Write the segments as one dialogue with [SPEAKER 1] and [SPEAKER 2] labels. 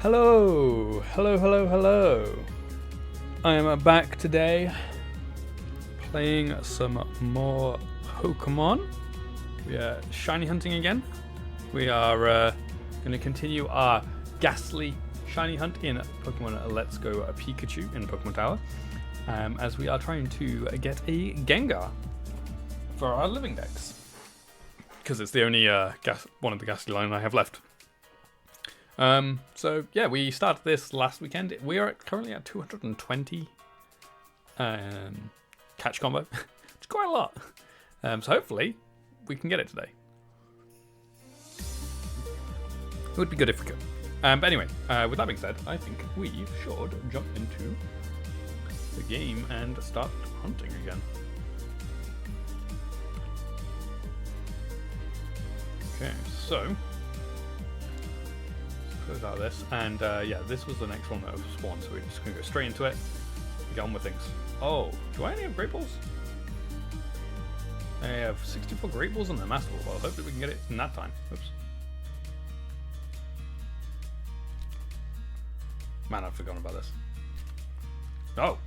[SPEAKER 1] Hello, hello, hello, hello. I am back today playing some more Pokemon. We are shiny hunting again. We are going to continue our ghastly shiny hunt in Pokemon Let's Go Pikachu in Pokemon Tower, as we are trying to get a Gengar for our living decks, because it's the only one of the ghastly line I have left. So yeah, we started this last weekend. We are currently at 220 catch combo. It's quite a lot. So hopefully we can get it today. It would be good if we could. But anyway, with that being said, I think we should jump into the game and start hunting again. Okay, so close out this, and yeah, this was the next one that was spawned, so we're just gonna go straight into it and get on with things. Oh, do I only have Great Balls? I have 64 Great Balls on the Master Ball. Well, hopefully we can get it in that time. Oops. Man, I've forgotten about this. Oh!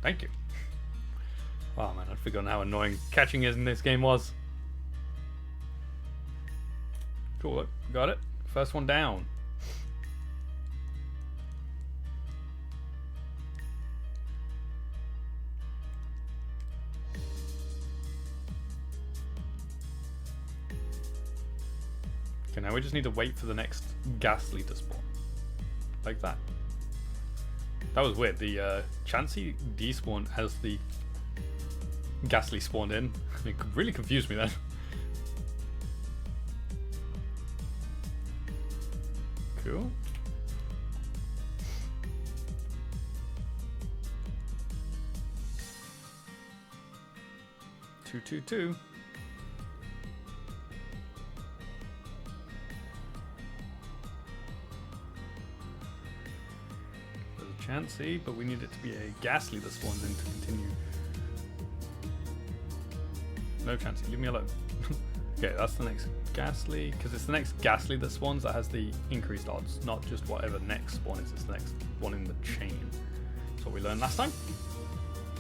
[SPEAKER 1] Thank you. Oh man, I'd forgotten how annoying catching is in this game was. Cool, look, got it. First one down. Okay, now we just need to wait for the next Ghastly to spawn. Like that. That was weird. The Chansey despawned as the Ghastly spawned in. It really confused me then. Cool. Two. There's a Chansey, but we need it to be a Ghastly that spawns in to continue. No Chansey, leave me alone. Okay, that's the next Ghastly, because it's the next Ghastly that spawns that has the increased odds, not just whatever next spawn is, it's the next one in the chain. That's what we learned last time.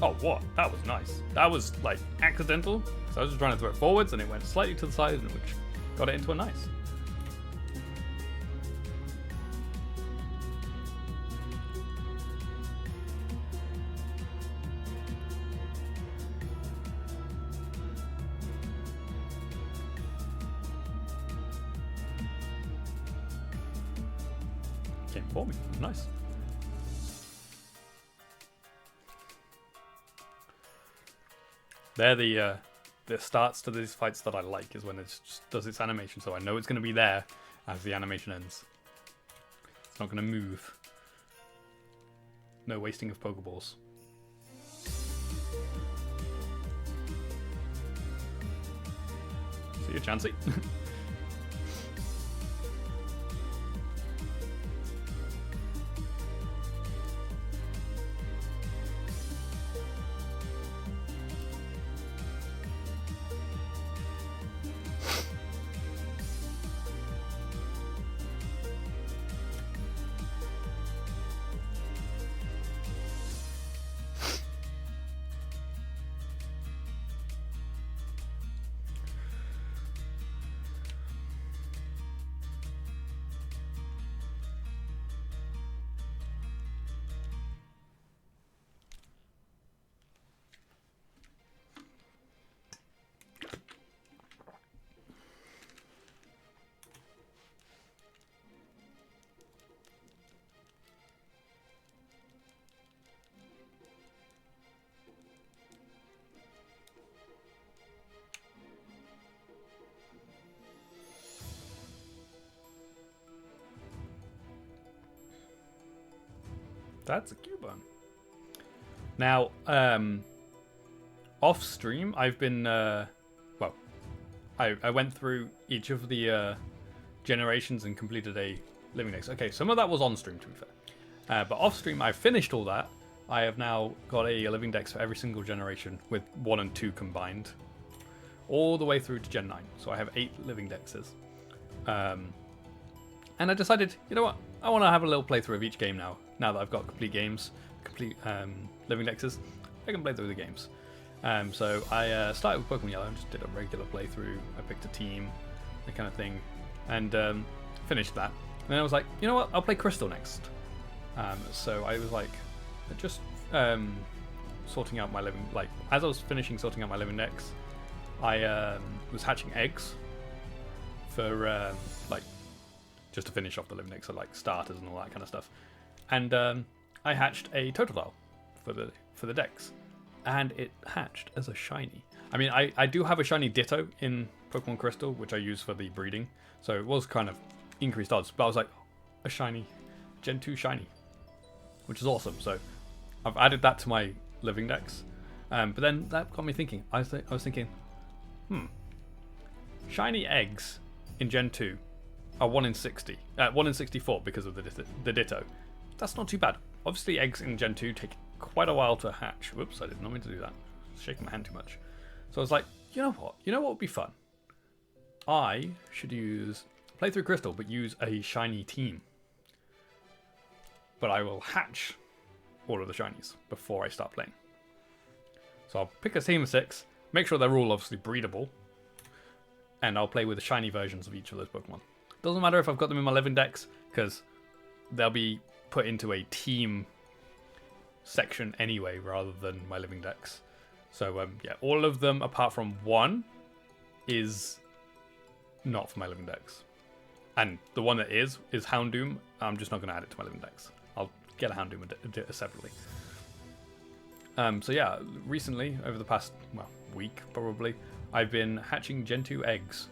[SPEAKER 1] Oh, what? That was nice. That was, like, accidental, so I was just trying to throw it forwards, and it went slightly to the side, which got it into a nice. Came for me. Nice. They're the starts to these fights that I like, is when it just does its animation, so I know it's going to be there as the animation ends. It's not going to move. No wasting of Pokeballs. See you, Chansey. That's a Cubone. Now, off stream, I've been, well, I went through each of the generations and completed a living dex. Okay, some of that was on stream, to be fair. But off stream, I finished all that. I have now got a living dex for every single generation with 1 and 2 combined. all the way through to Gen 9. So I have 8 living dexes. And I decided, you know what? I want to have a little playthrough of each game now. Now that I've got complete games, complete living dexes, I can play through the games. So I started with Pokemon Yellow and just did a regular playthrough. I picked a team, that kind of thing, and finished that. And then I was like, you know what? I'll play Crystal next. So I was like, just sorting out my living. Like as I was finishing sorting out my living dex, I was hatching eggs for like just to finish off the living dex, so like starters and all that kind of stuff. And I hatched a Totodile for the dex. And it hatched as a shiny. I mean, I do have a shiny Ditto in Pokemon Crystal, which I use for the breeding. So it was kind of increased odds. But I was like, a shiny, Gen 2 shiny, which is awesome. So I've added that to my living dex. But then that got me thinking. I was thinking, shiny eggs in Gen 2 are 1 in 60. 1 in 64 because of the Ditto. That's not too bad. Obviously, eggs in Gen 2 take quite a while to hatch. Whoops, I did not mean to do that. Shaking my hand too much. So I was like, you know what? You know what would be fun? I should play through Crystal, but use a shiny team. But I will hatch all of the shinies before I start playing. So I'll pick a team of 6, make sure they're all obviously breedable, and I'll play with the shiny versions of each of those Pokemon. Doesn't matter if I've got them in my living dex, because they'll be put into a team section anyway rather than my living dex. So yeah, all of them apart from one is not for my living dex, and the one that is Houndoom. I'm just not going to add it to my living dex. I'll get a Houndoom separately. So yeah, recently over the past week probably, I've been hatching Gen 2 eggs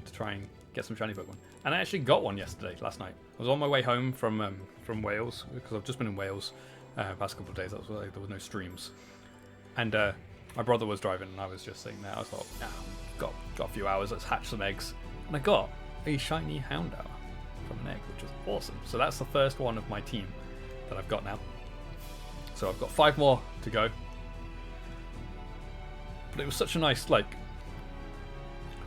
[SPEAKER 1] to try and get some shiny Pokemon, and I actually got one last night. I was on my way home from Wales, because I've just been in Wales past couple of days. That was like, there was no streams, and my brother was driving, and I was just sitting there. I thought, got a few hours. Let's hatch some eggs, and I got a shiny Houndour from an egg, which was awesome. So that's the first one of my team that I've got now. So I've got 5 more to go. But it was such a nice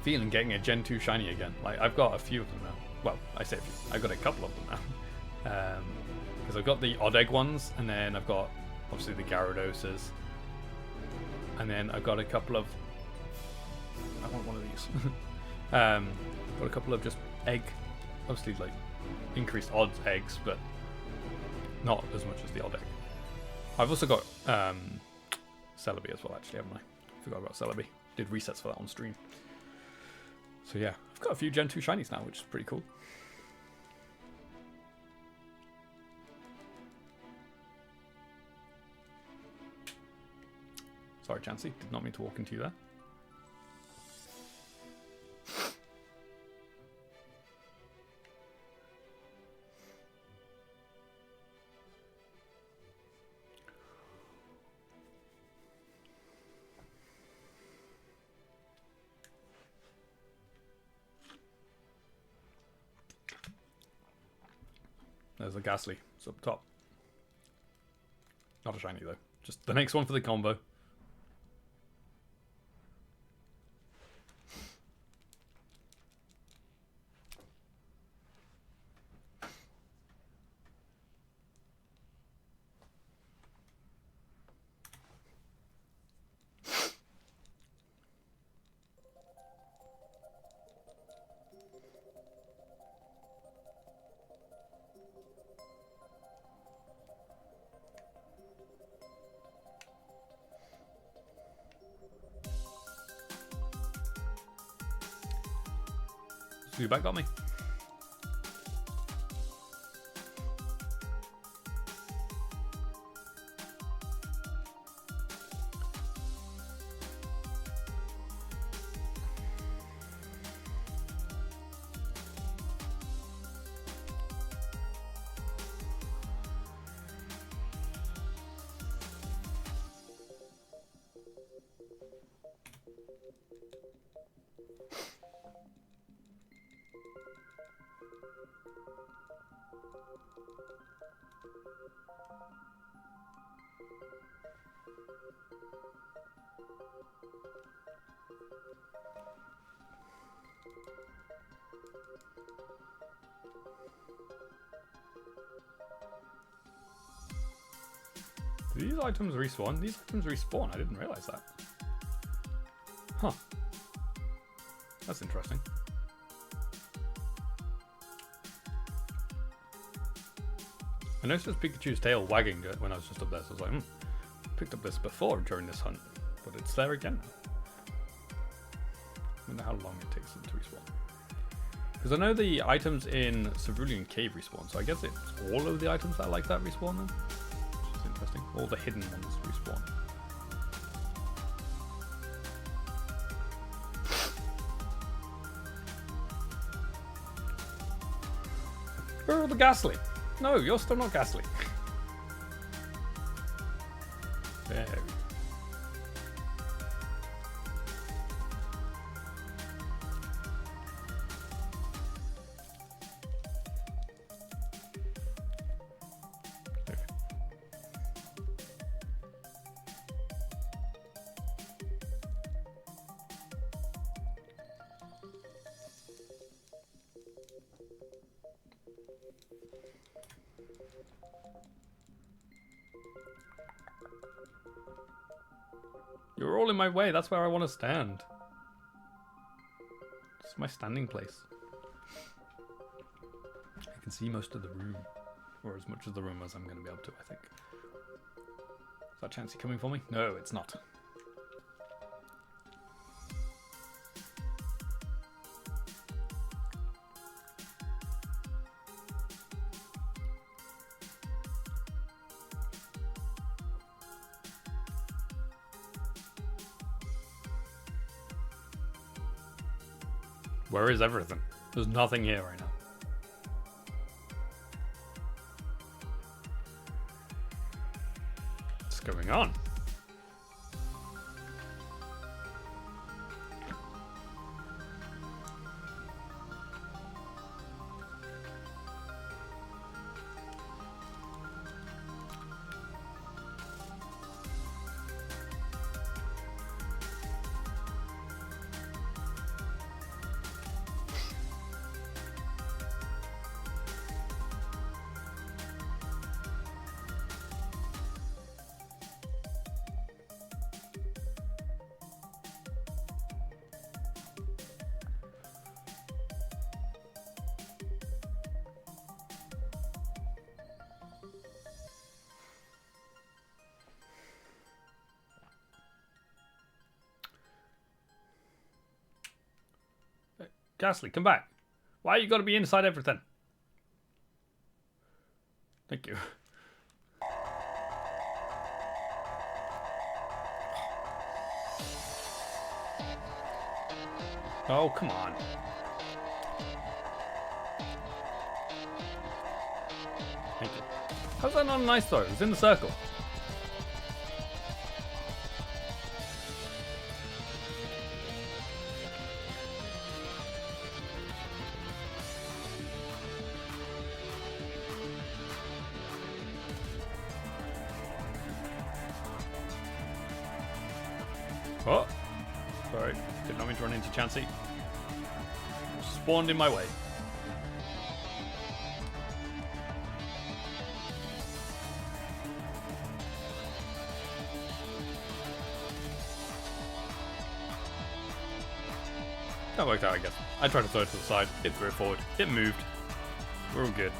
[SPEAKER 1] feeling getting a Gen 2 shiny again. Like I've got a few of them now. Well, I say a few. I've got a couple of them now. Because I've got the odd egg ones, and then I've got obviously the Gyarados, and then I've got a couple of. I want one of these. Got a couple of just egg, obviously like increased odds eggs, but not as much as the odd egg. I've also got Celebi as well, actually, haven't I? Forgot about Celebi. Did resets for that on stream. So yeah, I've got a few Gen 2 shinies now, which is pretty cool. Sorry, Chansey, did not mean to walk into you there. There's a Ghastly. It's up top. Not a shiny though. Just the next one for the combo. Zubat got me. Do these items respawn? These items respawn. I didn't realize that. Huh. That's interesting. I noticed Pikachu's tail wagging when I was just up there, so I was like, picked up this before during this hunt, but it's there again. I wonder how long it takes them to respawn. Because I know the items in Cerulean Cave respawn, so I guess it's all of the items that are like that respawn then. Which is interesting. All the hidden ones respawn. Oh, the Ghastly! No, you're still not Ghastly. There. You're all in my way. That's where I want to stand. This is my standing place. I can see most of the room. Or as much of the room as I'm going to be able to, I think. Is that Chansey coming for me? No, it's not. Where is everything? There's nothing here right now. What's going on? Ghastly, come back. Why you gotta be inside everything? Thank you. Oh, come on. Thank you. How's that not nice though? It's in the circle. Oh, sorry. Did not mean to run into Chansey. Spawned in my way. That worked out, I guess. I tried to throw it to the side. It threw it forward. It moved. We're all good.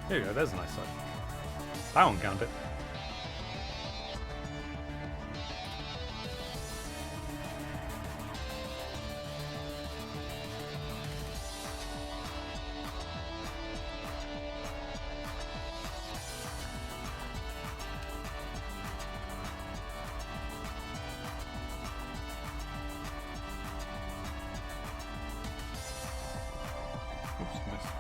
[SPEAKER 1] There you go, there's a nice side. That won't count it. Oops, missed.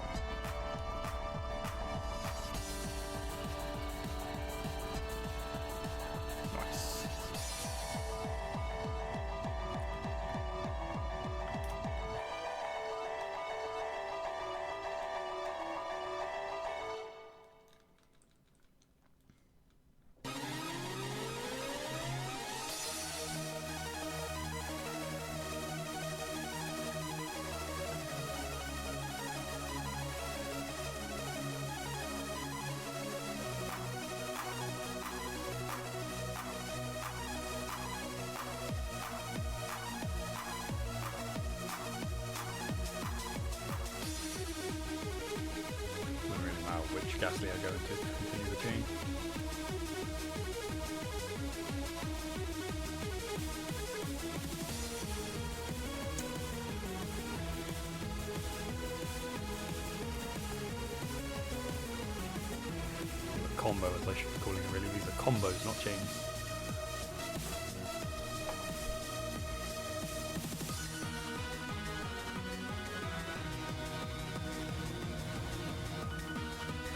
[SPEAKER 1] Nice. Doesn't really matter which Ghastly I go into to continue the chain. The combo, as I should be calling it, really. These are combos, not chains.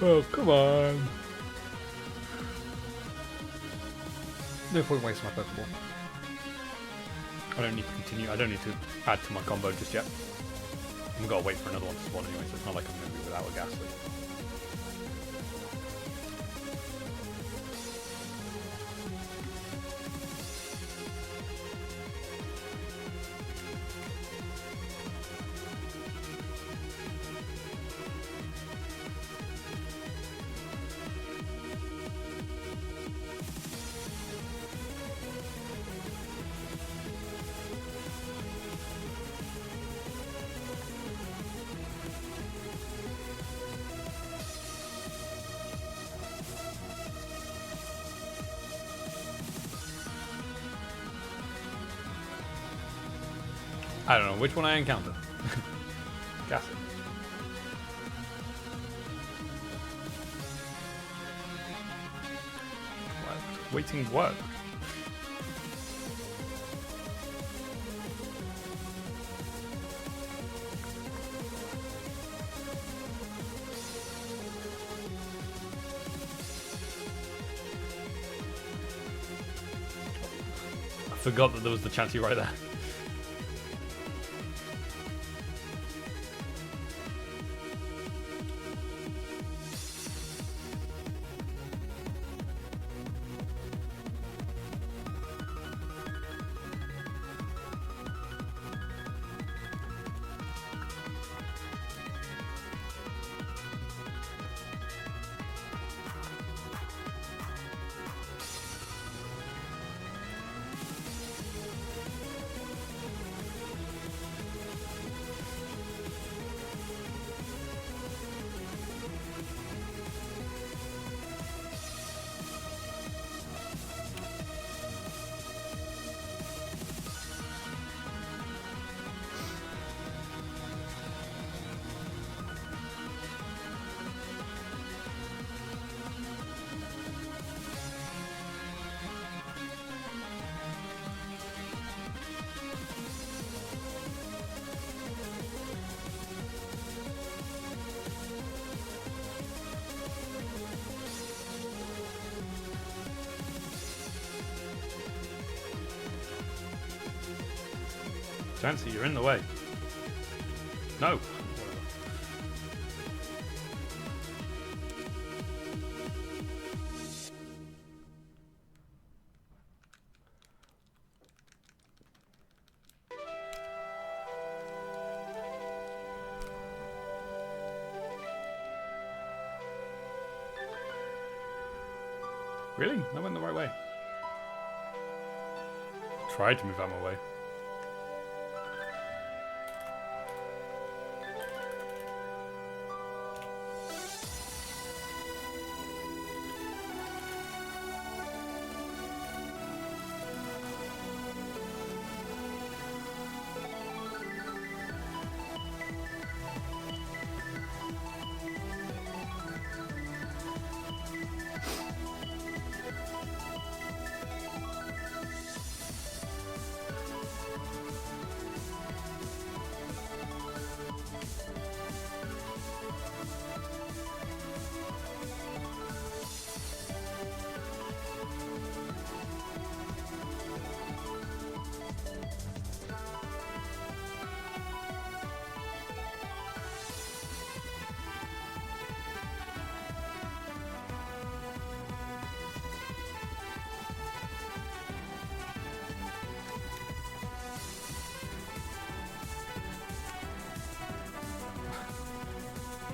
[SPEAKER 1] Oh, come on. No point wasting my Pokeball. I don't need to continue. I don't need to add to my combo just yet. I've got to wait for another one to spawn anyway, so it's not like I'm going to be without a Ghastly. I don't know which one I encountered. Ghastly. What? Waiting work. I forgot that there was the Chansey right there. Chansey, you're in the way. No. Really? That went the right way. Tried to move out of my way.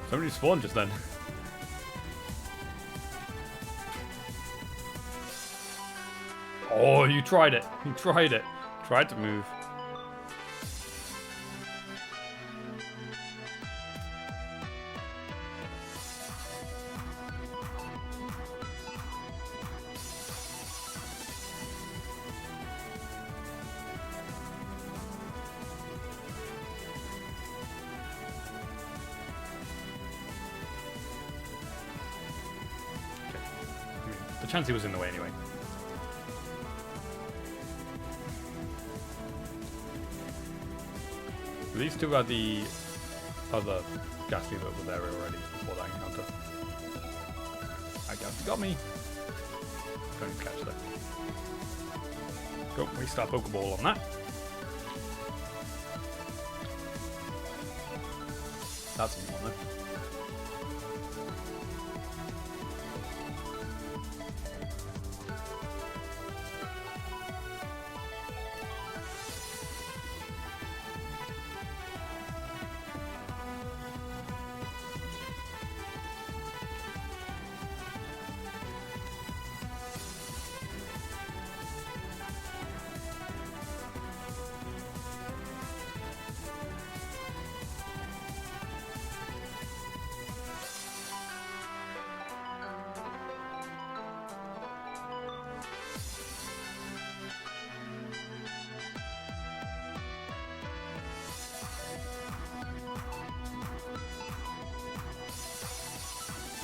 [SPEAKER 1] Somebody spawned just then. Oh, you tried it. You tried it. Tried to move. The chance he was in the way anyway. These two are the other Ghastly that were there already before that encounter. That Ghastly got me. Don't catch that. Go, waste our Pokeball on that. That's a one though.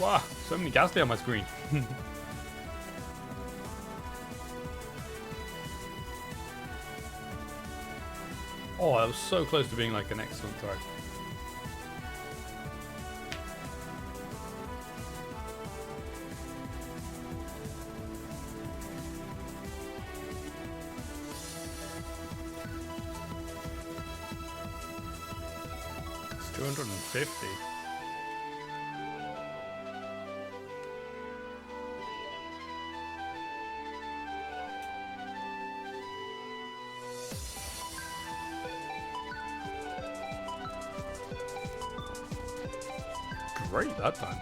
[SPEAKER 1] Wow, so many Ghastly on my screen. Oh, that was so close to being like an excellent throw. It's 250. Great that time.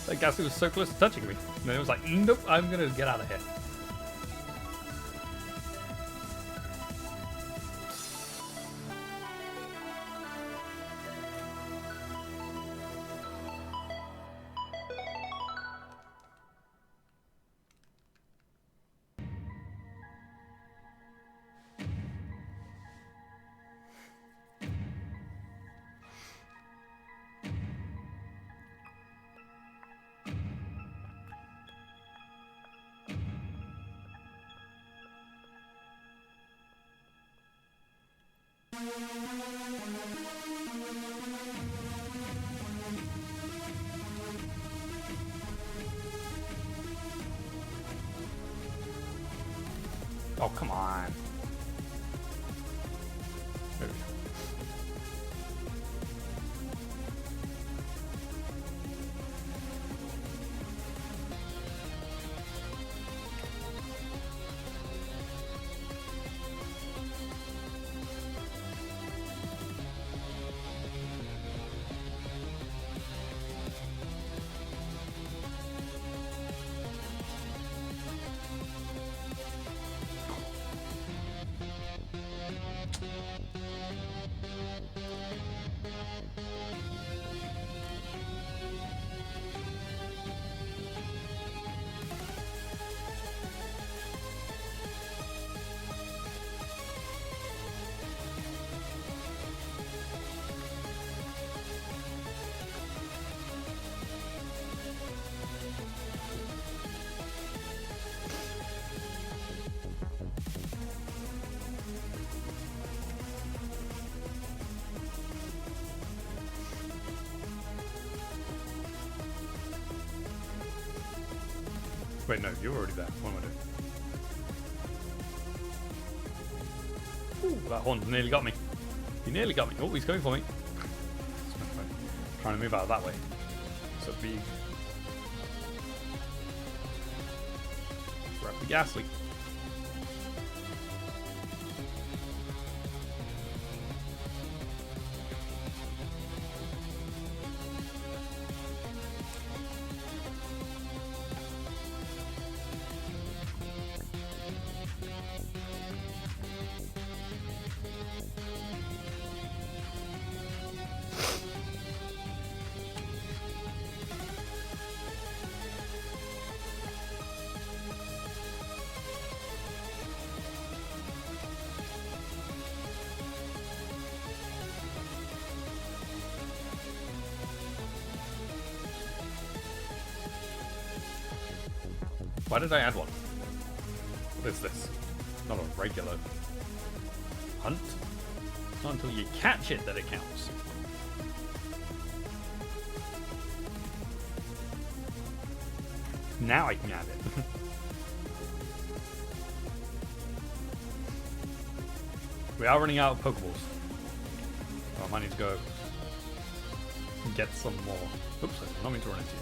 [SPEAKER 1] That Ghastly was so close to touching me. And then it was like, nope, I'm gonna get out of here. Oh, come on. There we go. Wait, no, you're already there. What am I doing? Ooh, that horn nearly got me. He nearly got me. Oh, he's going for me. Trying to move out of that way. So big. Grab the Ghastly. Why did I add one? What is this? Not a regular hunt. It's not until you catch it that it counts. Now I can add it. We are running out of Pokeballs. Oh, I might need to go and get some more. Oops, I did not mean to run into you.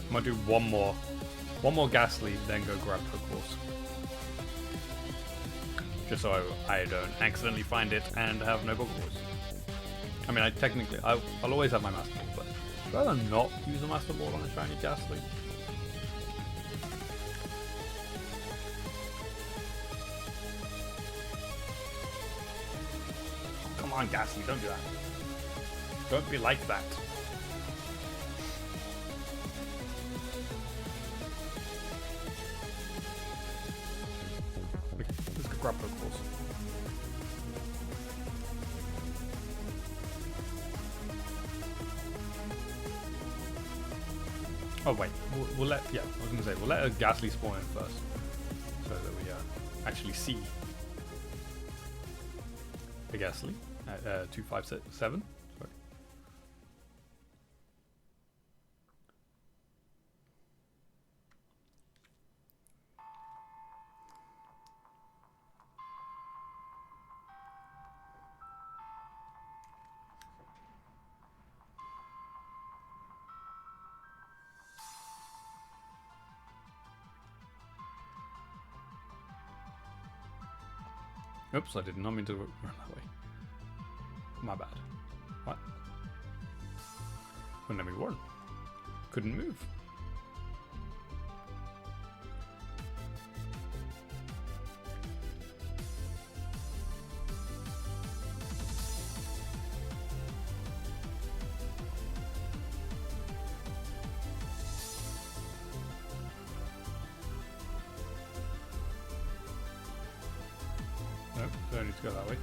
[SPEAKER 1] I'm gonna do one more Ghastly, then go grab Pokeballs. Just so I don't accidentally find it and have no Pokeballs. I mean, I'll always have my Master Ball, but I'd rather not use a Master Ball on a shiny Ghastly. Oh, come on, Ghastly, don't do that. Don't be like that. Grab Pokeballs. Oh wait, we'll let, yeah, I was going to say, we'll let a Ghastly spawn in first, so that we actually see a Ghastly at 257. Sorry. Oops, I did not mean to run that way. My bad. What? Wouldn't let me run. Couldn't move. Nope, don't need to go that way.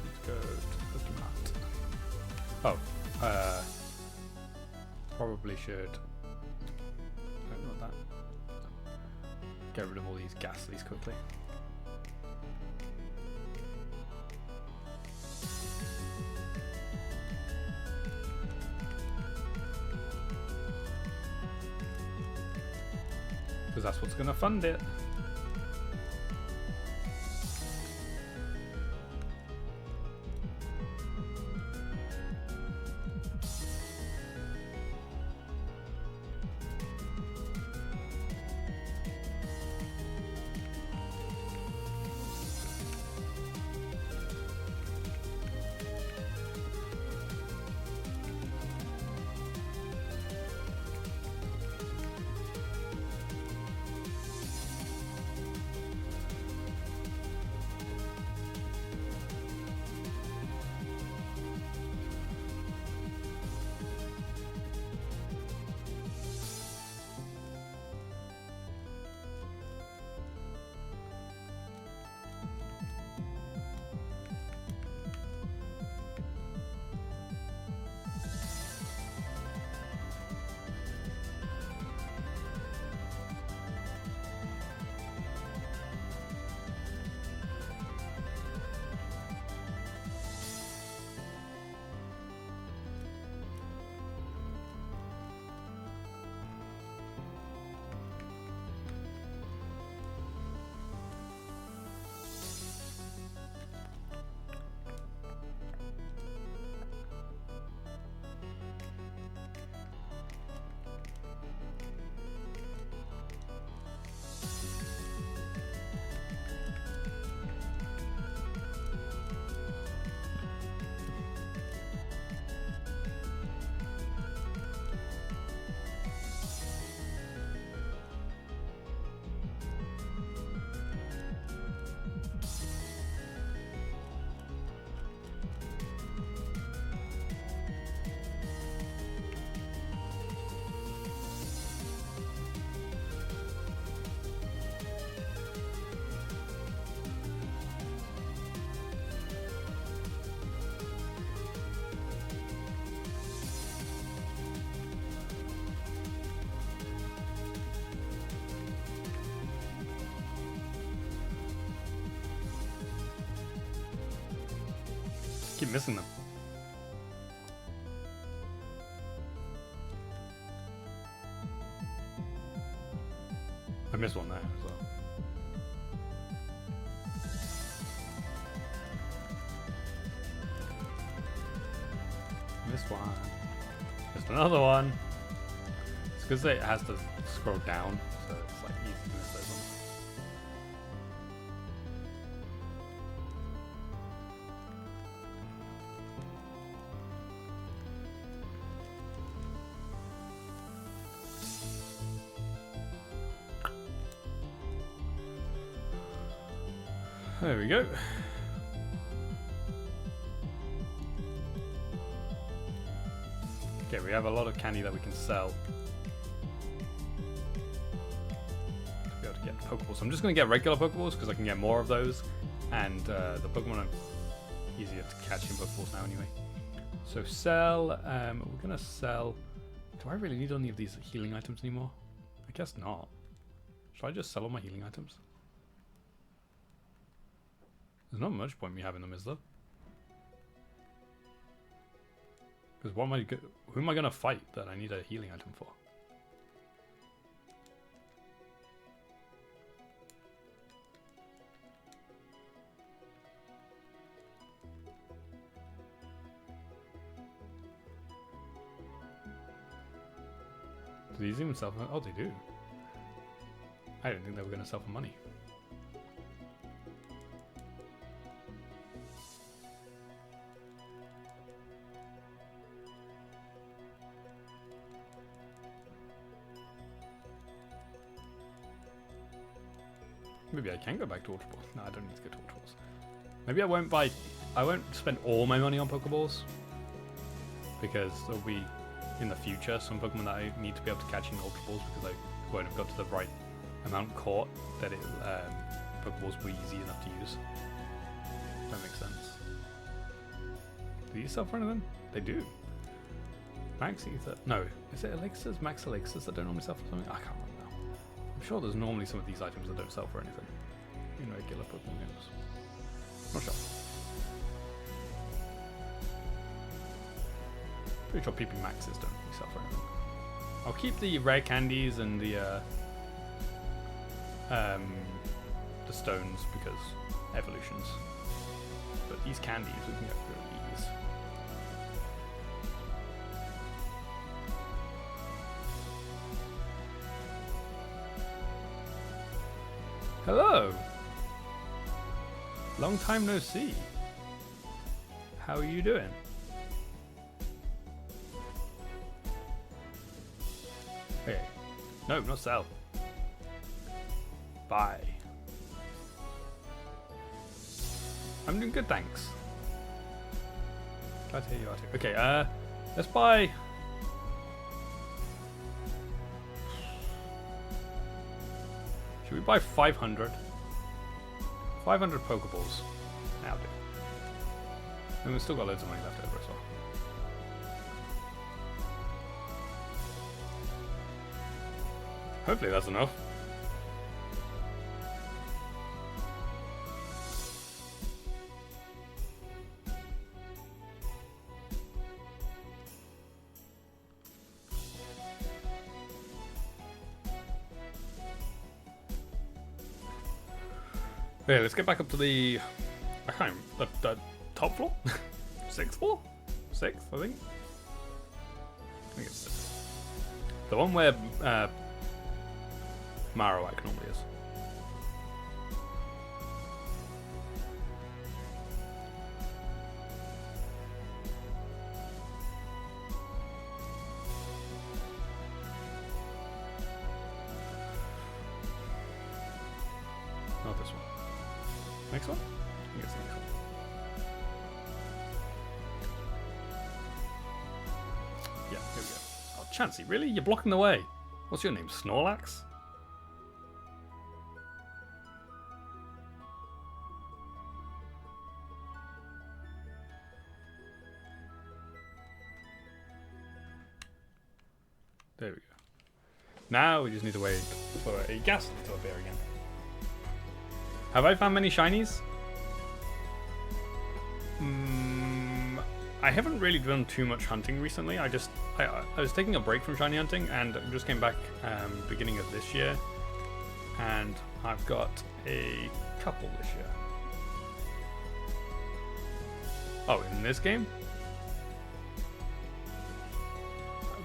[SPEAKER 1] Let's go to the mat. Oh, probably should. No, not that. Get rid of all these Ghastlies quickly. Because that's what's going to fund it. keep missing them. I missed one there as well. Missed one. Missed another one. It's because it has to scroll down, so it's like easy to miss those ones. There we go. Okay, we have a lot of candy that we can sell. To be able to get Pokeballs. So I'm just going to get regular Pokeballs because I can get more of those. And the Pokemon are easier to catch in Pokeballs now anyway. So sell. We're going to sell. Do I really need any of these healing items anymore? I guess not. Should I just sell all my healing items? There's not much point me having them, is there? Because what am I? Who am I gonna fight that I need a healing item for? Do these even sell for? Oh, they do. I didn't think they were gonna sell for money. Maybe I can go back to Ultra Balls. No, I don't need to go to Ultra Balls. Maybe I won't spend all my money on Pokeballs. Because there'll be, in the future, some Pokemon that I need to be able to catch in Ultra Balls because I won't have got to the right amount caught that Pokeballs will be easy enough to use. That makes sense. Do these sell for anything? They do. Max Ether. No. Is it Elixirs? Max Elixirs that don't normally sell for something? I can't remember. I'm sure there's normally some of these items that don't sell for anything in regular Pokemon games. Not sure. Pretty sure PP Maxes don't really sell for anything. I'll keep the rare candies and the stones because evolutions. But these candies we can get rid of these. Hello! Long time no see. How are you doing? Okay. No, not sell. Buy. I'm doing good, thanks. Glad to hear you are too. Okay, let's buy. Should we buy 500? 500 Pokeballs. Now do. And we've still got loads of money left over as well. Hopefully that's enough. Okay, let's get back up to the. I can't remember. The top floor? 6th floor? 6th, I think. I think it's 6th. The one where Marowak normally is. Not this one. Next one? I think it's the next one. Yeah, here we go. Oh, Chansey, really? You're blocking the way. What's your name? Snorlax? There we go. Now we just need to wait for a Ghastly to appear again. Have I found many shinies? I haven't really done too much hunting recently. I was taking a break from shiny hunting and just came back beginning of this year, and I've got a couple this year. Oh, in this game?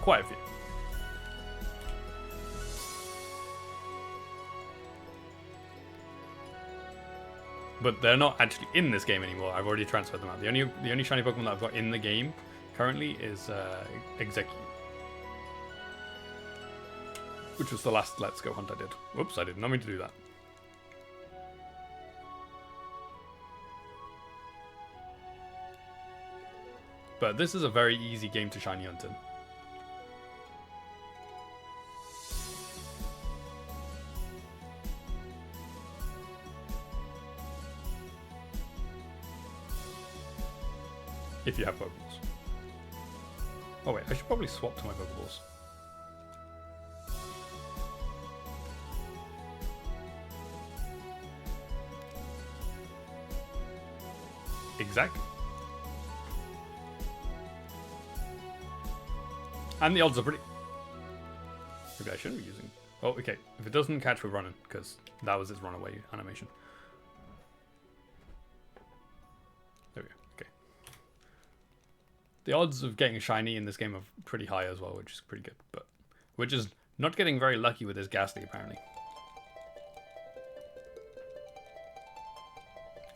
[SPEAKER 1] Quite a few. But they're not actually in this game anymore. I've already transferred them out. The only shiny Pokemon that I've got in the game currently is Exeggcute, which was the last Let's Go hunt I did. Whoops, I did not mean to do that. But this is a very easy game to shiny hunt in. If you have Pokeballs. Oh wait, I should probably swap to my Pokeballs. Exactly. And the odds are pretty... Maybe I shouldn't be using... Oh, okay. If it doesn't catch, we're running, because that was its runaway animation. There we go. Okay. The odds of getting a shiny in this game are pretty high as well, which is pretty good. But we're just not getting very lucky with this Ghastly, apparently.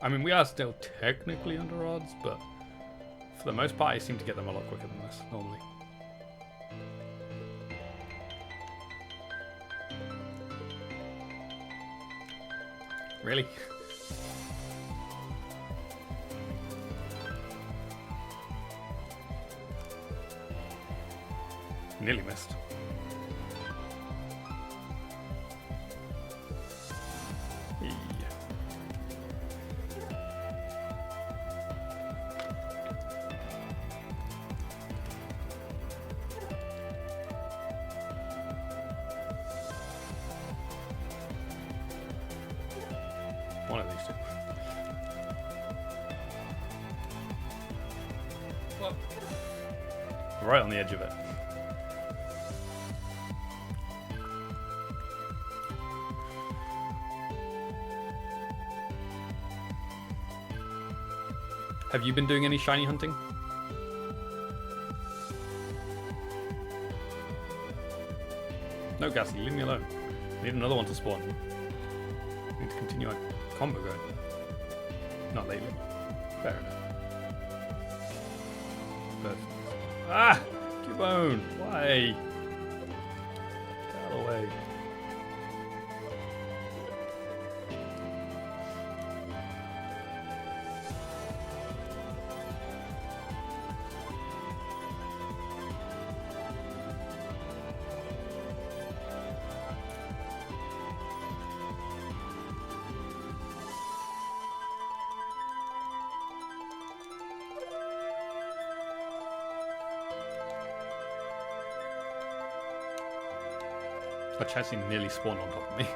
[SPEAKER 1] I mean, we are still technically under odds, but for the most part, I seem to get them a lot quicker than this, normally. Really? Nearly missed. One of these two. Well, right on the edge of it. Have you been doing any shiny hunting? No, Ghastly, leave me alone. I need another one to spawn. I need to continue our combo going. Not lately. Fair enough. Perfect. Ah! Cubone! Why? Get out of the way. A Chassis nearly spawned on top of me.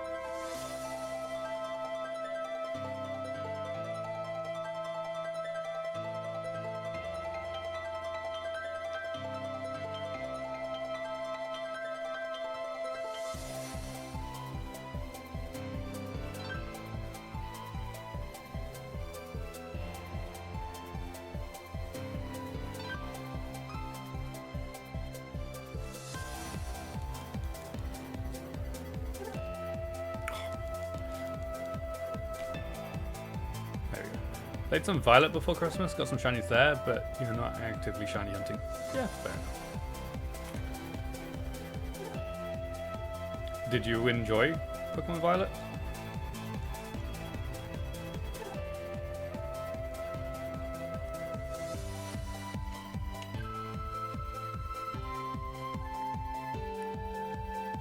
[SPEAKER 1] Played some Violet before Christmas, got some shinies there, but you know, not actively shiny hunting. Yeah, fair enough. Did you enjoy Pokemon Violet?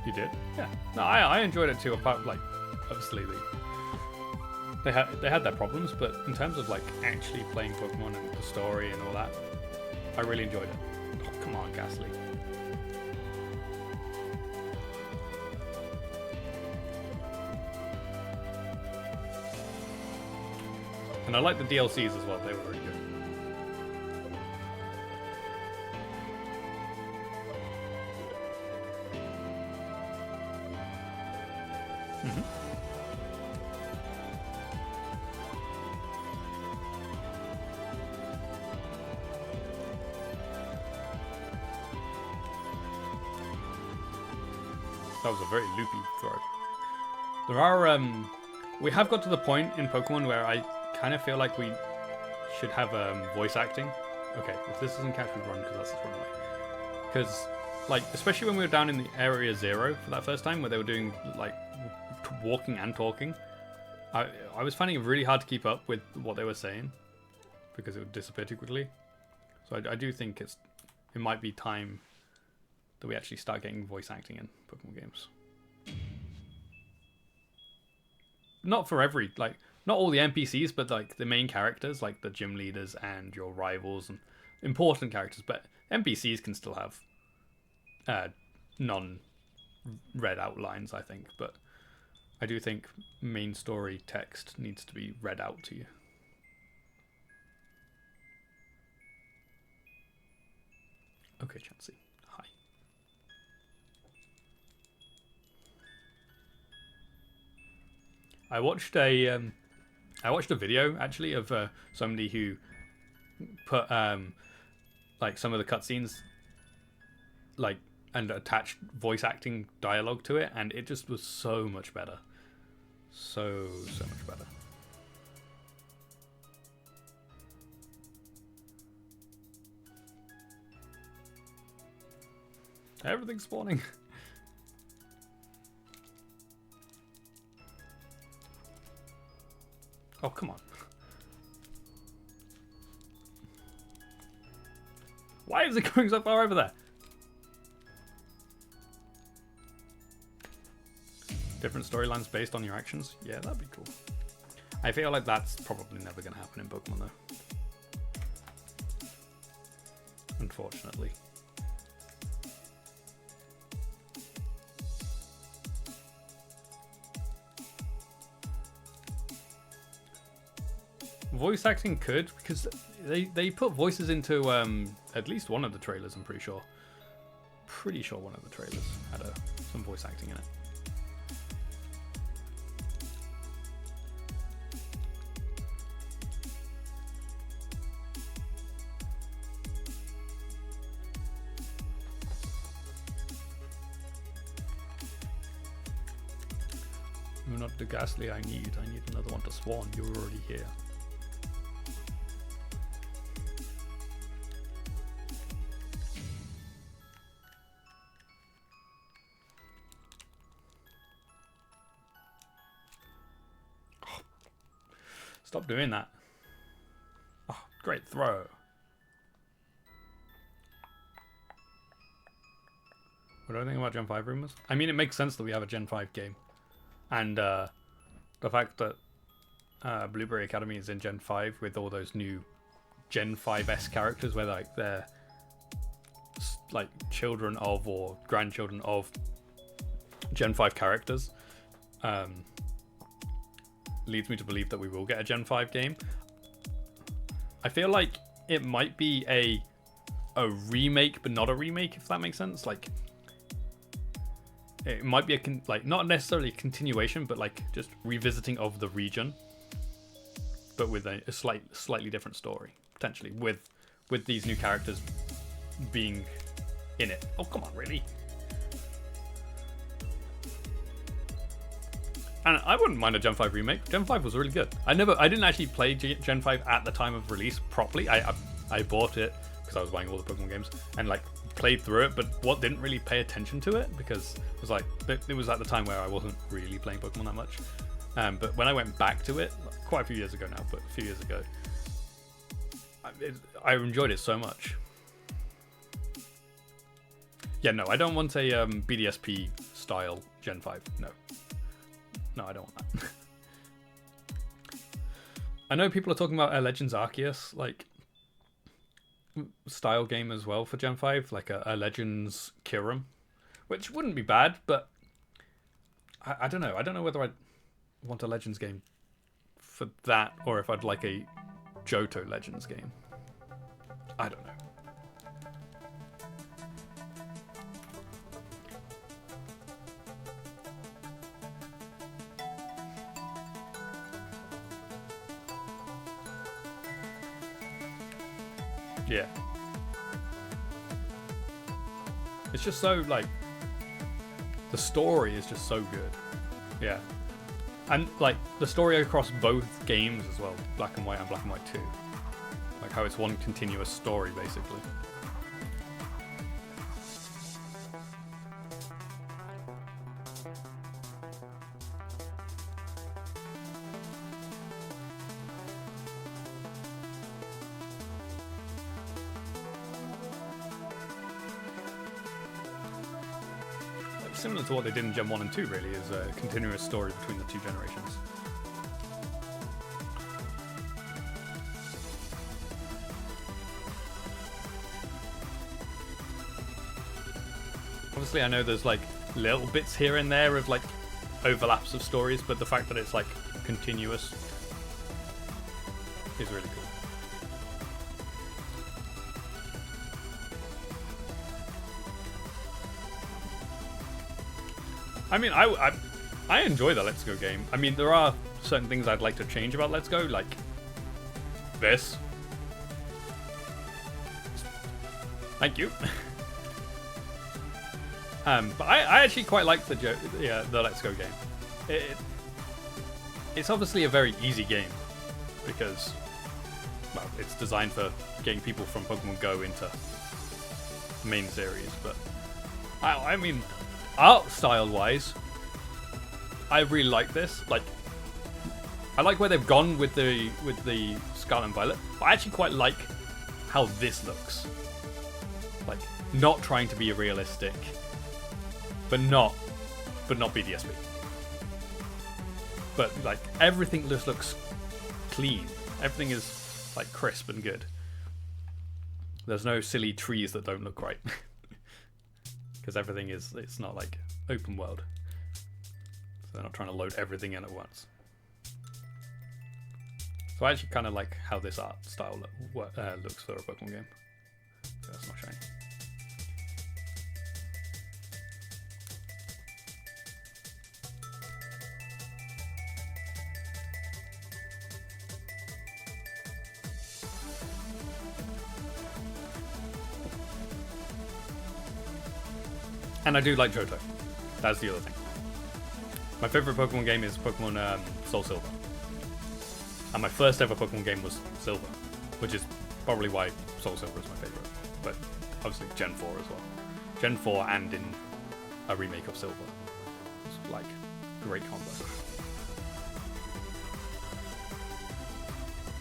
[SPEAKER 1] You did? Yeah. No, I enjoyed it too. Apart, like, obviously they had their problems, but in terms of like actually playing Pokemon and the story and all that, I really enjoyed it. Oh, come on, Ghastly. And I like the DLCs as well. They were really good. That was a very loopy throw. There are, we have got to the point in Pokemon where I kind of feel like we should have voice acting. Okay, if this doesn't catch me, run, because that's just run away. Because, like, especially when we were down in the Area 0 for that first time, where they were doing, like, walking and talking, I was finding it really hard to keep up with what they were saying, because it would disappear too quickly. So I do think it might be time that we actually start getting voice acting in Pokemon games. Not for every, like, not all the NPCs, but like the main characters, like the gym leaders and your rivals and important characters. But NPCs can still have non-read out lines, I think. But I do think main story text needs to be read out to you. Okay, Chansey. Hi. I watched a video actually of somebody who put like some of the cutscenes like and attached voice acting dialogue to it, and it just was so much better. So much better. Everything's spawning. Oh, come on. Why is it going so far over there? Different storylines based on your actions? Yeah, that'd be cool. I feel like that's probably never going to happen in Pokemon, though. Unfortunately. Voice acting could, because they put voices into at least one of the trailers, I'm pretty sure. Pretty sure one of the trailers had some voice acting in it. You're not the Ghastly I need. I need another one to spawn. You're already here. Stop doing that. Oh, great throw. What do I think about Gen 5 rumors? I mean, it makes sense that we have a Gen 5 game. And the fact that Blueberry Academy is in Gen 5 with all those new Gen 5-esque characters where like they're like children of or grandchildren of Gen 5 characters. Leads me to believe that we will get a Gen 5 game. I feel like it might be a remake, but not a remake, if that makes sense. Like, it might be not necessarily a continuation, but like just revisiting of the region, but with a slightly different story, potentially with these new characters being in it. Oh, come on, really? And I wouldn't mind a Gen 5 remake. Gen 5 was really good. I didn't actually play Gen 5 at the time of release properly. I bought it because I was buying all the Pokemon games and like played through it, but didn't really pay attention to it because it was like it was at the time where I wasn't really playing Pokemon that much. But when I went back to it, quite a few years ago now, but a few years ago, I enjoyed it so much. Yeah, no, I don't want a BDSP style Gen 5. No, I don't want that. I know people are talking about a Legends Arceus like style game as well for Gen 5, like a Legends Kyurem, which wouldn't be bad, but I don't know. I don't know whether I'd want a Legends game for that or if I'd like a Johto Legends game. I don't know. Yeah. It's just so, like, The story is just so good. Yeah. And like the story across both games as well, Black and White and Black and White 2. Like how it's one continuous story basically. Similar to what they did in Gen 1 and 2 really, is a continuous story between the two generations. Obviously I know there's like little bits here and there of like overlaps of stories, but the fact that it's like continuous is really cool. I mean, I enjoy the Let's Go game. I mean, there are certain things I'd like to change about Let's Go, like this. Thank you. But I actually quite like the Let's Go game. It's obviously a very easy game because, well, it's designed for getting people from Pokemon Go into the main series. But I mean, art style wise, I really like this. Like, I like where they've gone with the Scarlet and Violet, but I actually quite like how this looks. Like, not trying to be realistic, but not BDSP. But like everything just looks clean. Everything is like crisp and good. There's no silly trees that don't look right. Because everything is, it's not like open world. So they're not trying to load everything in at once. So I actually kind of like how this art style looks for a Pokemon game. So that's not shiny. And I do like Johto. That's the other thing. My favorite Pokemon game is Pokemon Soul Silver. And my first ever Pokemon game was Silver, which is probably why Soul Silver is my favorite. But obviously Gen 4 as well. Gen 4 and in a remake of Silver. It's like great combo.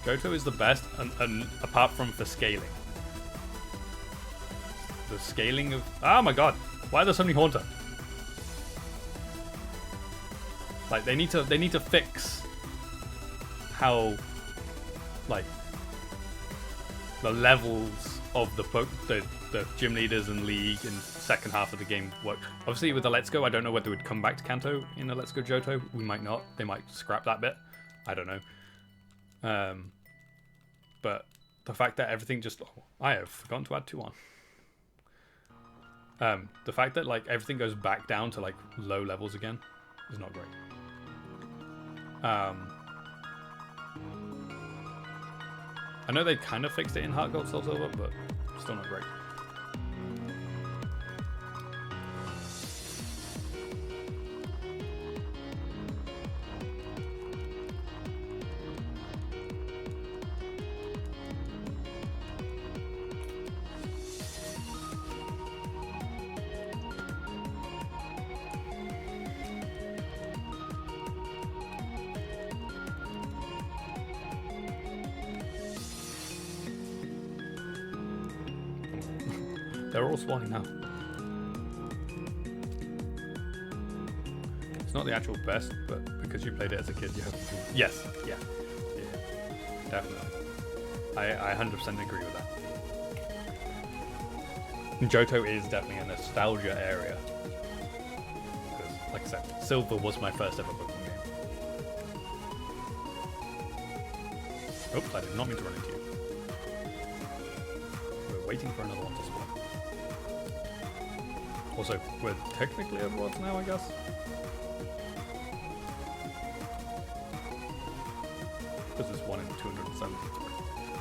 [SPEAKER 1] Johto is the best, and apart from the scaling. The scaling of... Oh my god! Why are there so many Haunter? Like they need to fix how like the levels of the gym leaders and league in second half of the game work. Obviously with the Let's Go, I don't know whether we'd come back to Kanto in the Let's Go Johto. We might not. They might scrap that bit. I don't know. But the fact that everything just... Oh, I have forgotten to add 2 on. The fact that like everything goes back down to like low levels again is not great. I know they kind of fixed it in Heart Gold Soul Silver, but still not great. They're all spawning now. It's not the actual best, but because you played it as a kid, you have to... Yes, yeah, definitely. I 100% agree with that. And Johto is definitely a nostalgia area. Because, like I said, Silver was my first ever Pokemon game. Oops, I did not mean to run into you. We're waiting for another one to spawn. Also, we're technically at Worlds now, I guess. Because there's 1 in 270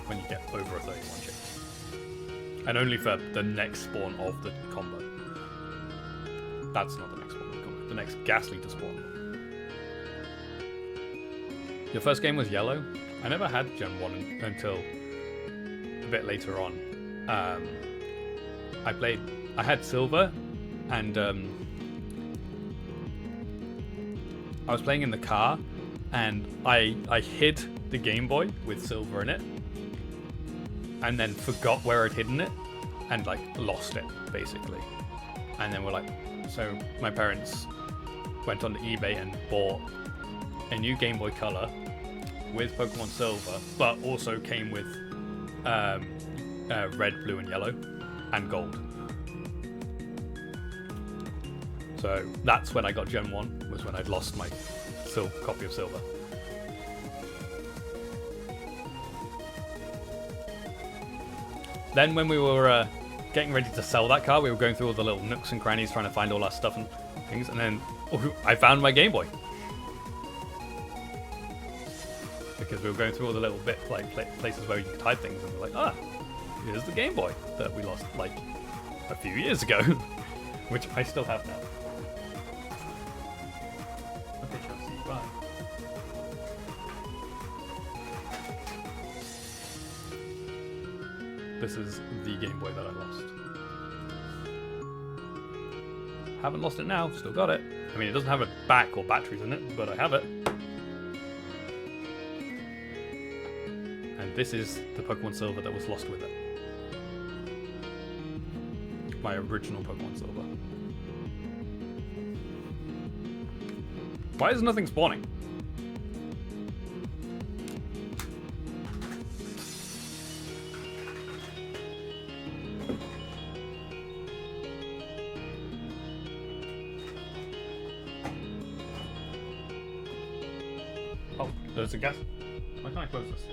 [SPEAKER 1] when you get over a 31 chip. And only for the next spawn of the combo. That's not the next spawn of the the next ghastly to spawn. Your first game was Yellow? I never had Gen 1 until a bit later on. I had Silver, and I was playing in the car, and I hid the Game Boy with Silver in it, and then forgot where I'd hidden it, and like lost it basically. And then so my parents went onto eBay and bought a new Game Boy Color with Pokemon Silver, but also came with red, blue, and yellow, and gold. So that's when I got Gen 1, was when I'd lost my copy of Silver. Then when we were getting ready to sell that car, we were going through all the little nooks and crannies trying to find all our stuff and things, and then I found my Game Boy. Because we were going through all the little places where you could hide things, and we're like, here's the Game Boy that we lost like a few years ago, which I still have now. Okay, Chelsea, bye. This is the Game Boy that I lost. Haven't lost it now, still got it. I mean, it doesn't have a back or batteries in it, but I have it. And this is the Pokemon Silver that was lost with it. My original Pokemon Silver. Why is nothing spawning? Oh, there's a gas. Why can't I close this?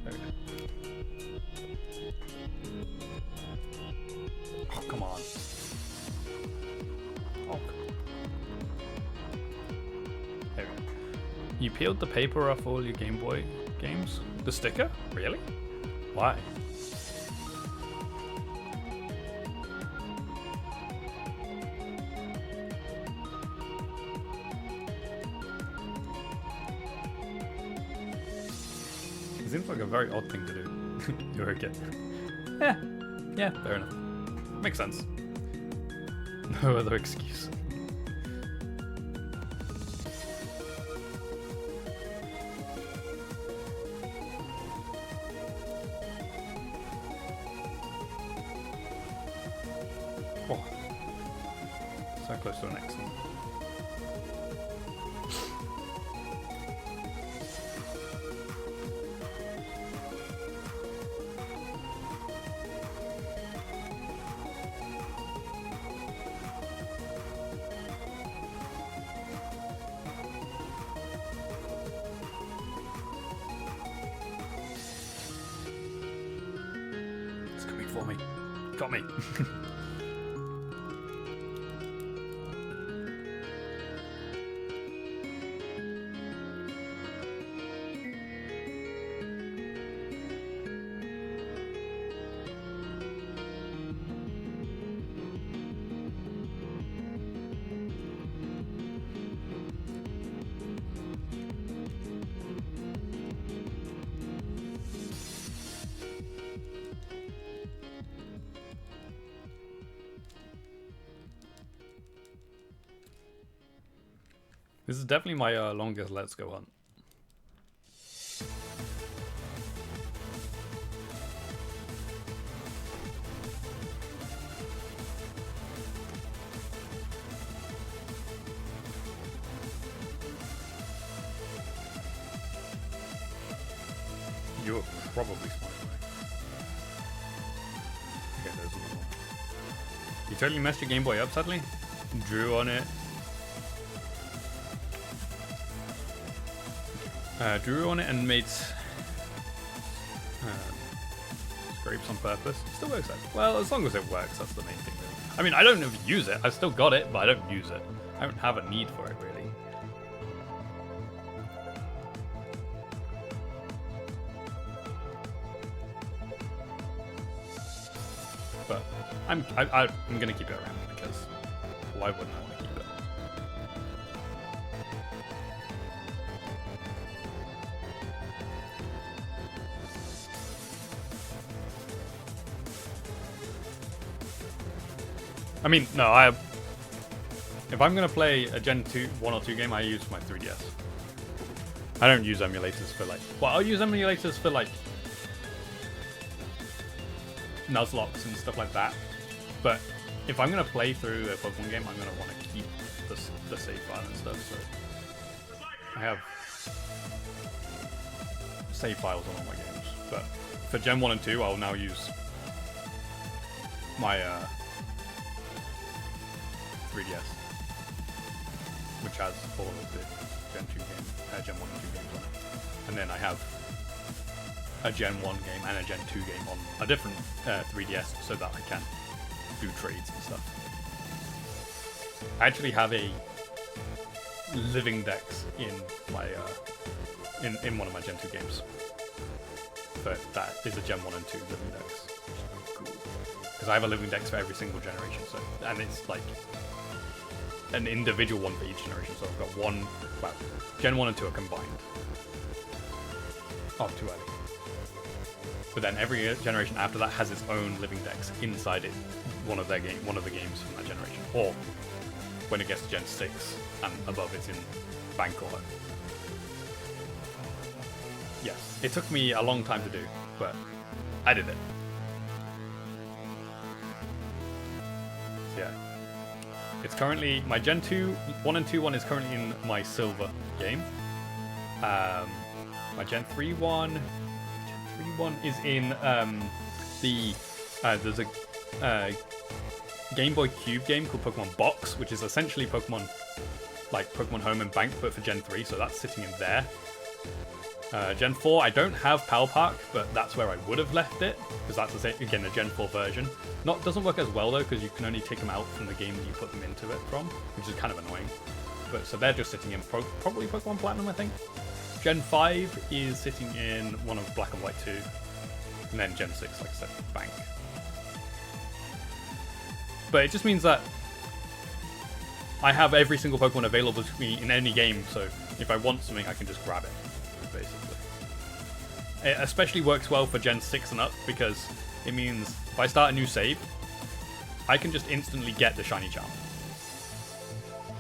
[SPEAKER 1] There we go. Oh, come on. Oh. There we go. You peeled the paper off all your Game Boy games? The sticker? Really? Why? It seems like a very odd thing to do. You're a kid. Yeah, fair enough. Makes sense. No other excuse. Oh. So close to an excellent. For me. Got me. This is definitely my longest Let's Go hunt. You're probably spying me. Okay, there's another one. You totally messed your Game Boy up suddenly? Drew on it. Drew on it and made scrapes on purpose. Still works out. Well, as long as it works, that's the main thing, really. I mean, I don't ever use it. I've still got it, but I don't use it. I don't have a need for it, really. But I'm gonna keep it around because why wouldn't I want to keep it? I mean, no, if I'm gonna play a Gen 1 or 2 game, I use my 3DS. I don't use emulators for like. Well, I'll use emulators for like Nuzlocke and stuff like that. But if I'm gonna play through a Pokemon game, I'm gonna want to keep the save file and stuff. So I have save files on all my games. But for Gen 1 and 2, I'll now use my 3DS, which has all of the Gen 2 Gen 1 and 2 games on it. And then I have a Gen 1 game and a Gen 2 game on a different 3DS so that I can do trades and stuff. I actually have a living dex in my in one of my Gen 2 games. But that is a Gen 1 and 2 living dex. Cool. Because I have a living dex for every single generation, so and it's like an individual one for each generation. So I've got one, well, Gen 1 and 2 are combined. Oh, too early. But then every generation after that has its own living dex inside it, one of the games from that generation. Or when it gets to Gen 6 and above, it's in bank or home. Yes, it took me a long time to do, but I did it. So yeah. It's currently, my Gen 1 and 2 one is currently in my silver game. My Gen 3 one is in there's a Game Boy Cube game called Pokemon Box, which is essentially Pokemon, like Pokemon Home and Bank, but for Gen 3, so that's sitting in there. Gen 4, I don't have Pal Park, but that's where I would have left it, because that's, again, a Gen 4 version. Doesn't work as well, though, because you can only take them out from the game that you put them into it from, which is kind of annoying. But so they're just sitting in probably Pokemon Platinum, I think. Gen 5 is sitting in one of Black and White 2, and then Gen 6, like I said, Bank. But it just means that I have every single Pokemon available to me in any game, so if I want something, I can just grab it, basically. It especially works well for Gen 6 and up, because it means if I start a new save, I can just instantly get the Shiny Charm.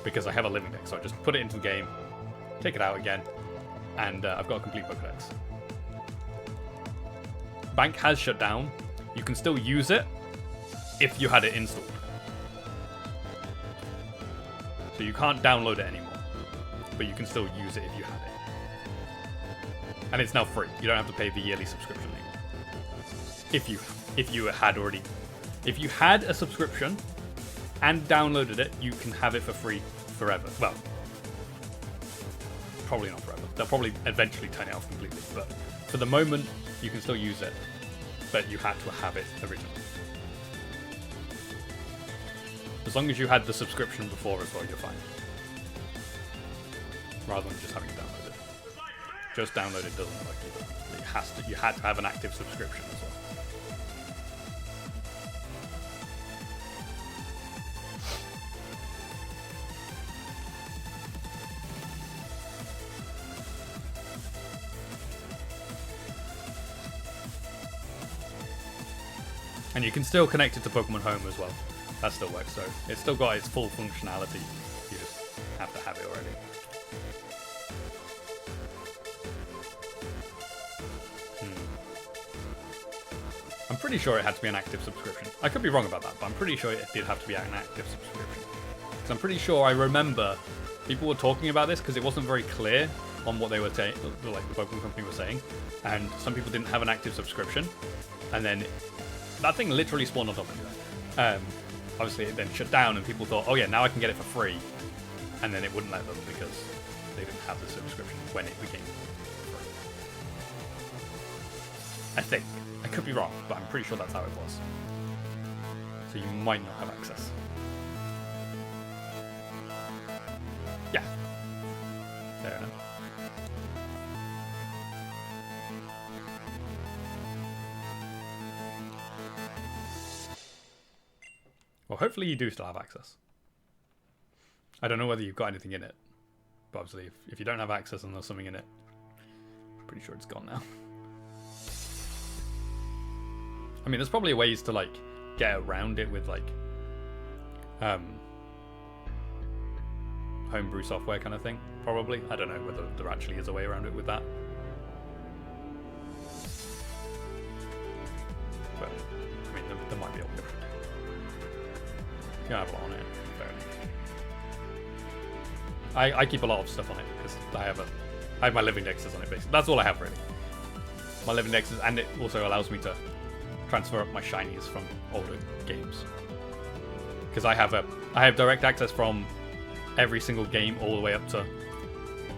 [SPEAKER 1] Because I have a living deck, so I just put it into the game, take it out again, and I've got a complete Pokedex. Bank has shut down. You can still use it if you had it installed. So you can't download it anymore, but you can still use it if you had it. And it's now free. You don't have to pay the yearly subscription anymore. If you had a subscription and downloaded it, you can have it for free forever. Well, probably not forever. They'll probably eventually turn it off completely, but for the moment, you can still use it, but you had to have it originally. As long as you had the subscription before as well, you're fine. Rather than just having it downloaded. Just download it doesn't work either. You had to have an active subscription as well. And you can still connect it to Pokemon Home as well. That still works, so it's still got its full functionality. You just have to have it already. I'm pretty sure it had to be an active subscription. I could be wrong about that, but I'm pretty sure it did have to be an active subscription. Because I'm pretty sure I remember people were talking about this because it wasn't very clear on what they were saying, like the Pokemon Company was saying, and some people didn't have an active subscription, and then that thing literally spawned on top of you. Obviously, it then shut down, and people thought, oh yeah, now I can get it for free, and then it wouldn't let them because they didn't have the subscription when it became free. I think. I could be wrong, but I'm pretty sure that's how it was. So you might not have access. Yeah. Fair enough. Well, hopefully you do still have access. I don't know whether you've got anything in it. But obviously, if you don't have access and there's something in it, I'm pretty sure it's gone now. I mean, there's probably ways to, like, get around it with, like, homebrew software kind of thing. Probably. I don't know whether there actually is a way around it with that. But, I mean, there might be a way around it. You can have a lot on it. Fair enough. I keep a lot of stuff on it because I have my living indexes on it, basically. That's all I have, really. My living indexes, and it also allows me to transfer up my shinies from older games. Because I have direct access from every single game all the way up to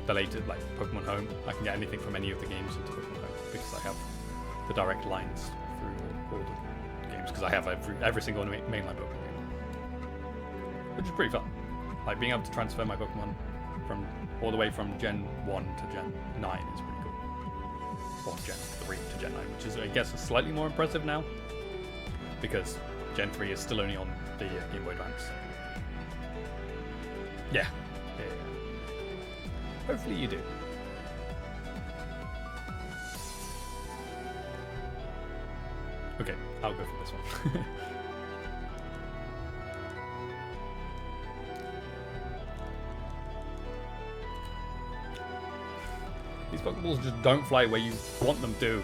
[SPEAKER 1] the latest, like Pokemon Home. I can get anything from any of the games into Pokemon Home because I have the direct lines through all the games. Because I have every single mainline Pokemon game, which is pretty fun. Like being able to transfer my Pokemon from all the way from Gen 1 to Gen 9 is pretty cool. Or Gen 3 to Gen 9, which is, I guess, slightly more impressive now because Gen 3 is still only on the Game Boy Advance. Yeah. Hopefully you do. Okay, I'll go for this one. These Pokeballs just don't fly where you want them to.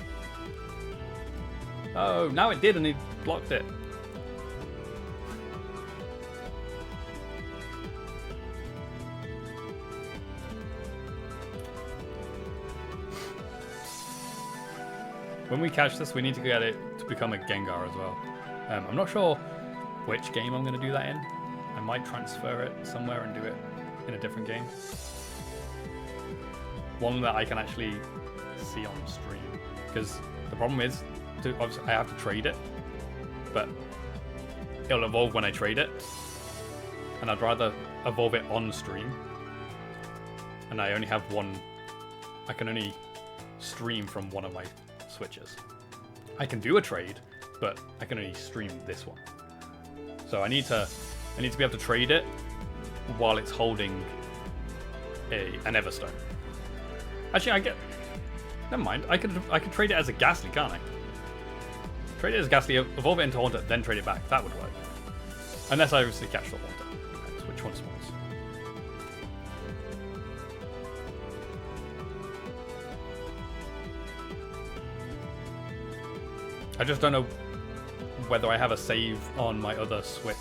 [SPEAKER 1] Oh, now it did and it blocked it. When we catch this, we need to get it to become a Gengar as well. I'm not sure which game I'm going to do that in. I might transfer it somewhere and do it in a different game. One that I can actually see on stream. Because the problem is, obviously I have to trade it, but it'll evolve when I trade it. And I'd rather evolve it on stream. And I only have one. I can only stream from one of my switches. I can do a trade, but I can only stream this one. So I need to be able to trade it while it's holding an Everstone. Actually, never mind. I could trade it as a Ghastly, can't I? Trade it as a Ghastly, evolve it into Haunter, then trade it back. That would work. Unless I obviously catch the Haunter. Depends which one spawns. I just don't know whether I have a save on my other Switch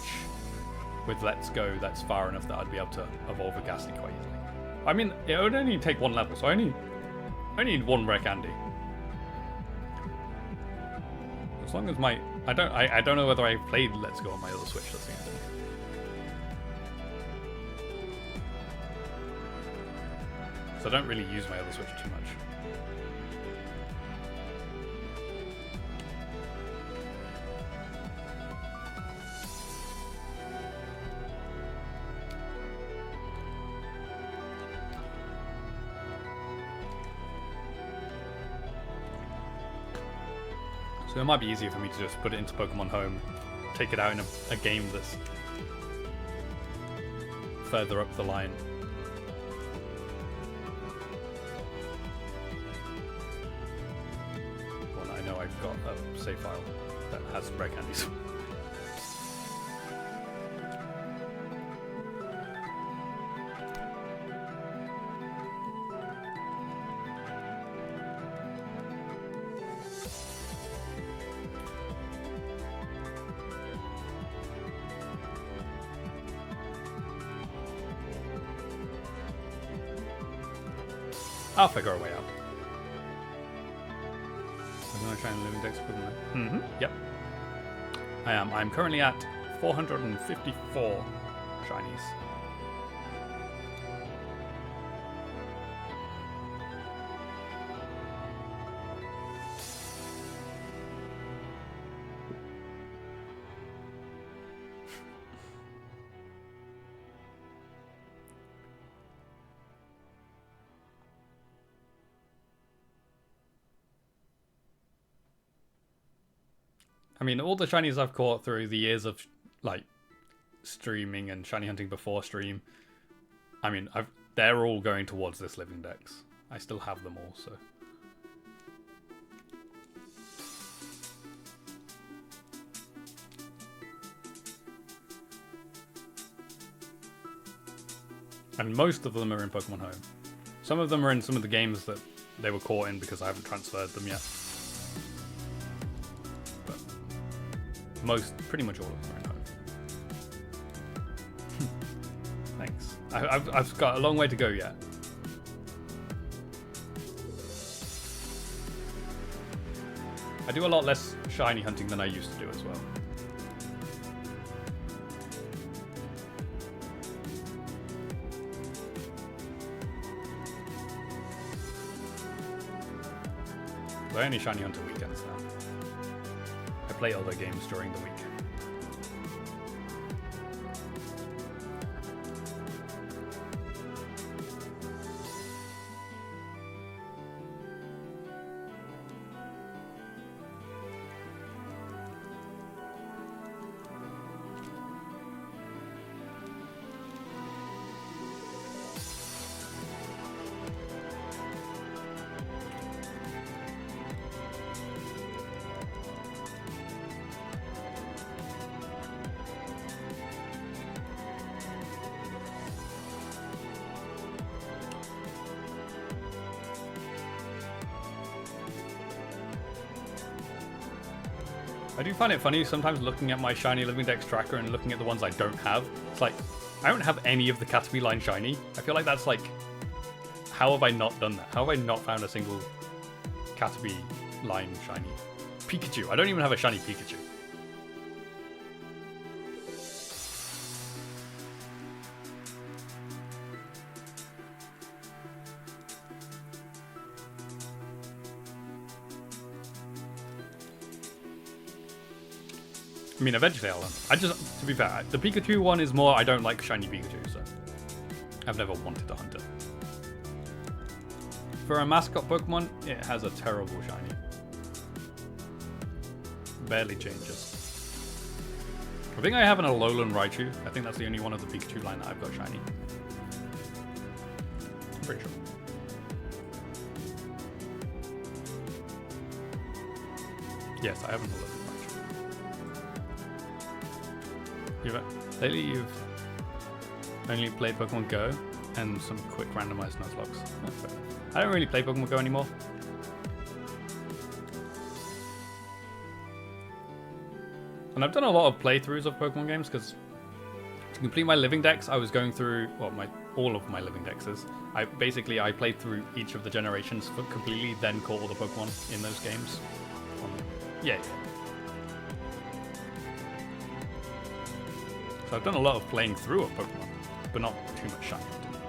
[SPEAKER 1] with Let's Go that's far enough that I'd be able to evolve a Ghastly quite easily. I mean, it would only take one level, so I only need one rare candy. As long as I don't know whether I played Let's Go on my other Switch. That's the thing. So I don't really use my other Switch too much. So it might be easier for me to just put it into Pokemon Home, take it out in a game that's further up the line. Well, I know I've got a save file that has rare candies. I'll figure a way out. I'm going to try and live index equivalent. Yep. I am. I'm currently at 454 shinies. I mean, all the shinies I've caught through the years of, like, streaming and shiny hunting before stream. I mean, they're all going towards this living dex. I still have them all, so. And most of them are in Pokemon Home. Some of them are in some of the games that they were caught in because I haven't transferred them yet. But pretty much all of them are in Home. Thanks. I've got a long way to go yet. I do a lot less shiny hunting than I used to do as well. I only shiny hunt on weekends now. I play other games during the week. I do find it funny sometimes looking at my shiny living dex tracker and looking at the ones I don't have. It's like, I don't have any of the Caterpie line shiny. I feel like that's like, how have I not done that? How have I not found a single Caterpie line shiny? Pikachu. I don't even have a shiny Pikachu. I mean, eventually I'll learn. To be fair, the Pikachu one is more, I don't like shiny Pikachu, so I've never wanted to hunt it. For a mascot Pokemon, it has a terrible shiny. Barely changes. I think I have an Alolan Raichu. I think that's the only one of the Pikachu line that I've got shiny. I'm pretty sure. Yes, I have an Alolan Raichu. Lately you've only played Pokemon Go and some quick randomized Nuzlockes. I don't really play Pokemon Go anymore. And I've done a lot of playthroughs of Pokemon games because to complete my living dex, I was going through all of my living dexes. I played through each of the generations completely, then caught all the Pokemon in those games. Yeah. So I've done a lot of playing through of Pokemon, but not too much shiny hunting.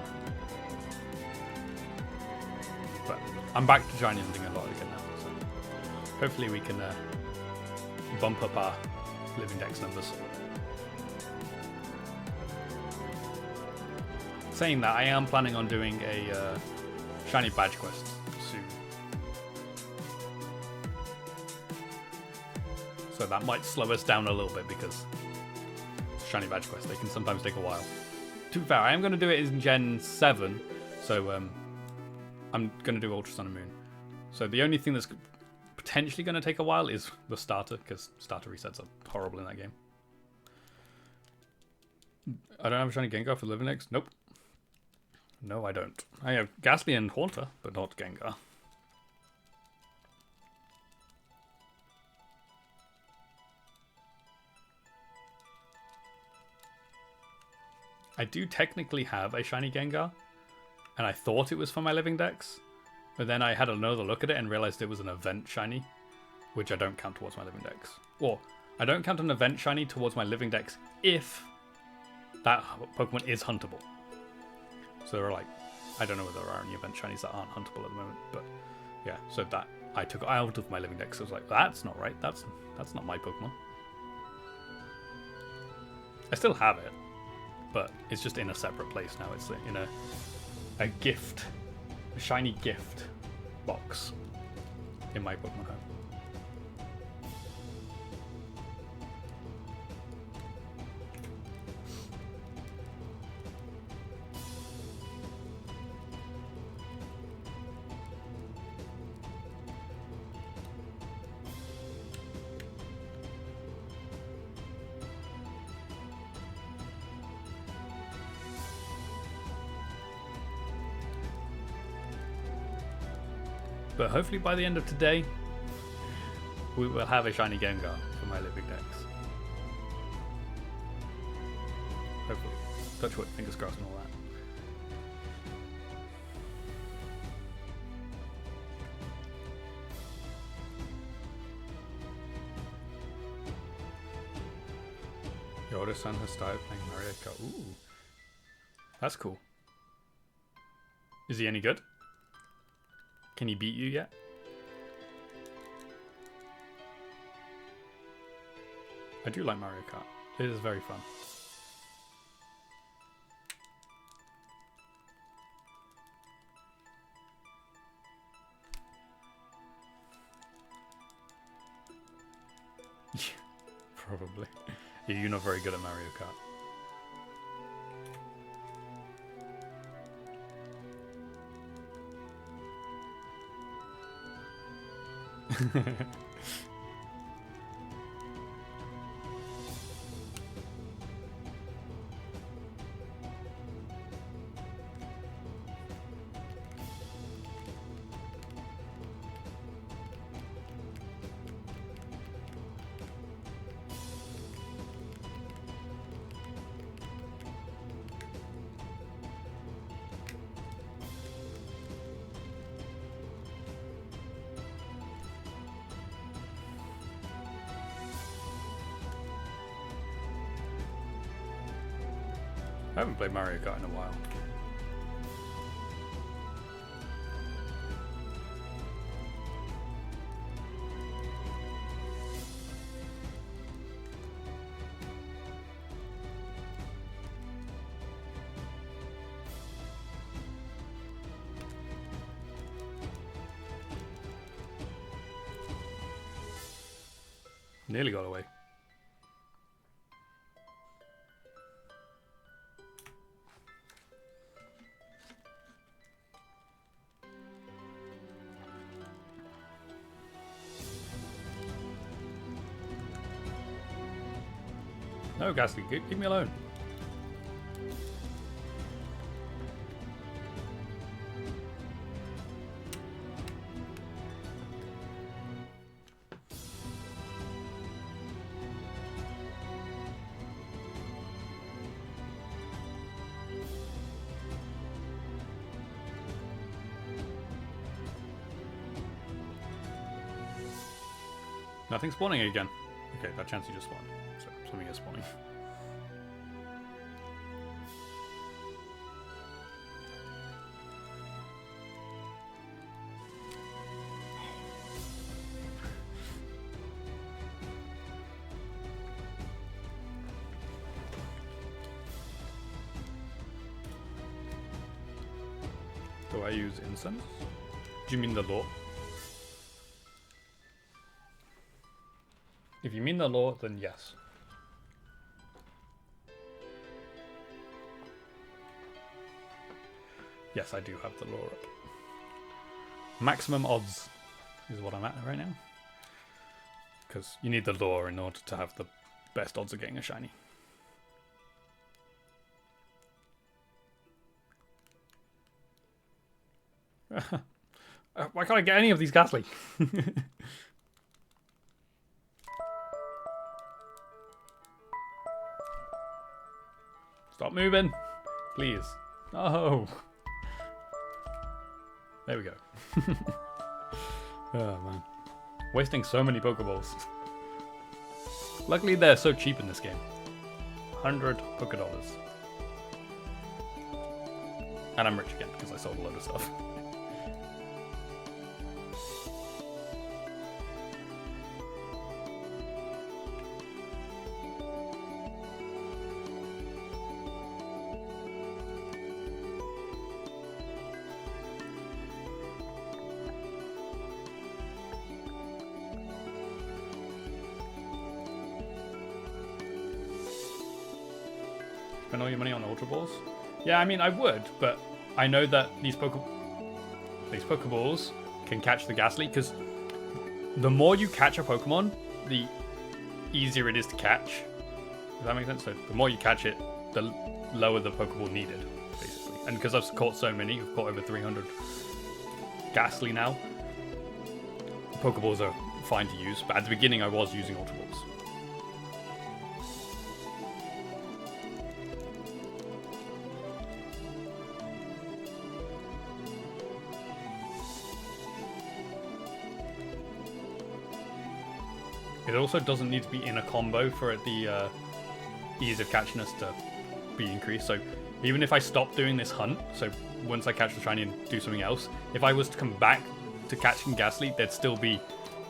[SPEAKER 1] But I'm back to shiny hunting a lot again now, so hopefully we can bump up our living dex numbers. Saying that, I am planning on doing a shiny badge quest soon. So that might slow us down a little bit because shiny badge quest, they can sometimes take a while. To be fair, I am going to do it in Gen 7, so I'm going to do Ultra Sun and Moon. So the only thing that's potentially going to take a while is the starter, because starter resets are horrible in that game. I don't have a shiny Gengar for living dex? Nope. No, I don't. I have Ghastly and Haunter, but not Gengar. I do technically have a shiny Gengar, and I thought it was for my living dex, but then I had another look at it and realized it was an event shiny, which I don't count towards my living dex. Or, I don't count an event shiny towards my living dex if that Pokemon is huntable. So there are I don't know whether there are any event shinies that aren't huntable at the moment, but yeah, so that I took out of my living dex. I was like, that's not right, that's not my Pokemon. I still have it, but it's just in a separate place now. It's in a gift, a shiny gift box in my Pokemon Home. But hopefully by the end of today, we will have a shiny Gengar for my living decks. Hopefully. Touch wood, fingers crossed and all that. Your older son has started playing Mario Kart. Ooh. That's cool. Is he any good? Can he beat you yet? I do like Mario Kart. It is very fun. Probably. Yeah, you're not very good at Mario Kart. I haven't played Mario Kart in a while. Nearly got away. No, Ghastly, leave me alone. Nothing spawning again. Okay, that chance you just spawned. So something is spawning. Do I use incense? Do you mean the lore? If you mean the lore, then yes. Yes, I do have the lore up. Maximum odds is what I'm at right now. Because you need the lore in order to have the best odds of getting a shiny. Why can't I get any of these Ghastly? Stop moving, please. Oh, there we go. Oh man, wasting so many Pokeballs. Luckily, they're so cheap in this game. 100 Pokedollars. And I'm rich again because I sold a load of stuff. Spend all your money on Ultra Balls? Yeah, I mean, I would, but I know that these Pokeballs can catch the Ghastly, because the more you catch a Pokemon, the easier it is to catch. Does that make sense? So the more you catch it, the lower the Pokeball needed, basically. And because I've caught so many, I've caught over 300 Ghastly now, Pokeballs are fine to use, but at the beginning I was using Ultra Balls. It also doesn't need to be in a combo for the ease of catching us to be increased. So even if I stop doing this hunt, so once I catch the shiny and do something else, if I was to come back to catching Ghastly, they'd still be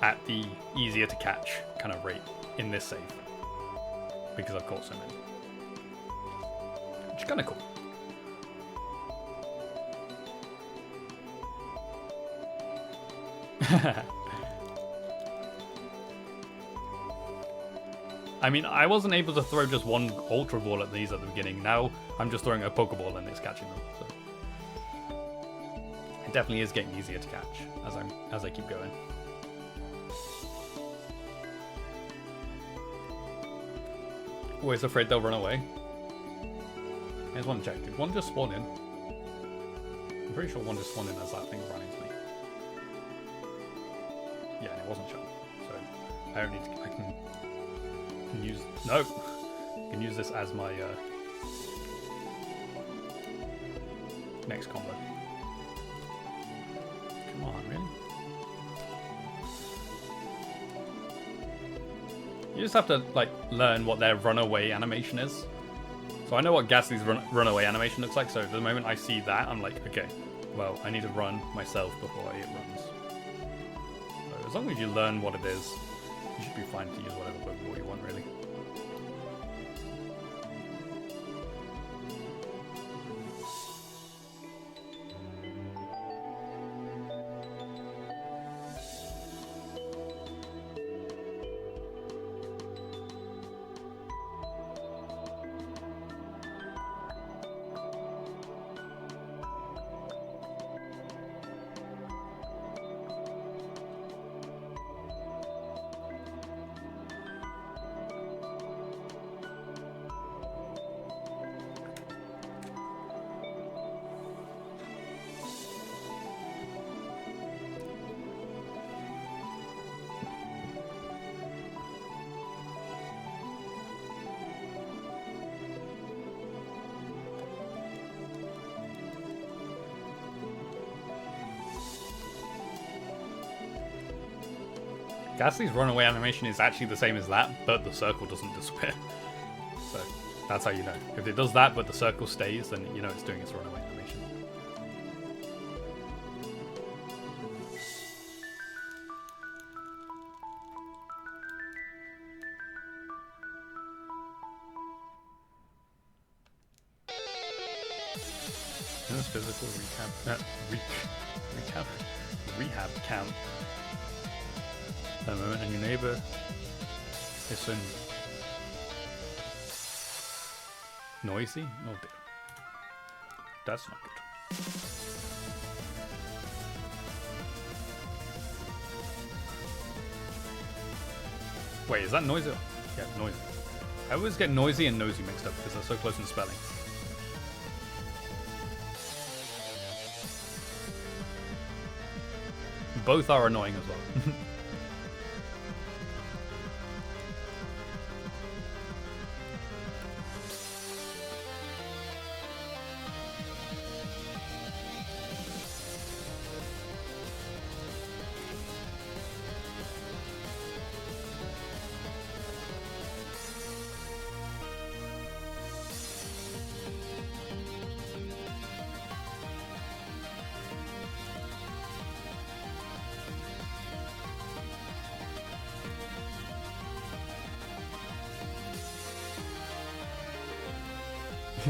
[SPEAKER 1] at the easier to catch kind of rate in this save. Because I've caught so many. Which is kind of cool. I mean, I wasn't able to throw just one Ultra Ball at these at the beginning. Now I'm just throwing a Pokeball and it's catching them. So it definitely is getting easier to catch as I keep going. Always afraid they'll run away. I just want to check. Did one just spawn in? I'm pretty sure one just spawned in as that thing ran into me. Yeah, and it wasn't shot. So I don't need to. I can use. No! I can use this as my next combo. Come on, really? You just have to like learn what their runaway animation is. So I know what Ghastly's runaway animation looks like, so the moment I see that, I'm like, okay, well, I need to run myself before it runs. So as long as you learn what it is, you should be fine to use whatever Pokeball you want, really. Ghastly's runaway animation is actually the same as that, but the circle doesn't disappear. So that's how you know. If it does that, but the circle stays, then you know it's doing its runaway animation. In this physical rehab count. A moment, and your neighbor is so noisy. Oh dear, that's not good. Wait, is that noisy? Yeah, noisy. I always get noisy and nosy mixed up because they're so close in spelling. Both are annoying as well.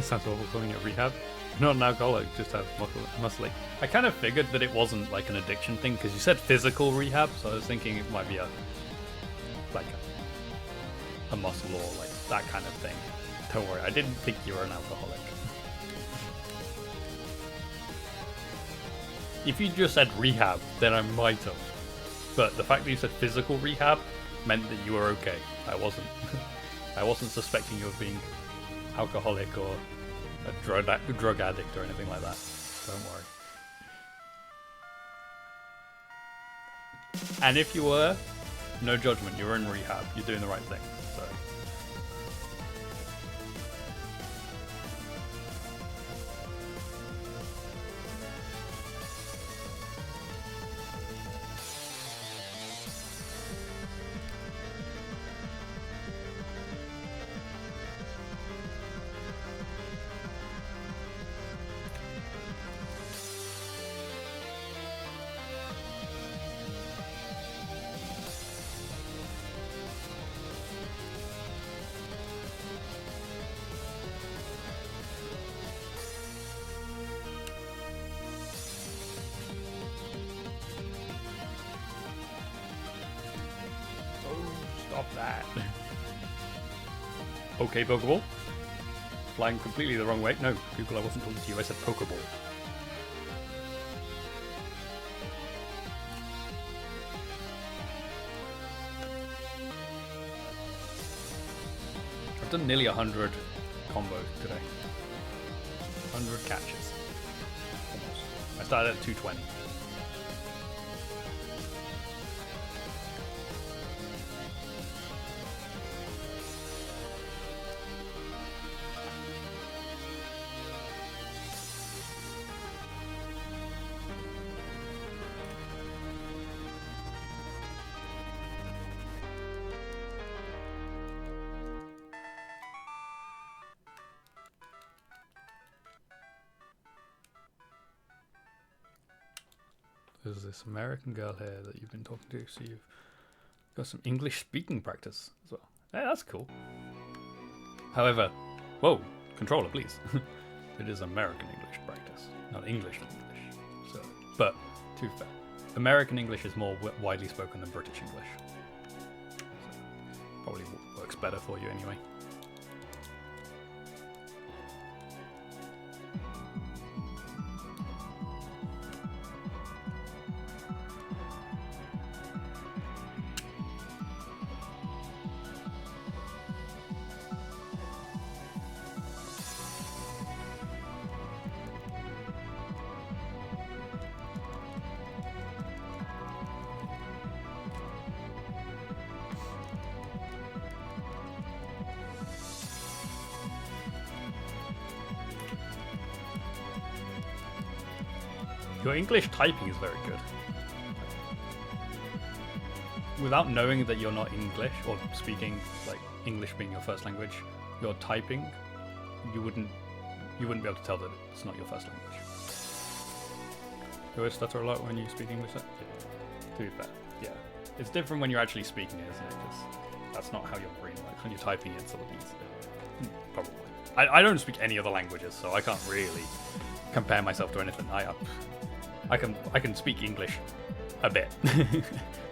[SPEAKER 1] Sounds awful calling it rehab. Not an alcoholic, just have muscle. I kind of figured that it wasn't like an addiction thing because you said physical rehab, so I was thinking it might be a muscle or like that kind of thing. Don't worry, I didn't think you were an alcoholic. If you just said rehab, then I might have. But the fact that you said physical rehab meant that you were okay. I wasn't. I wasn't suspecting you of being alcoholic or a drug addict or anything like that. Don't worry. And if you were, no judgment. You're in rehab. You're doing the right thing. So. Stop that. Okay, Pokeball. Flying completely the wrong way. No, Google, I wasn't talking to you. I said Pokeball. I've done nearly 100 combos today. 100 catches. Almost. I started at 220. There's this American girl here that you've been talking to, so you've got some English speaking practice as well. Yeah, that's cool. However, whoa, controller, please. It is American English practice, not English English. So, but to be fair, American English is more widely spoken than British English. So, probably works better for you anyway. Your English typing is very good. Without knowing that you're not English or speaking like English being your first language, your typing, you wouldn't be able to tell that it's not your first language. You always stutter a lot when you speak English. To be fair, yeah, it's different when you're actually speaking it, isn't it? Because that's not how your brain works. When you're typing it, it's a lot easier. Probably. I don't speak any other languages, so I can't really compare myself to anything. I can speak English a bit.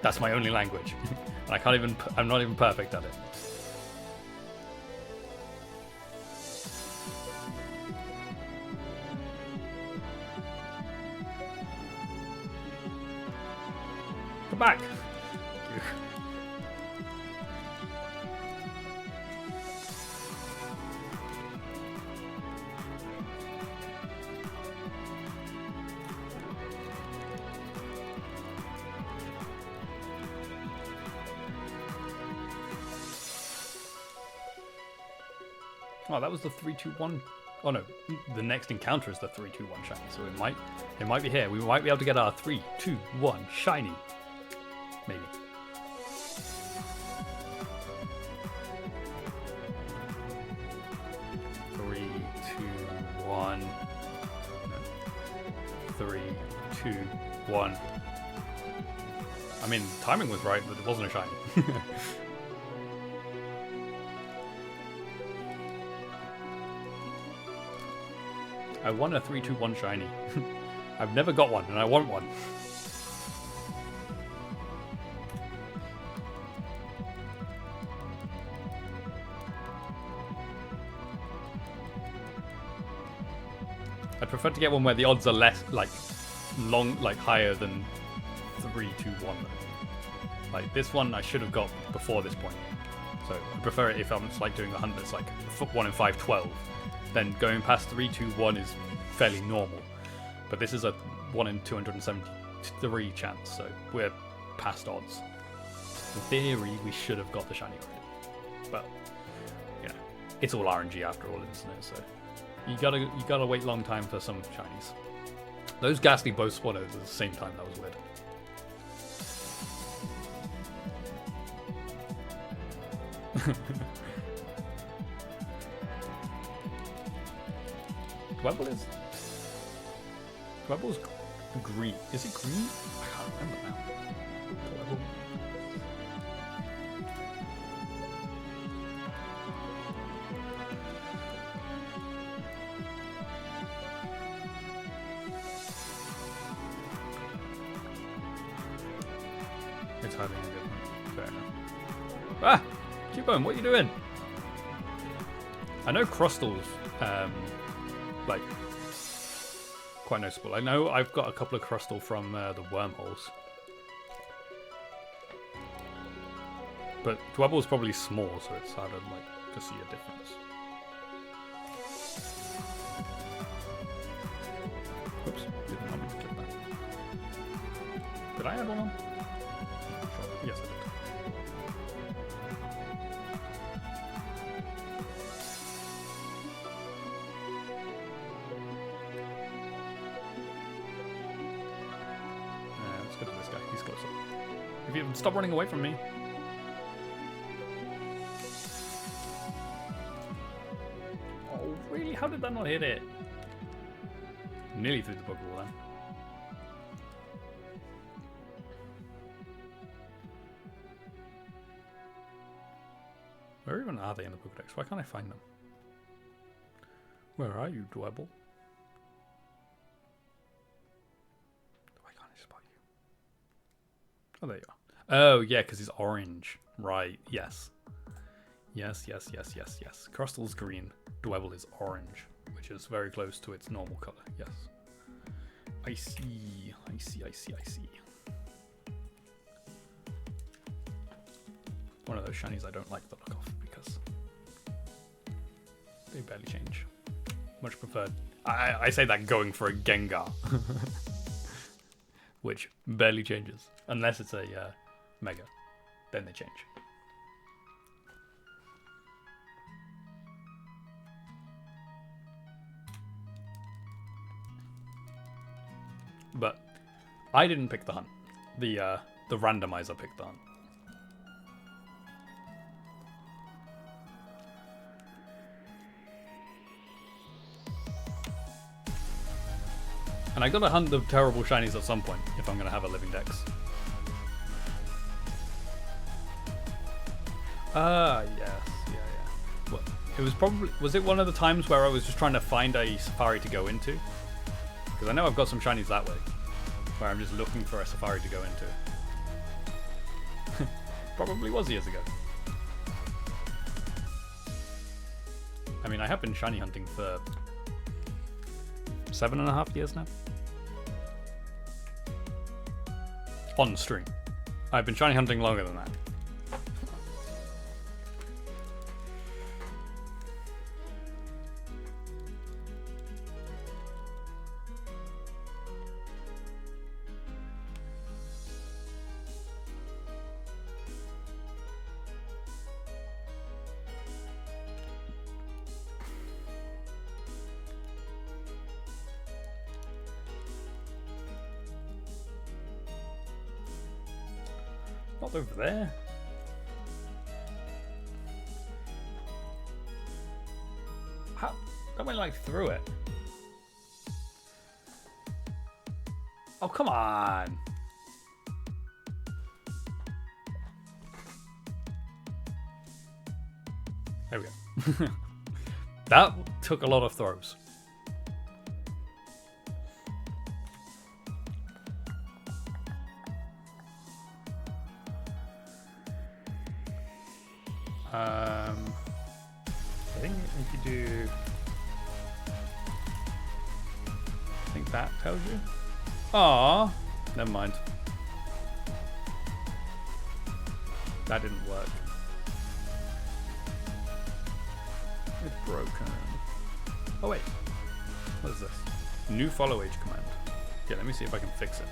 [SPEAKER 1] That's my only language. And I'm not even perfect at it. Come back. Oh, that was the 3-2-1. Oh no, the next encounter is the 3-2-1 shiny, so it might be here. We might be able to get our 3-2-1 shiny. Maybe. Three, two, one. No. 3, 2, 1. I mean, timing was right, but it wasn't a shiny. I won a 3-2-1 shiny. I've never got one, and I want one. I'd prefer to get one where the odds are less, higher than 3-2-1. Like this one, I should have got before this point. So I prefer it if I'm like doing a hunt that's like 1 in 5-12. Then going past 3-2-1 is fairly normal. But this is a 1 in 273 chance, so we're past odds. In theory, we should have got the shiny already. But, you know, it's all RNG after all, isn't it? So you gotta wait a long time for some shinies. Those ghastly both spawned at the same time. That was weird. Dwebble's green. Is it green? I can't remember now. Dwebble. It's hardly any different. Fair enough. Ah! Cubone, what are you doing? I know Crustal's like quite noticeable. I know I've got a couple of Crustal from the wormholes, but Dwebble's probably small, so it's harder like to see a difference. Oops, didn't want me to click that. Did I add one on? Sure. Yes, I did. If you stop running away from me. Oh, really? How did that not hit it? Nearly through the Pokeball then. Where even are they in the Pokedex? Why can't I find them? Where are you, Dwebble? Why can't I spot you? Oh, there you are. Oh, yeah, because he's orange. Right, yes. Yes. Crustal's green. Dwebble is orange, which is very close to its normal color. Yes. I see. One of those shinies I don't like the look of because they barely change. Much preferred. I say that going for a Gengar, which barely changes. Unless it's a Mega, then they change. But I didn't pick the hunt. The randomizer picked the hunt. And I gotta hunt the terrible shinies at some point if I'm gonna have a living dex. Yes, yeah. Well, it was probably, was it one of the times where I was just trying to find a safari to go into? Because I know I've got some shinies that way, where I'm just looking for a safari to go into. Probably was years ago. I mean, I have been shiny hunting for 7.5 years now. On stream. I've been shiny hunting longer than that. Not over there. How? That went like through it. Oh, come on. There we go. That took a lot of throws. I think if you do, I think that tells you. Ah, never mind. That didn't work. It's broken. Oh wait, what is this? New follow age command. Yeah, let me see if I can fix it.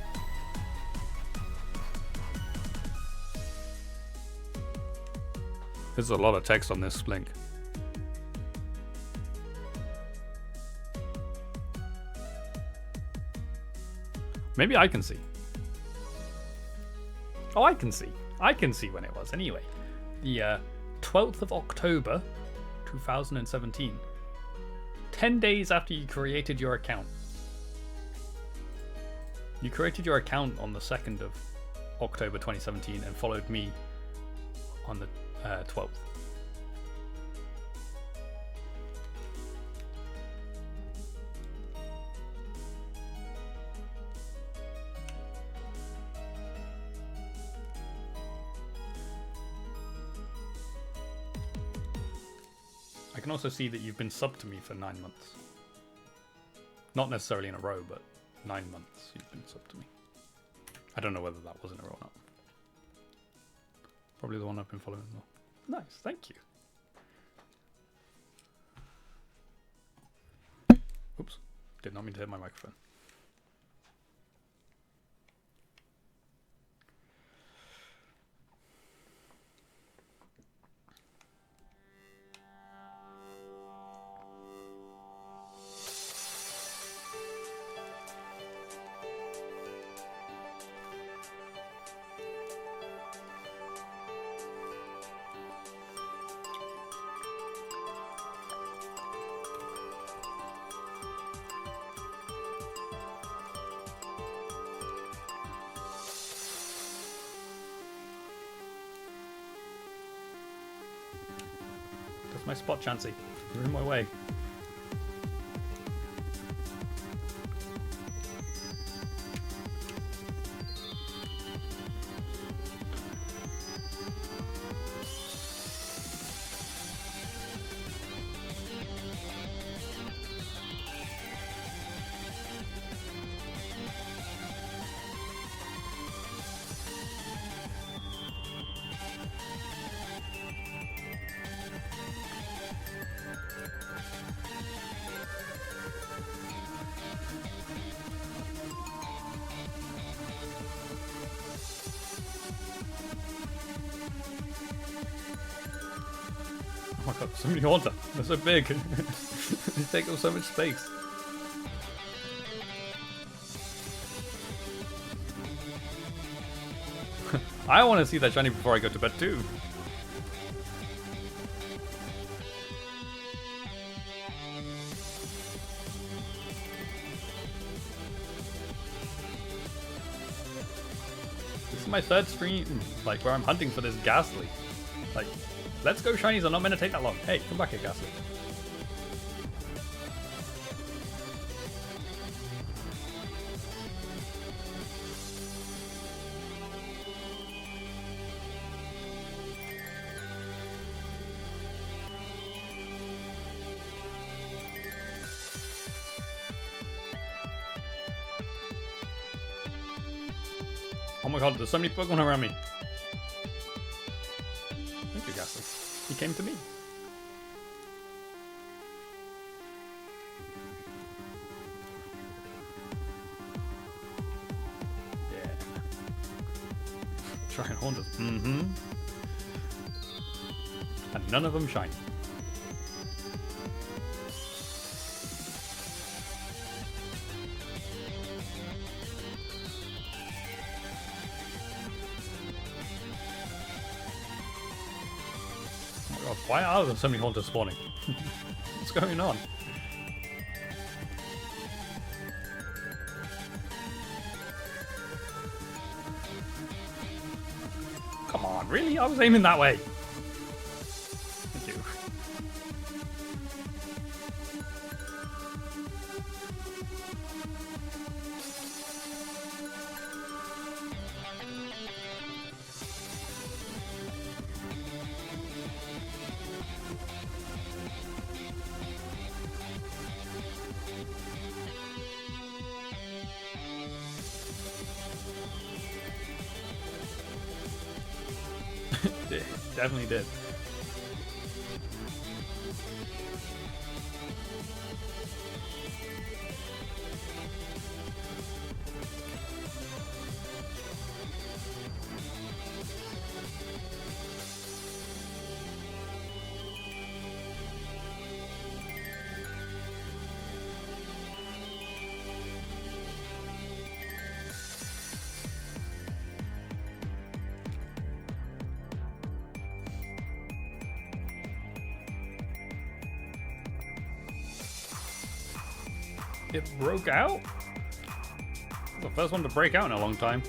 [SPEAKER 1] There's a lot of text on this link. Maybe I can see. Oh, I can see. I can see when it was. Anyway, the 12th of October, 2017. 10 days after you created your account. You created your account on the 2nd of October 2017 and followed me on the 12th. I can also see that you've been subbed to me for 9 months. Not necessarily in a row, but 9 months you've been subbed to me. I don't know whether that was in a row or not. Probably the one I've been following as well. Nice, thank you. Oops, did not mean to hit my microphone. That's my spot, Chansey. You're in my way. Oh my god, so many order. They're so big. They take up so much space. I want to see that shiny before I go to bed too. This is my third stream, like, where I'm hunting for this Ghastly. Like, let's go shinies are not meant to take that long. Hey, come back here, Ghastly. Oh my god, there's so many Pokemon around me. Thank you, Ghastly. He came to me. Yeah. Try and haunt us. Mm-hmm. And none of them shiny. Why are there so many haunters spawning? What's going on? Come on, really? I was aiming that way. Thank you. Definitely did.
[SPEAKER 2] It broke out? The first one to break out in a long time.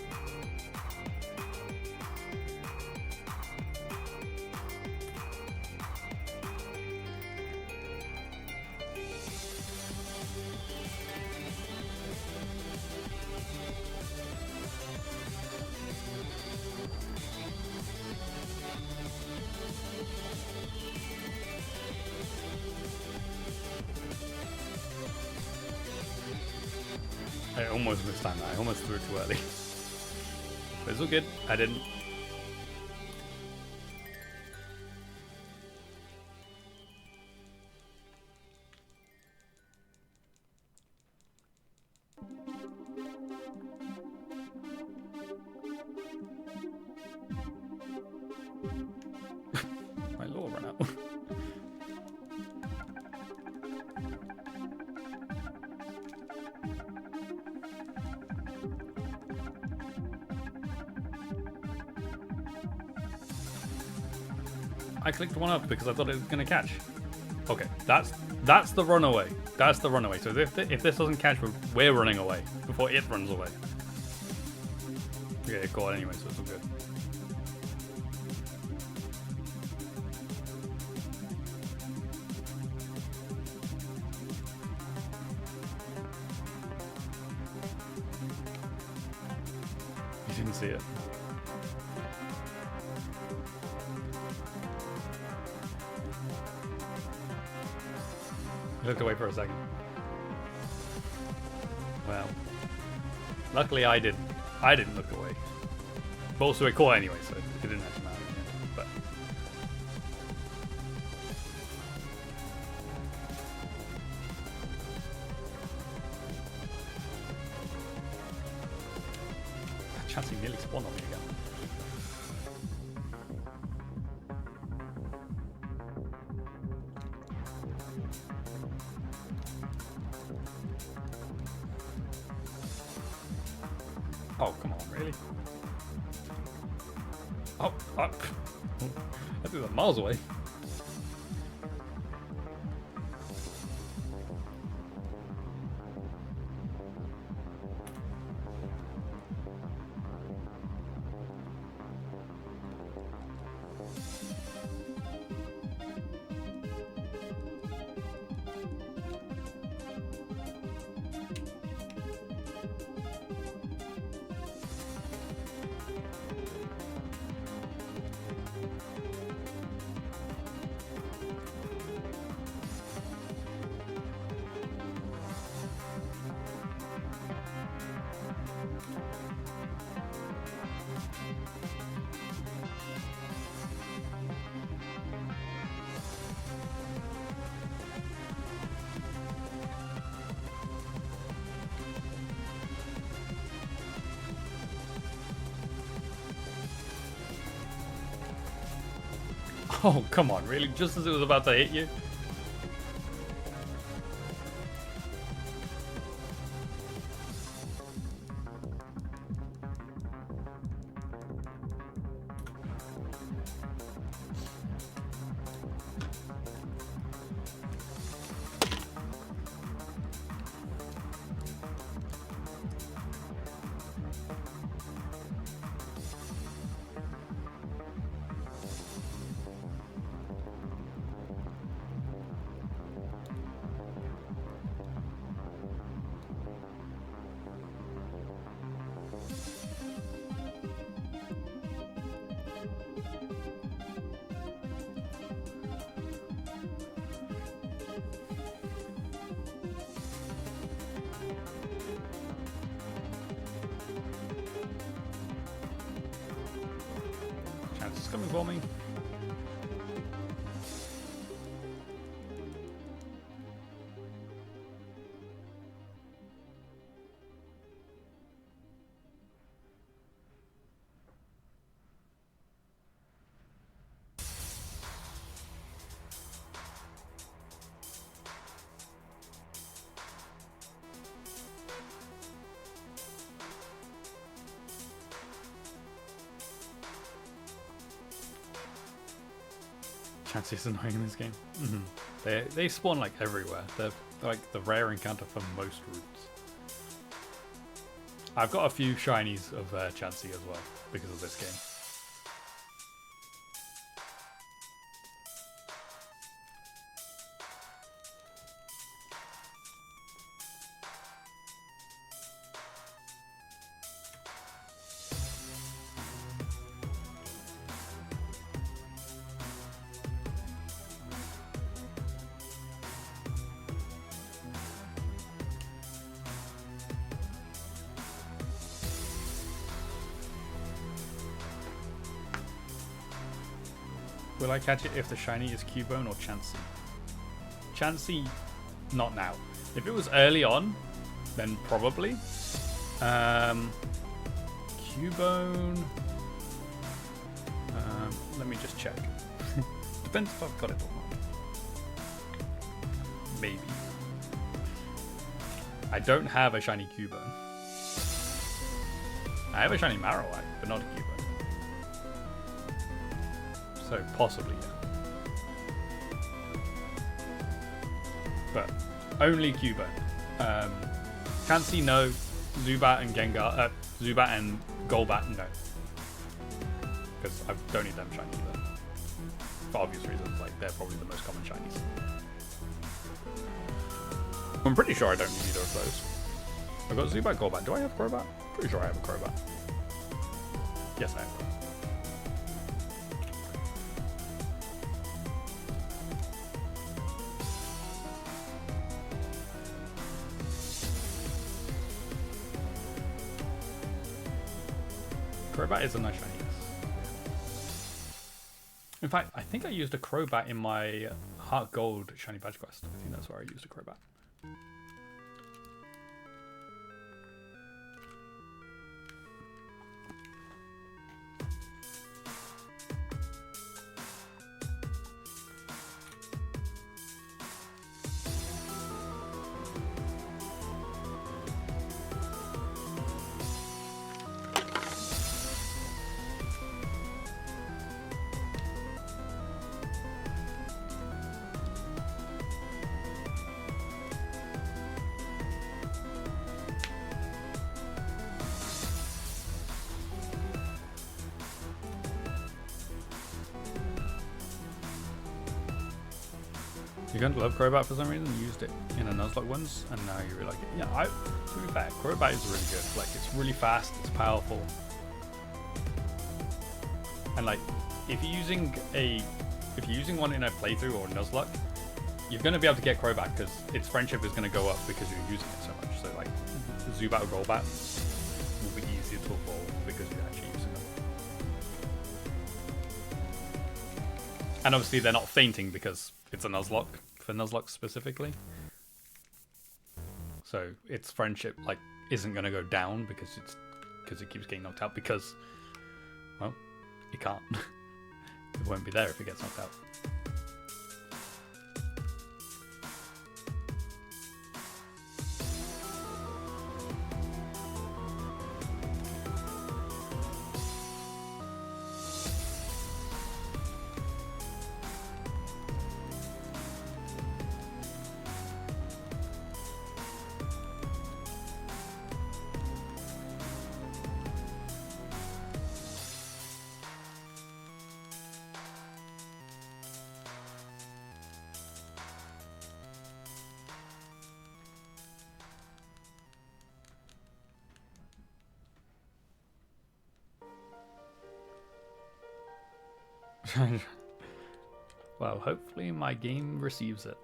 [SPEAKER 2] I almost mistimed that. I almost threw it too early. But it's all good. I didn't. My lore ran out. I clicked one up because I thought it was going to catch. Okay, that's the runaway. That's the runaway. So if this doesn't catch, we're running away before it runs away. We get caught anyway, so it's all good. You didn't see it. I looked away for a second. Well, luckily I didn't look away. But also it caught anyway, so it didn't actually matter. But Chansey nearly spawned on me again. Oh, come on, really? Oh, I threw that miles away. Oh, come on, really? Just as it was about to hit you? Chance is coming for me. Chansey is annoying in this game. They spawn like everywhere. They're like the rare encounter for most routes. I've got a few shinies of Chansey as well because of this game. Will I catch it if the shiny is Cubone or Chansey? Chansey, not now. If it was early on, then probably. Cubone. Let me just check. Depends if I've got it or not. Maybe. I don't have a shiny Cubone. I have a shiny Marowak, but not a Cubone. So possibly, yeah. But only Cubone. Chansey, no. Zubat and Gengar, Zubat and Golbat, no. Because I don't need them shiny either. For obvious reasons, like they're probably the most common shinies. I'm pretty sure I don't need either of those. I've got Zubat, Golbat. Do I have Crobat? Pretty sure I have a Crobat. Yes, I have. Crobat is a nice shiny, yes. In fact, I think I used a Crobat in my Heart Gold shiny badge quest. I think that's where I used a Crobat. You're going to love Crobat for some reason. You used it in a Nuzlocke once, and now you really like it. Yeah, to be fair, Crobat is really good. Like, it's really fast, it's powerful, and like, if you're using one in a playthrough or Nuzlocke, you're going to be able to get Crobat because its friendship is going to go up because you're using it so much. So like, Zubat or Golbat will be easier to evolve because you're actually using them. And obviously, they're not fainting because it's a Nuzlocke, for Nuzlocke specifically. So its friendship like isn't going to go down because it keeps getting knocked out because, well, it can't. It won't be there if it gets knocked out. Well, hopefully my game receives it.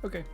[SPEAKER 2] Okay.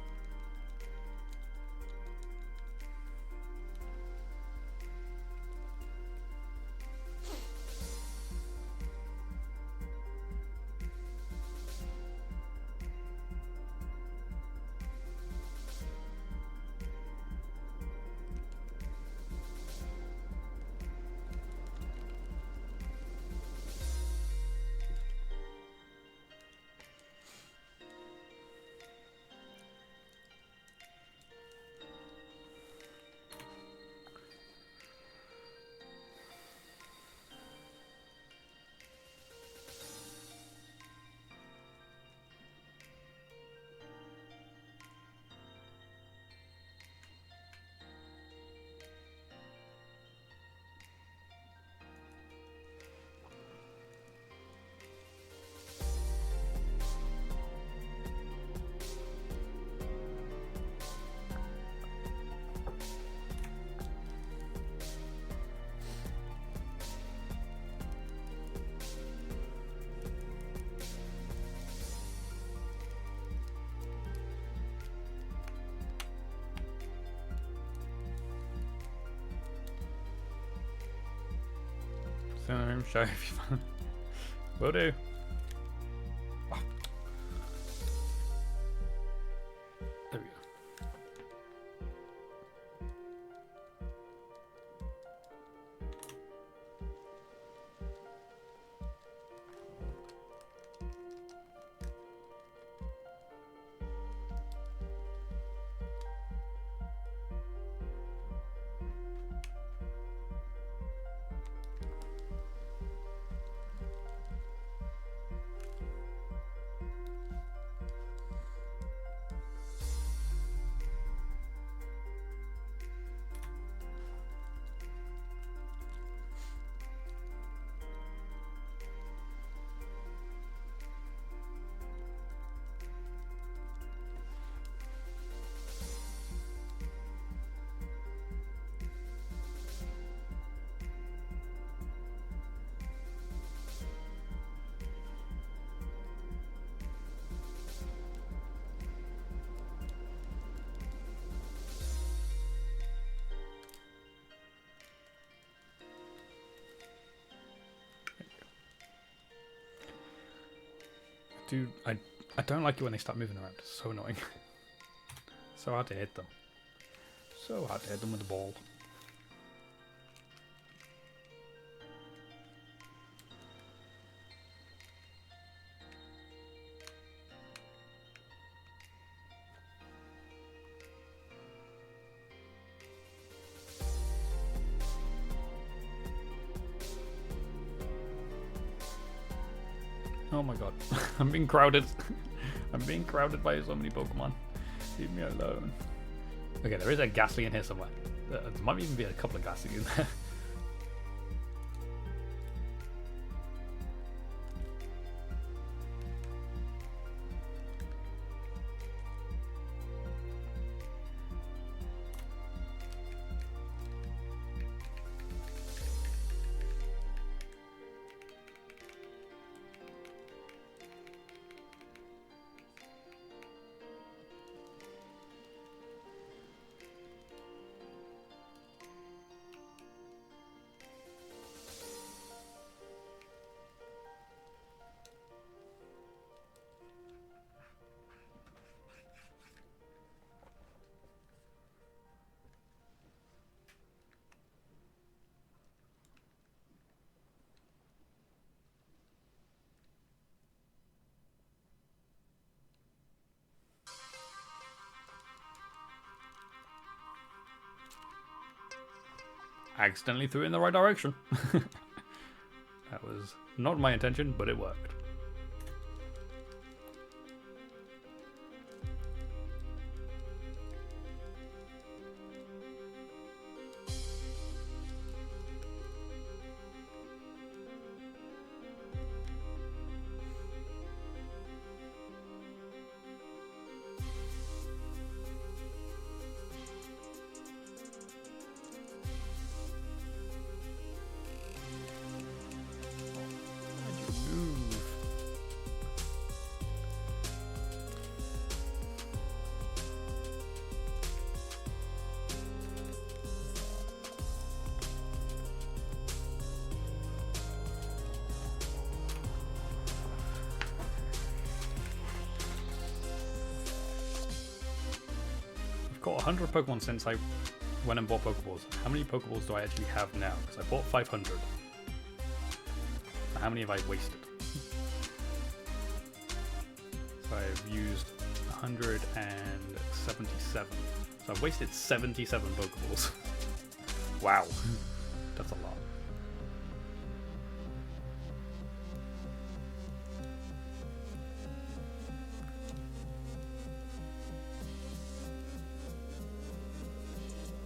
[SPEAKER 2] Stay in the room, show if you find. Will do. Oh. There we go. Dude, I don't like it when they start moving around. It's so annoying. So hard to hit them. So hard to hit them with the ball. Oh my god. I'm being crowded. I'm being crowded by so many Pokemon. Leave me alone. Okay, there is a Ghastly in here somewhere. There might even be a couple of Ghastly in there. Accidentally threw it in the right direction. That was not my intention, but it worked. I've got 100 Pokemon since I went and bought Pokeballs. How many Pokeballs do I actually have now? Because I bought 500. So how many have I wasted? So I've used 177. So I've wasted 77 Pokeballs. Wow. That's a lot.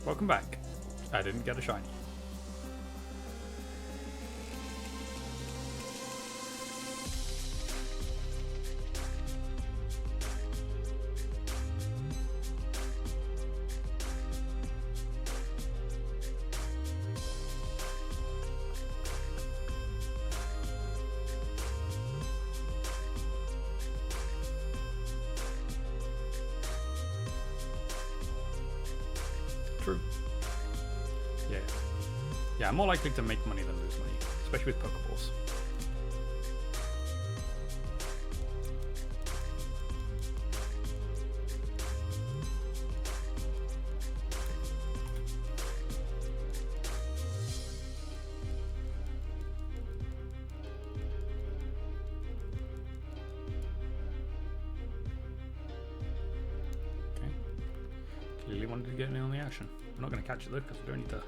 [SPEAKER 2] Welcome back. I didn't get a shiny. True. Yeah. Yeah, I'm more likely to make money than lose money. especially with Pokeballs. Clearly wanted to get in on the action. We're not going to catch it though because we don't need to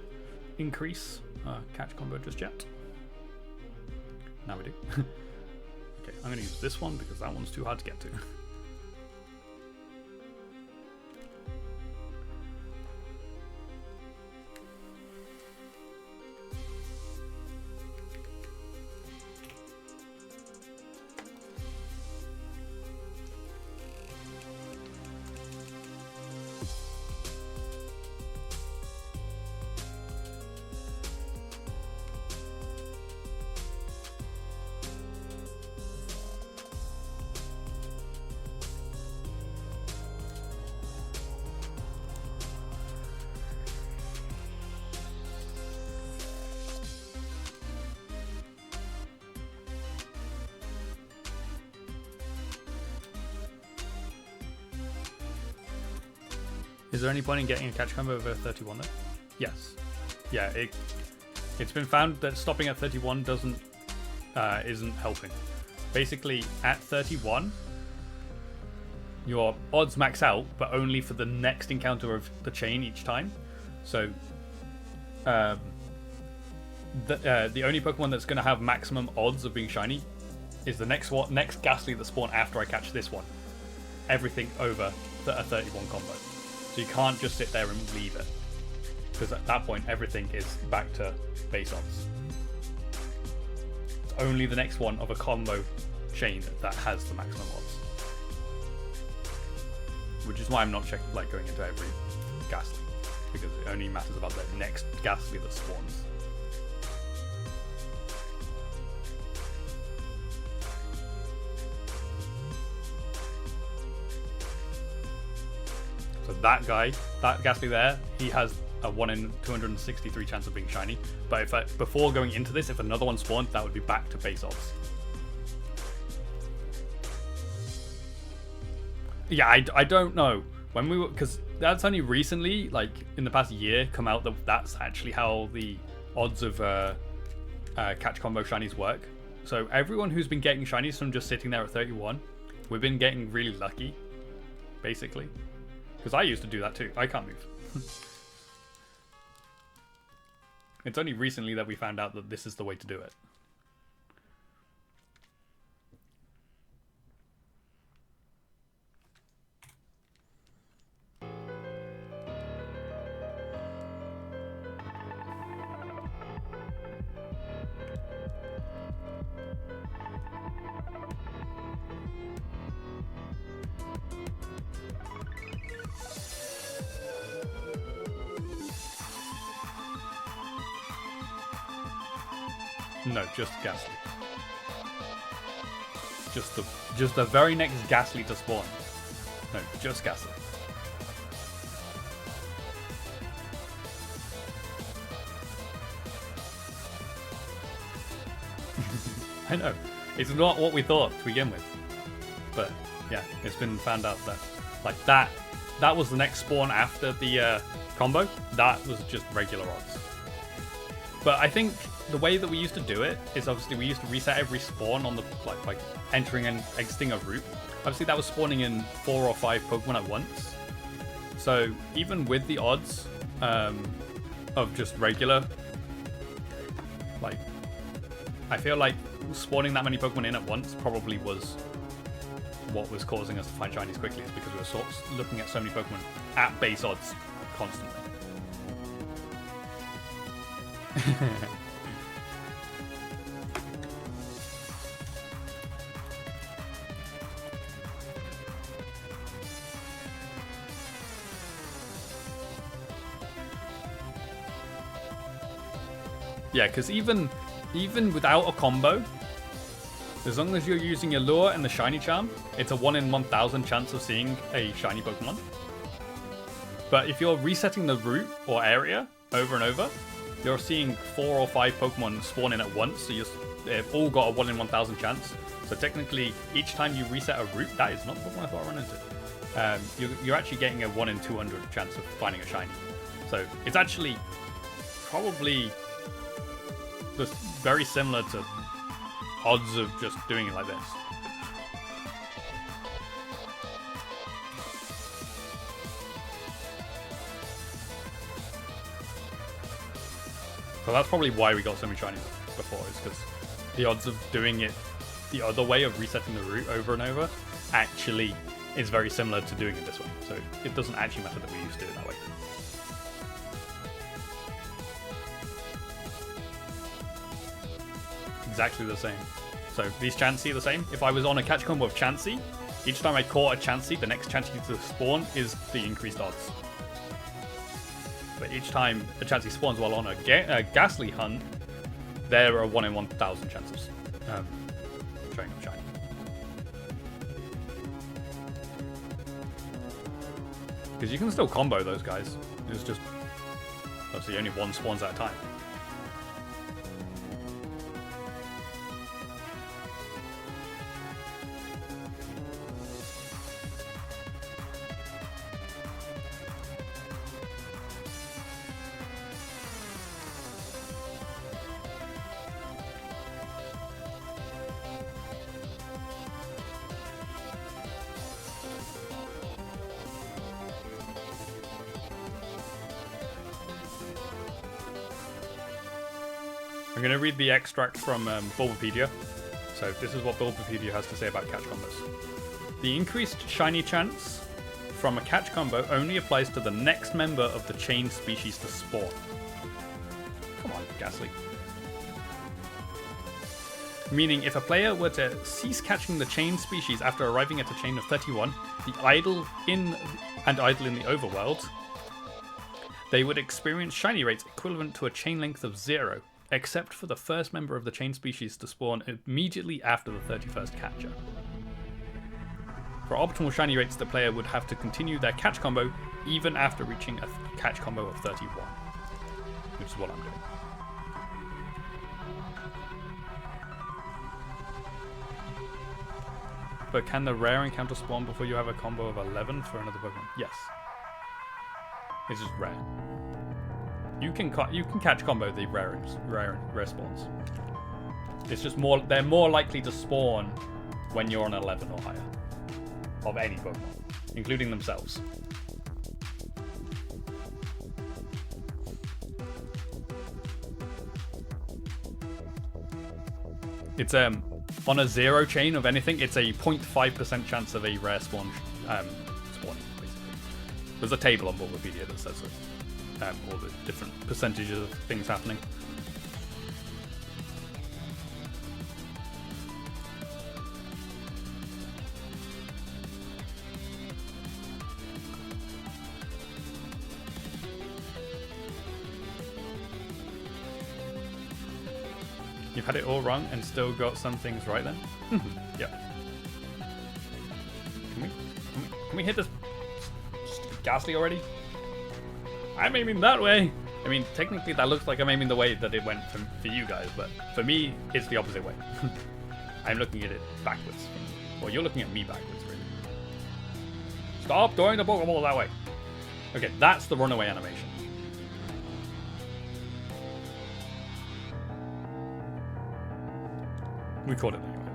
[SPEAKER 2] increase catch combo just yet. Now we do. Okay, I'm going to use this one because that one's too hard to get to. Is there any point in getting a catch combo over 31 though? Yes. Yeah, it's been found that stopping at 31 isn't helping. Basically, at 31, your odds max out, but only for the next encounter of the chain each time. So, the only Pokemon that's going to have maximum odds of being shiny is the next Ghastly that spawn after I catch this one. Everything over a 31 combo. So you can't just sit there and leave it, because at that point everything is back to base odds. It's only the next one of a combo chain that has the maximum odds, which is why I'm not going into every Ghastly, because it only matters about the next Ghastly that spawns. So that guy, that Ghastly there, he has a 1 in 263 chance of being shiny. But before going into this, if another one spawned, that would be back to base odds. Yeah, I don't know. When we were, because that's only recently, like in the past year, come out that that's actually how the odds of catch combo shinies work. So everyone who's been getting shinies from just sitting there at 31, we've been getting really lucky, basically. Because I used to do that too. I can't move. It's only recently that we found out that this is the way to do it. No, just Ghastly. Just the very next Ghastly to spawn. No, just Ghastly. I know. It's not what we thought to begin with. But yeah, it's been found out that like that was the next spawn after the combo. That was just regular odds. But I think the way that we used to do it is obviously we used to reset every spawn on the like entering and exiting a route. Obviously that was spawning in 4 or 5 Pokemon at once. So even with the odds of just regular, like I feel like spawning that many Pokemon in at once probably was what was causing us to find shinies quickly, is because we were looking at so many Pokemon at base odds constantly. Yeah, because even without a combo, as long as you're using your lure and the shiny charm, it's a 1 in 1,000 chance of seeing a shiny Pokemon. But if you're resetting the route or area over and over, you're seeing 4 or 5 Pokemon spawn in at once, so they've all got a 1 in 1,000 chance. So technically, each time you reset a route, that is not the Pokemon I thought I run into. You're actually getting a 1 in 200 chance of finding a shiny. So it's actually probably just very similar to odds of just doing it like this. So that's probably why we got so many shinies before, is because the odds of doing it the other way, of resetting the route over and over, actually is very similar to doing it this way. So it doesn't actually matter that we used to do it that way. Exactly the same. So these Chansey are the same. If I was on a catch combo of Chansey, each time I caught a Chansey, the next Chansey to spawn is the increased odds. But each time a Chansey spawns while on a Ghastly hunt, there are 1 in 1,000 chances showing up shiny. Because you can still combo those guys. It's just obviously only one spawns at a time. I'm going to read the extract from Bulbapedia. So this is what Bulbapedia has to say about catch combos. The increased shiny chance from a catch combo only applies to the next member of the chained species to spawn. Come on, Ghastly. Meaning, if a player were to cease catching the chained species after arriving at a chain of 31, the idle in the overworld, they would experience shiny rates equivalent to a chain length of 0. Except for the first member of the chain species to spawn immediately after the 31st catcher. For optimal shiny rates, the player would have to continue their catch combo even after reaching a catch combo of 31, which is what I'm doing. But can the rare encounter spawn before you have a combo of 11 for another Pokemon? Yes. It's just rare. You can catch combo the rare spawns. It's just they're more likely to spawn when you're on 11 or higher of any Pokemon, including themselves. It's on a 0 chain of anything, it's a 0.5% chance of a rare spawn spawning, basically. There's a table on Bulbapedia that says it. All the different percentages of things happening. You've had it all wrong and still got some things right then? Yep. Can we hit this Ghastly already? I'm aiming that way. I mean, technically that looks like I'm aiming the way that it went for you guys, but for me, it's the opposite way. I'm looking at it backwards. Well, you're looking at me backwards, really. Stop throwing the Pokeball that way. Okay, that's the runaway animation. We caught it anyway, though.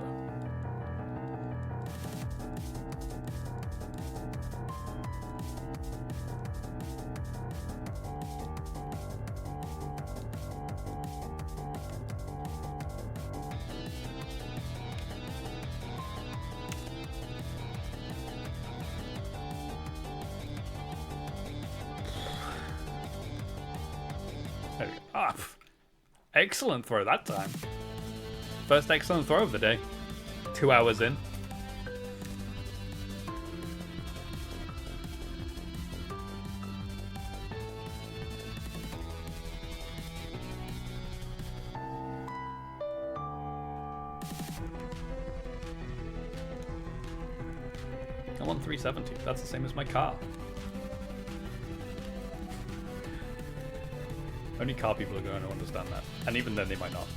[SPEAKER 2] There we go. Ah, excellent throw that time. First excellent throw of the day. 2 hours in. I'm on 370. That's the same as my car. Only car people are going to understand that. And even then, they might not.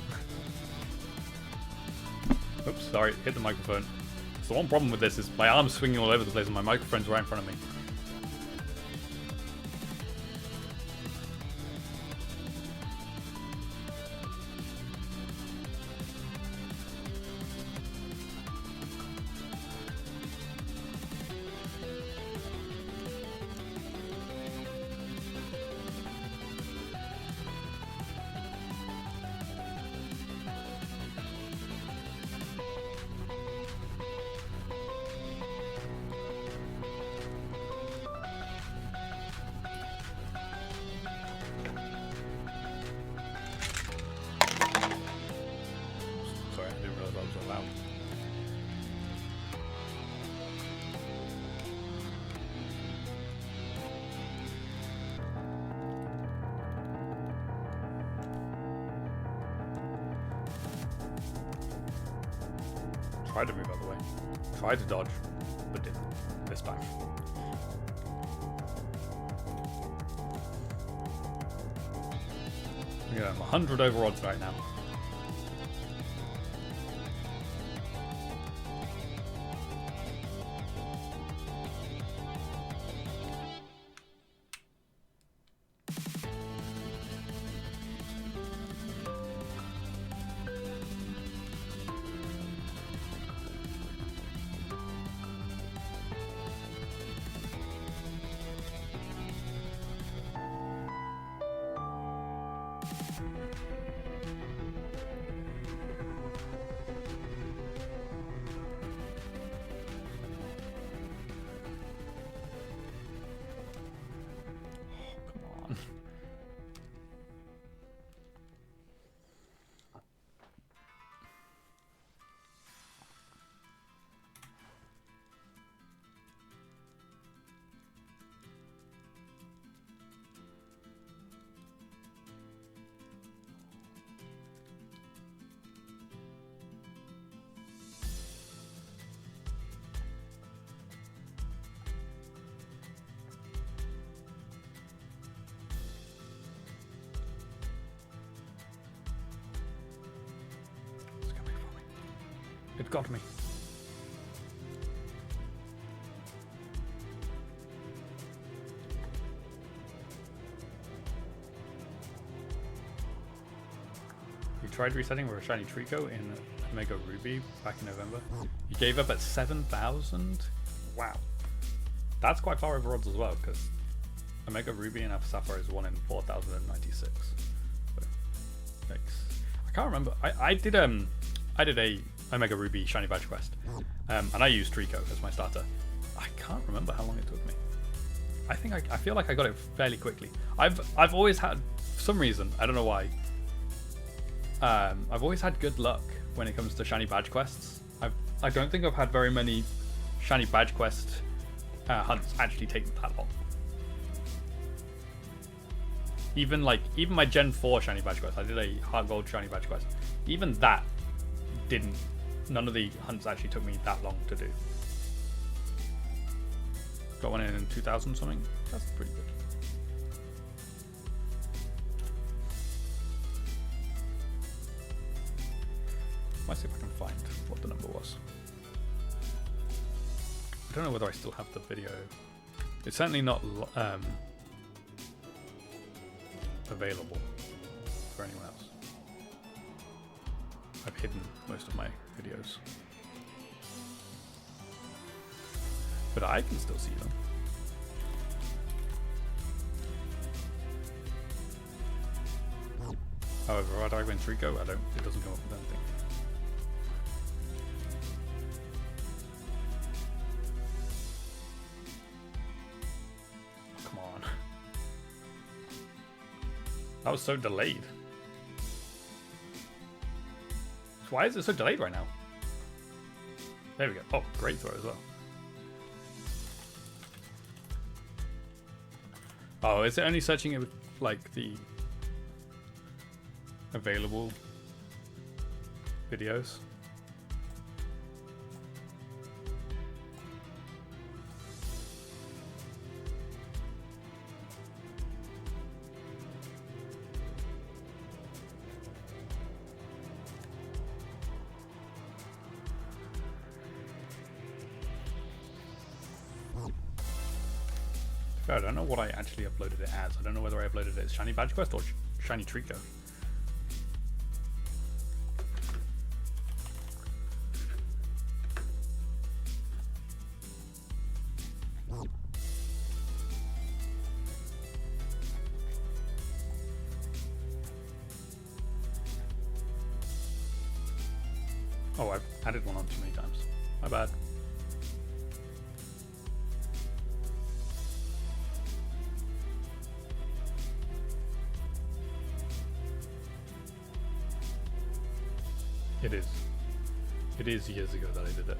[SPEAKER 2] Oops, sorry, hit the microphone. So one problem with this is my arm's swinging all over the place and my microphone's right in front of me. Sorry, I didn't realize I was so loud. Tried to move out of the way. Tried to dodge, but didn't this time. Yeah, I'm 100 over odds right now. It got me. You tried resetting with a shiny Trico in Omega Ruby back in November. You gave up at 7,000? Wow. That's quite far over odds as well, because Omega Ruby and Alpha Sapphire is 1 in 4,096. So, yikes. I can't remember. I did a Omega Ruby Shiny Badge Quest, and I used Trico as my starter. I can't remember how long it took me. I feel like I got it fairly quickly. I've always had, for some reason, I don't know why. I've always had good luck when it comes to Shiny Badge Quests. I don't think I've had very many Shiny Badge Quest hunts actually take that long. Even my Gen 4 Shiny Badge Quest, I did a Heart Gold Shiny Badge Quest. Even that didn't. None of the hunts actually took me that long to do. Got one in 2000 something. That's pretty good. Might see if I can find what the number was. I don't know whether I still have the video. It's certainly not available for anyone else. I've hidden most of my videos. But I can still see them. However, if I win Trico, it doesn't come up with anything. Oh, come on. That was so delayed. Why is it so delayed right now? There we go. Oh, great throw as well. Oh, is it only searching it with like the available videos? I don't know what I actually uploaded it as. I don't know whether I uploaded it as Shiny Badge Quest or Shiny Trico. Oh, I've added one on too many times. My bad. It is. It is years ago that I did it.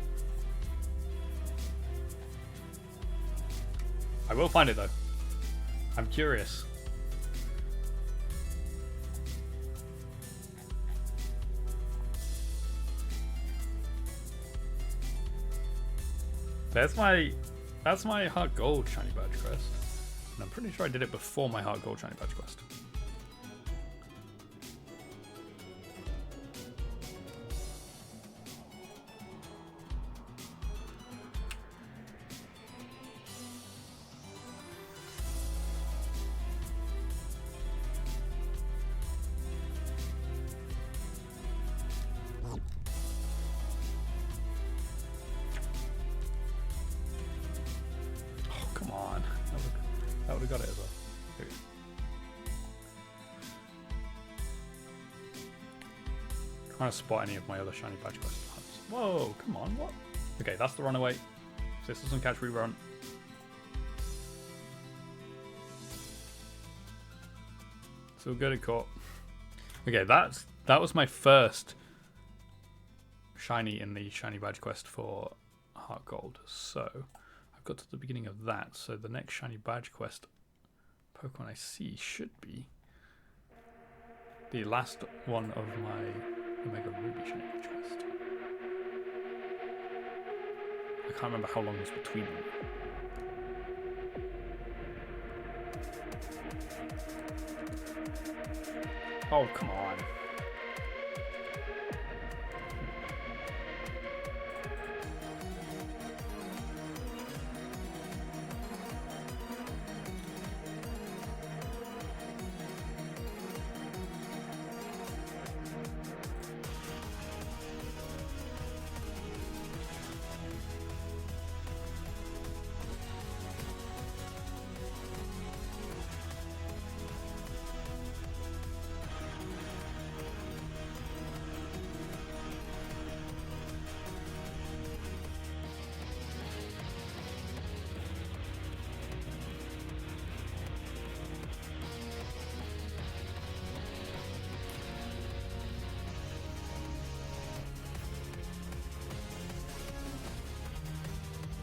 [SPEAKER 2] I will find it though. I'm curious. That's my Heart Gold Shiny Badge Quest. And I'm pretty sure I did it before my Heart Gold Shiny Badge Quest. Come on. That would have got it as well. Here we go. Trying to spot any of my other shiny badge quest hunts. Whoa, come on, what? Okay, that's the runaway. If this doesn't catch rerun. So good at caught. Okay, that was my first shiny in the shiny badge quest for Heart Gold. So got to the beginning of that, so the next shiny badge quest Pokemon I see should be the last one of my Omega Ruby shiny badge quest. I can't remember how long was between them. Oh, come on.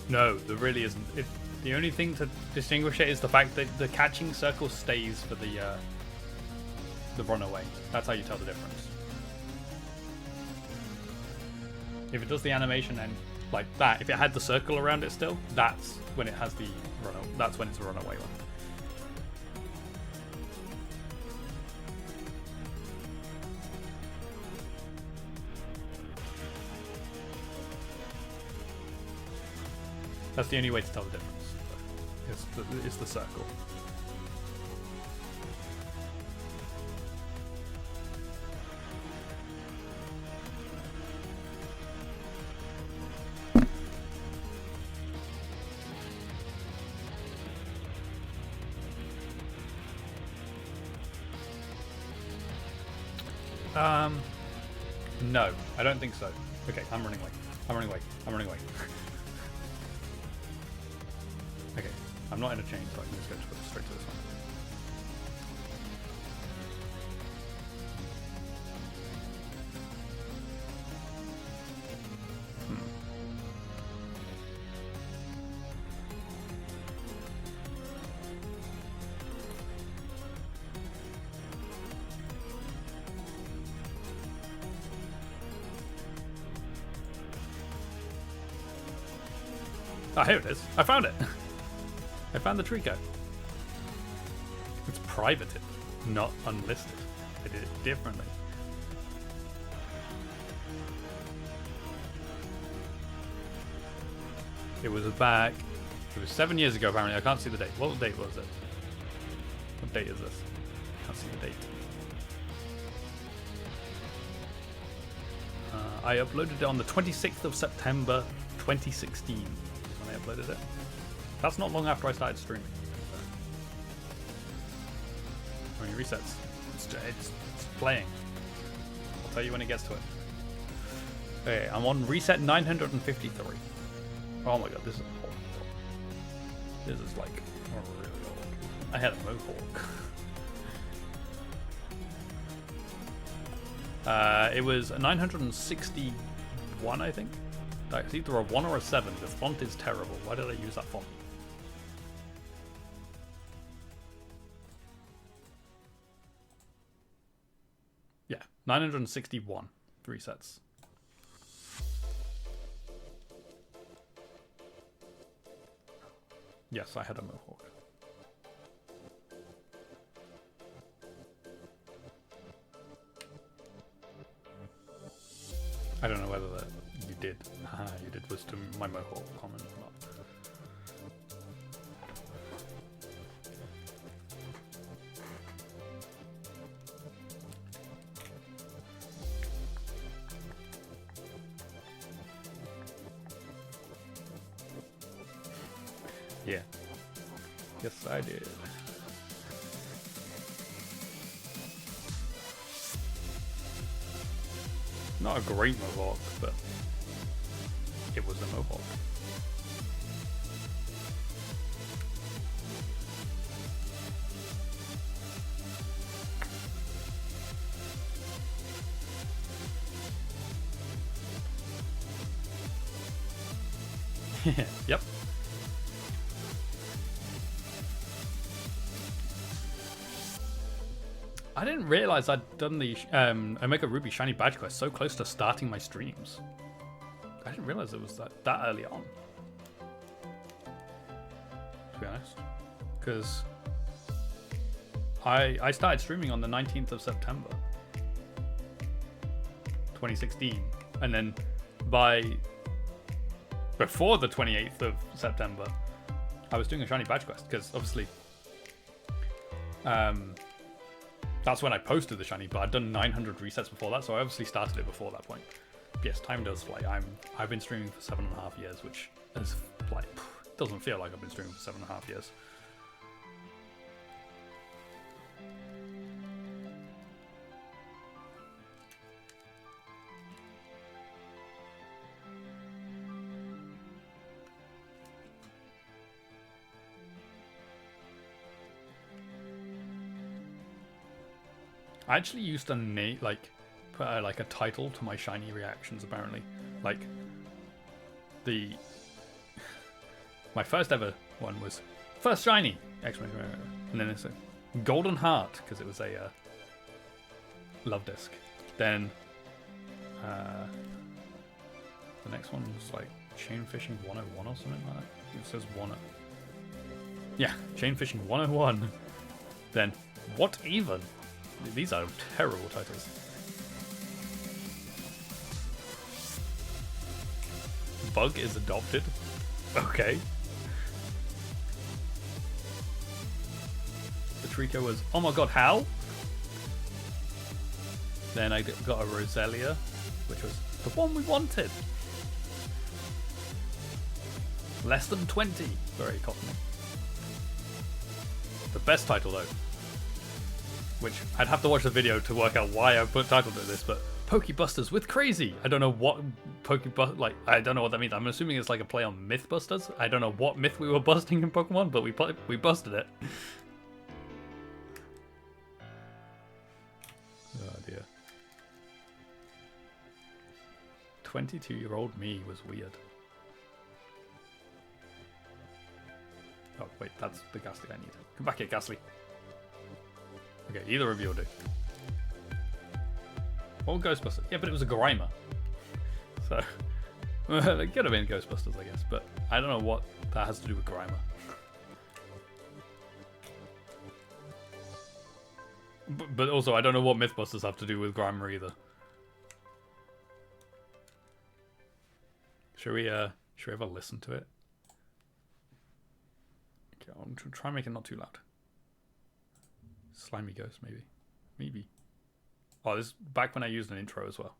[SPEAKER 2] No, there really isn't. The only thing to distinguish it is the fact that the catching circle stays for the runaway. That's how you tell the difference. If it does the animation and like that, if it had the circle around it still, that's when it has the runaway. That's when it's a runaway one. That's the only way to tell the difference. It's the circle. No, I don't think so. Okay, I'm running away. I'm running away. I'm running away. Okay, I'm not in a chain, so I can just go straight to this one. Ah, here it is. I found it. I found the Trico. It's privated, not unlisted. I did it differently. It was back It was 7 years ago, apparently. I can't see the date. What date was it? What date is this? Can't see the date. I uploaded it on the 26th of September 2016 when I uploaded it. That's not long after I started streaming. How many resets? It's playing. I'll tell you when it gets to it. Okay, I'm on reset 953. Oh my god, this is horrible. This is like really old. I had a mohawk. It was 961, I think. It's either a 1 or a 7. The font is terrible. Why did I use that font? Yeah, 961 resets. Yes, I had a mohawk. I don't know whether that you did. You did was to my mohawk comment or not. Yeah. Yes, I did. Not a great mohawk, but it was a mohawk. Yep. I didn't realize I'd done the Omega Ruby Shiny Badge Quest so close to starting my streams. I didn't realize it was that early on. To be honest. Because I started streaming on the 19th of September 2016. And then before the 28th of September, I was doing a Shiny Badge Quest. Because obviously that's when I posted the shiny, but I'd done 900 resets before that, so I obviously started it before that point. But yes, time does fly. I've been streaming for 7.5 years, which is like doesn't feel like I've been streaming for 7.5 years. I actually used to put a title to my shiny reactions. Apparently, my first ever one was first shiny exclamation mark, and then it's a golden heart because it was a love disc. Then the next one was like chain fishing 101 or something like that. It says 1. Yeah, chain fishing 101. Then what even? These are terrible titles. Bug is adopted. Okay. The Trico was, oh my god, how? Then I got a Roselia, which was the one we wanted. Less than 20. Very cottony. The best title though, which I'd have to watch the video to work out why I put title to this, but Pokebusters with Crazy. I don't know what I don't know what that means. I'm assuming it's like a play on Mythbusters. I don't know what myth we were busting in Pokemon, but we busted it. Oh dear. 22-year-old me was weird. Oh wait, that's the Ghastly I need. Come back here, Ghastly. Okay, either of you will do. Or Ghostbusters. Yeah, but it was a Grimer. So, it could have been Ghostbusters, I guess. But I don't know what that has to do with Grimer. But also, I don't know what Mythbusters have to do with Grimer either. Should we have a listen to it? I'm try and make it not too loud. Slimy ghost, maybe. Maybe. Oh, this is back when I used an intro as well.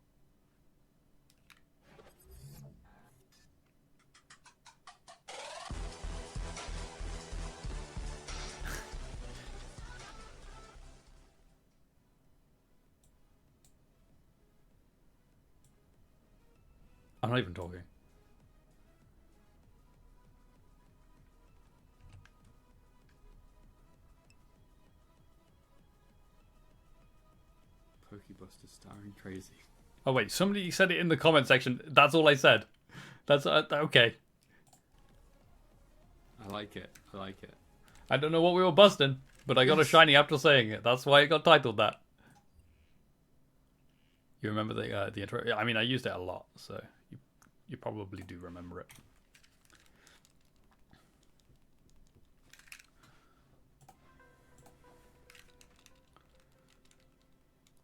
[SPEAKER 2] I'm not even talking.
[SPEAKER 3] Pokebuster starring Crazy.
[SPEAKER 2] Oh wait, somebody said it in the comment section. That's all I said. That's okay.
[SPEAKER 3] I like it. I like it.
[SPEAKER 2] I don't know what we were busting, but I got a shiny after saying it. That's why it got titled that. You remember the intro? I mean, I used it a lot, so you probably do remember it.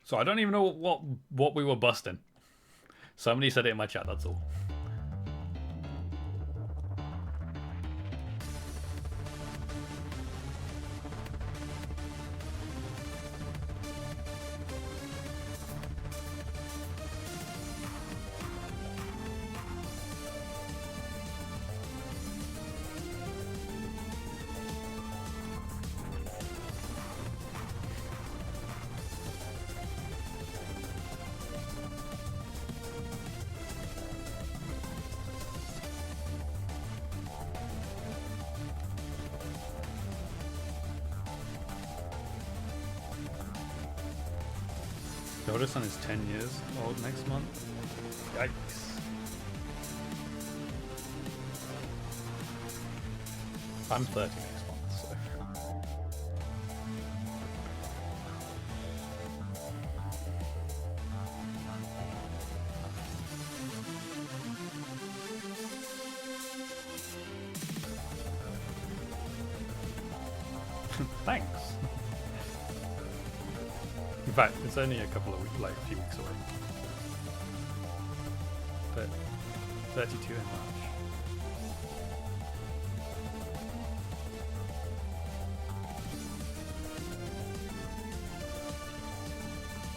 [SPEAKER 2] So I don't even know what we were busting. Somebody said it in my chat, that's all. Yoda-san is 10 years old next month. Yikes. I'm 30 next month, so. Thanks. In fact, it's only a couple of weeks, like a few weeks away. But 32 in March.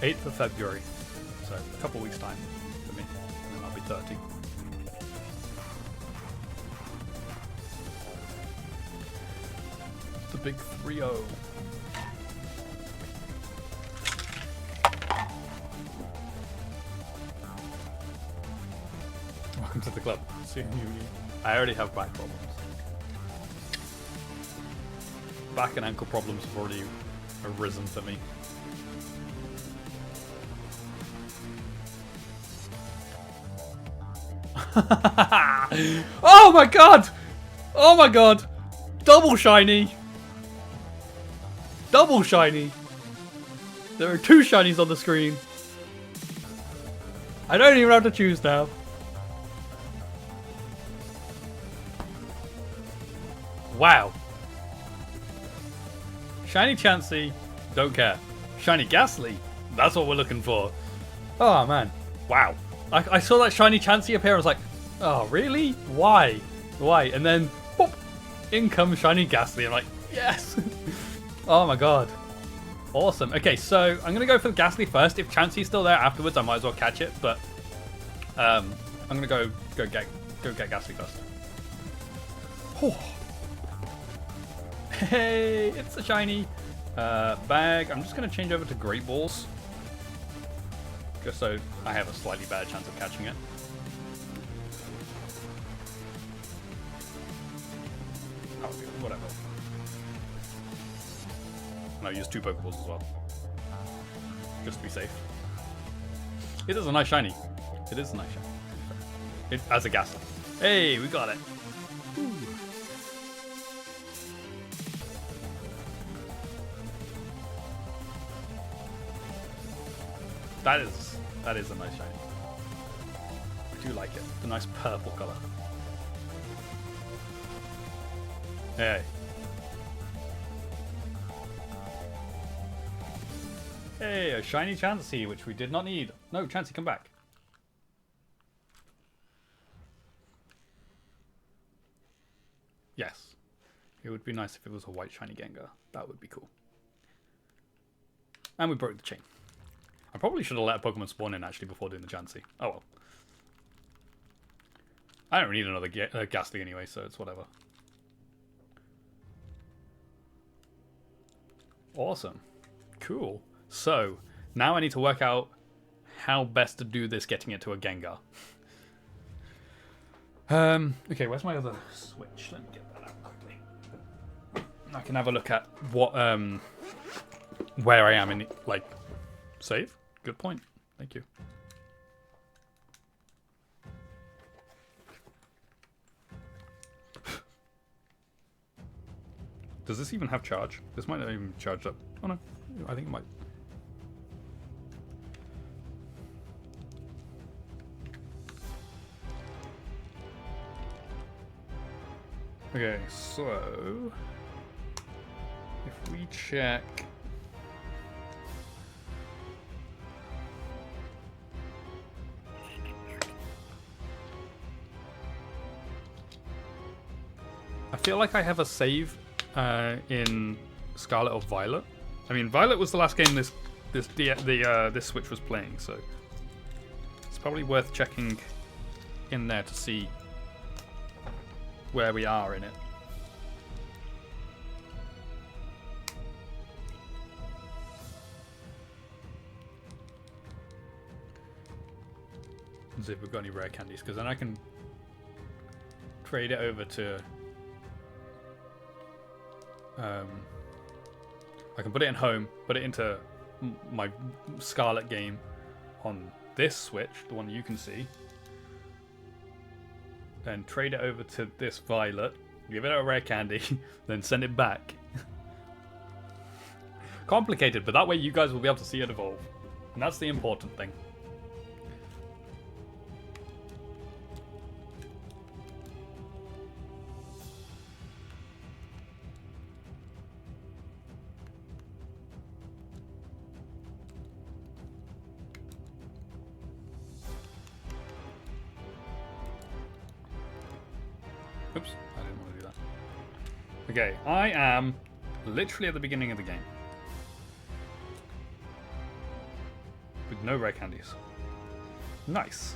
[SPEAKER 2] '8th of February, so a couple of weeks time for me, and then I'll be 30. The big 3-0. Welcome to the club. Soon I already have back problems. Back and ankle problems have already arisen for me. Oh my god! Oh my god! Double shiny! Double shiny! There are 2 shinies on the screen. I don't even have to choose now. Wow. Shiny Chansey, don't care. Shiny Ghastly, that's what we're looking for. Oh man, wow. I saw that shiny Chansey appear, I was like, oh really? Why? Why? And then, boop, in comes shiny Ghastly. I'm like, yes! Oh my god. Awesome. Okay, so I'm gonna go for the Ghastly first. If Chansey's still there afterwards, I might as well catch it, but I'm gonna go get Ghastly first. Oh. Hey, it's a shiny bag. I'm just going to change over to Great Balls. Just so I have a slightly better chance of catching it. Oh, whatever. And I'll use 2 Pokeballs as well. Just to be safe. It is a nice shiny. It is a nice shiny. It, as a Ghastly. Hey, we got it. Ooh. That is a nice shiny. I do like it. The nice purple color. Hey. Hey, a shiny Chansey, which we did not need. No, Chansey, come back. Yes. It would be nice if it was a white shiny Gengar. That would be cool. And we broke the chain. I probably should have let a Pokemon spawn in actually before doing the Chansey. Oh well. I don't need another Ghastly anyway, so it's whatever. Awesome. Cool. So, now I need to work out how best to do this getting it to a Gengar. Okay, where's my other switch? Let me get that out quickly. I can have a look at what, where I am in, like, save. Good point. Thank you. Does this even have charge? This might not even charge up. Oh no, I think it might. Okay, so if we check I feel like I have a save in Scarlet or Violet. I mean, Violet was the last game this Switch was playing, so it's probably worth checking in there to see where we are in it. And see if we've got any rare candies, because then I can trade it over to I can put it in home, put it into my Scarlet game on this Switch, the one you can see, then trade it over to this Violet, give it a rare candy, then send it back. Complicated, but that way you guys will be able to see it evolve. And that's the important thing. Oops, I didn't want to do that. Okay, I am literally at the beginning of the game. With no rare candies. Nice.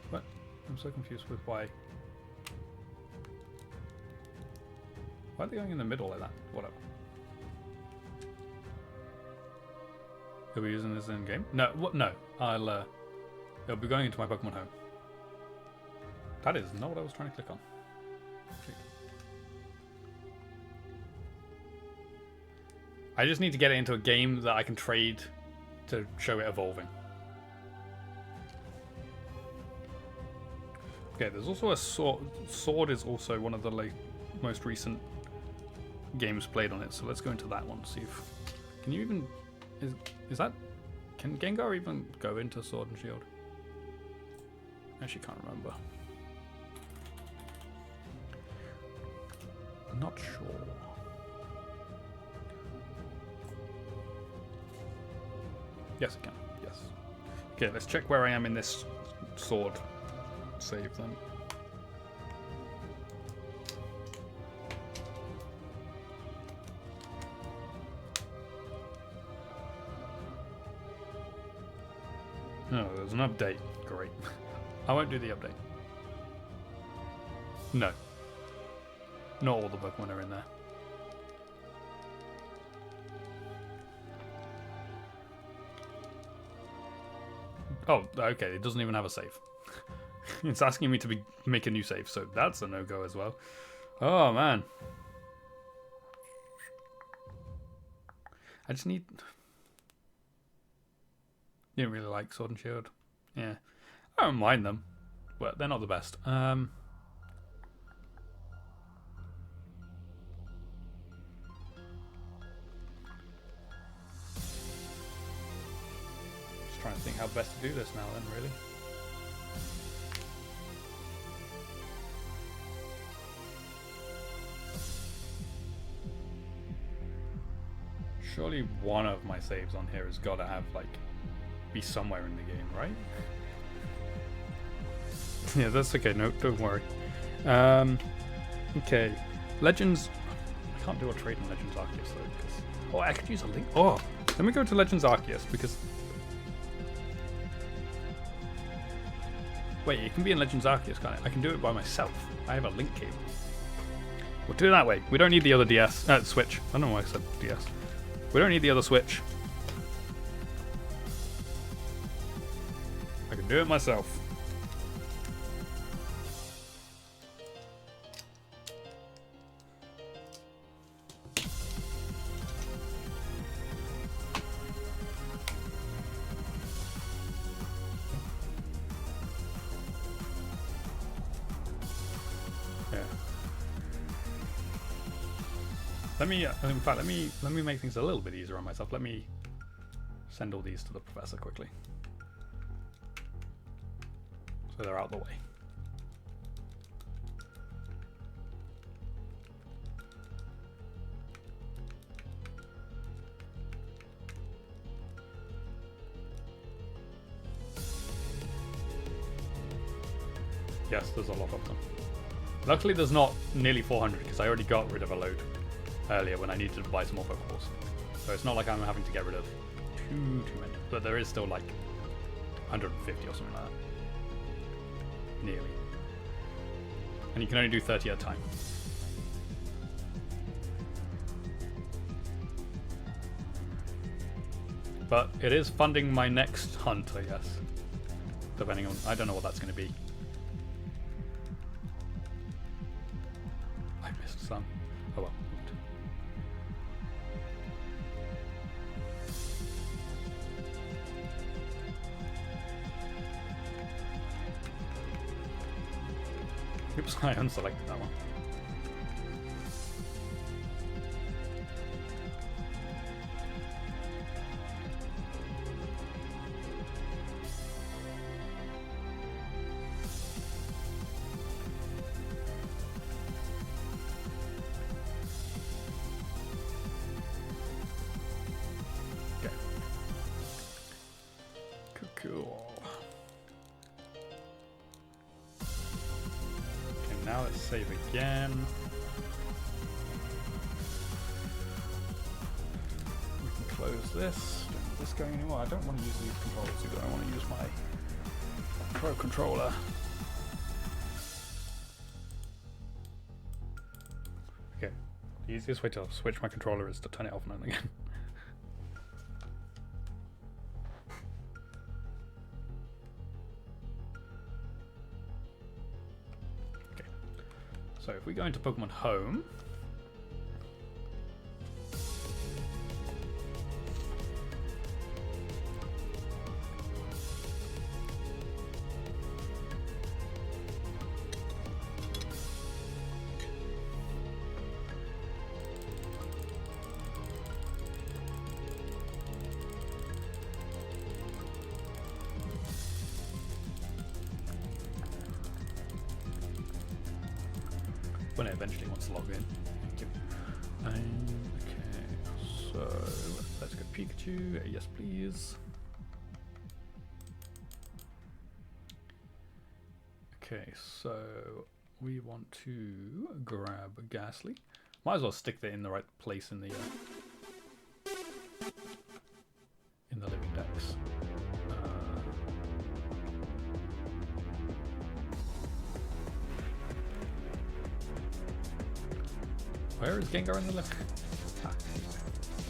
[SPEAKER 2] What? I'm so confused with why. Why are they going in the middle like that? Whatever. Are we using this in game? No, what? No. I'll. It'll be going into my Pokemon Home. That is not what I was trying to click on. Shoot. I just need to get it into a game that I can trade to show it evolving. Okay, there's also a sword. Sword is also one of the most recent games played on it, so let's go into that one. See if can you even is that can Gengar even go into Sword and Shield? I actually can't remember. I'm not sure. Yes, it can. Yes. Okay, let's check where I am in this Sword save then. No, there's an update. Great. I won't do the update. No. Not all the Pokemon are in there. Oh, okay. It doesn't even have a save. It's asking me to make a new save, so that's a no-go as well. Oh, man. I just need... Didn't really like Sword and Shield. Yeah. I don't mind them, but they're not the best. think how best to do this now then, really. Surely one of my saves on here has got to have, like, be somewhere in the game, right? Yeah, that's okay. No, don't worry. Okay. Legends... I can't do a trade in Legends Arceus, though, because... Oh, I could use a link. Oh! Let me go to Legends Arceus, because... Wait, it can be in Legends Arceus, can't it? I can do it by myself. I have a link cable. We'll do it that way. We don't need the other DS... Switch. I don't know why I said DS. We don't need the other Switch. I can do it myself. Let me, in fact, let me make things a little bit easier on myself. Let me send all these to the professor quickly, so they're out of the way. Yes, there's a lot of them. Luckily, there's not nearly 400 because I already got rid of a load earlier when I needed to buy some more Pokeballs. So it's not like I'm having to get rid of too many. But there is still like 150 or something like that. Nearly. And you can only do 30 at a time. But it is funding my next hunt, I guess. Depending on... I don't know what that's going to be. I missed some. Oh well. Oops, I unselected that one. Okay. Cool. Now let's save again. We can close this. Don't need this going anymore. I don't want to use these controllers either. I want to use my Pro Controller. Okay. The easiest way to switch my controller is to turn it off and on again. So if we go into Pokemon Home, when it eventually wants to log in. Thank you. Okay, so let's go Pikachu. Yes, please. Okay, so we want to grab Ghastly. Might as well stick that in the right place in the living dex. Where is Gengar in the left? Ah,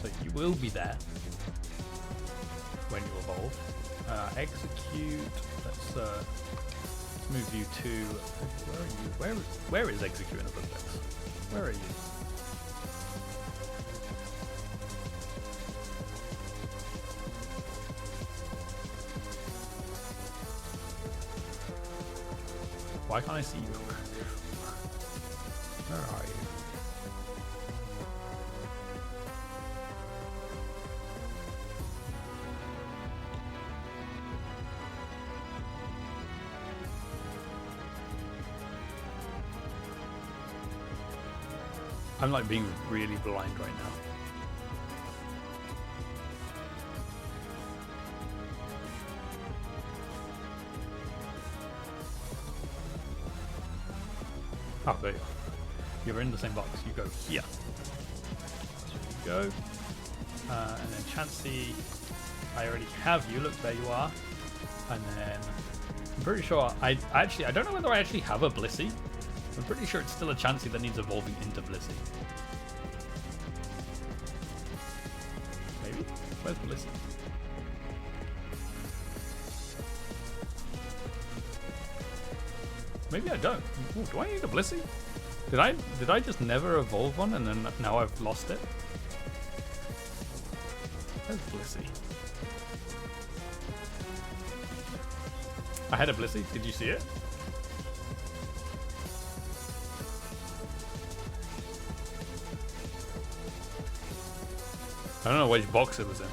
[SPEAKER 2] so you will be there when you evolve. Execute. Let's move you to. Where are you? Where is Execute in the Pokédex? Where are you? Why can't I see you? Where are you? I'm like being really blind right now. Oh, there you are. You're in the same box. You go here. That's where you go. And then Chansey, I already have you. Look, there you are. And then I'm pretty sure I don't know whether I actually have a Blissey. I'm pretty sure it's still a Chansey that needs evolving into Blissey. Maybe? Where's Blissey? Maybe I don't. Ooh, do I need a Blissey? Did I just never evolve one and then now I've lost it? Where's Blissey? I had a Blissey. Did you see it? I don't know which box it was in.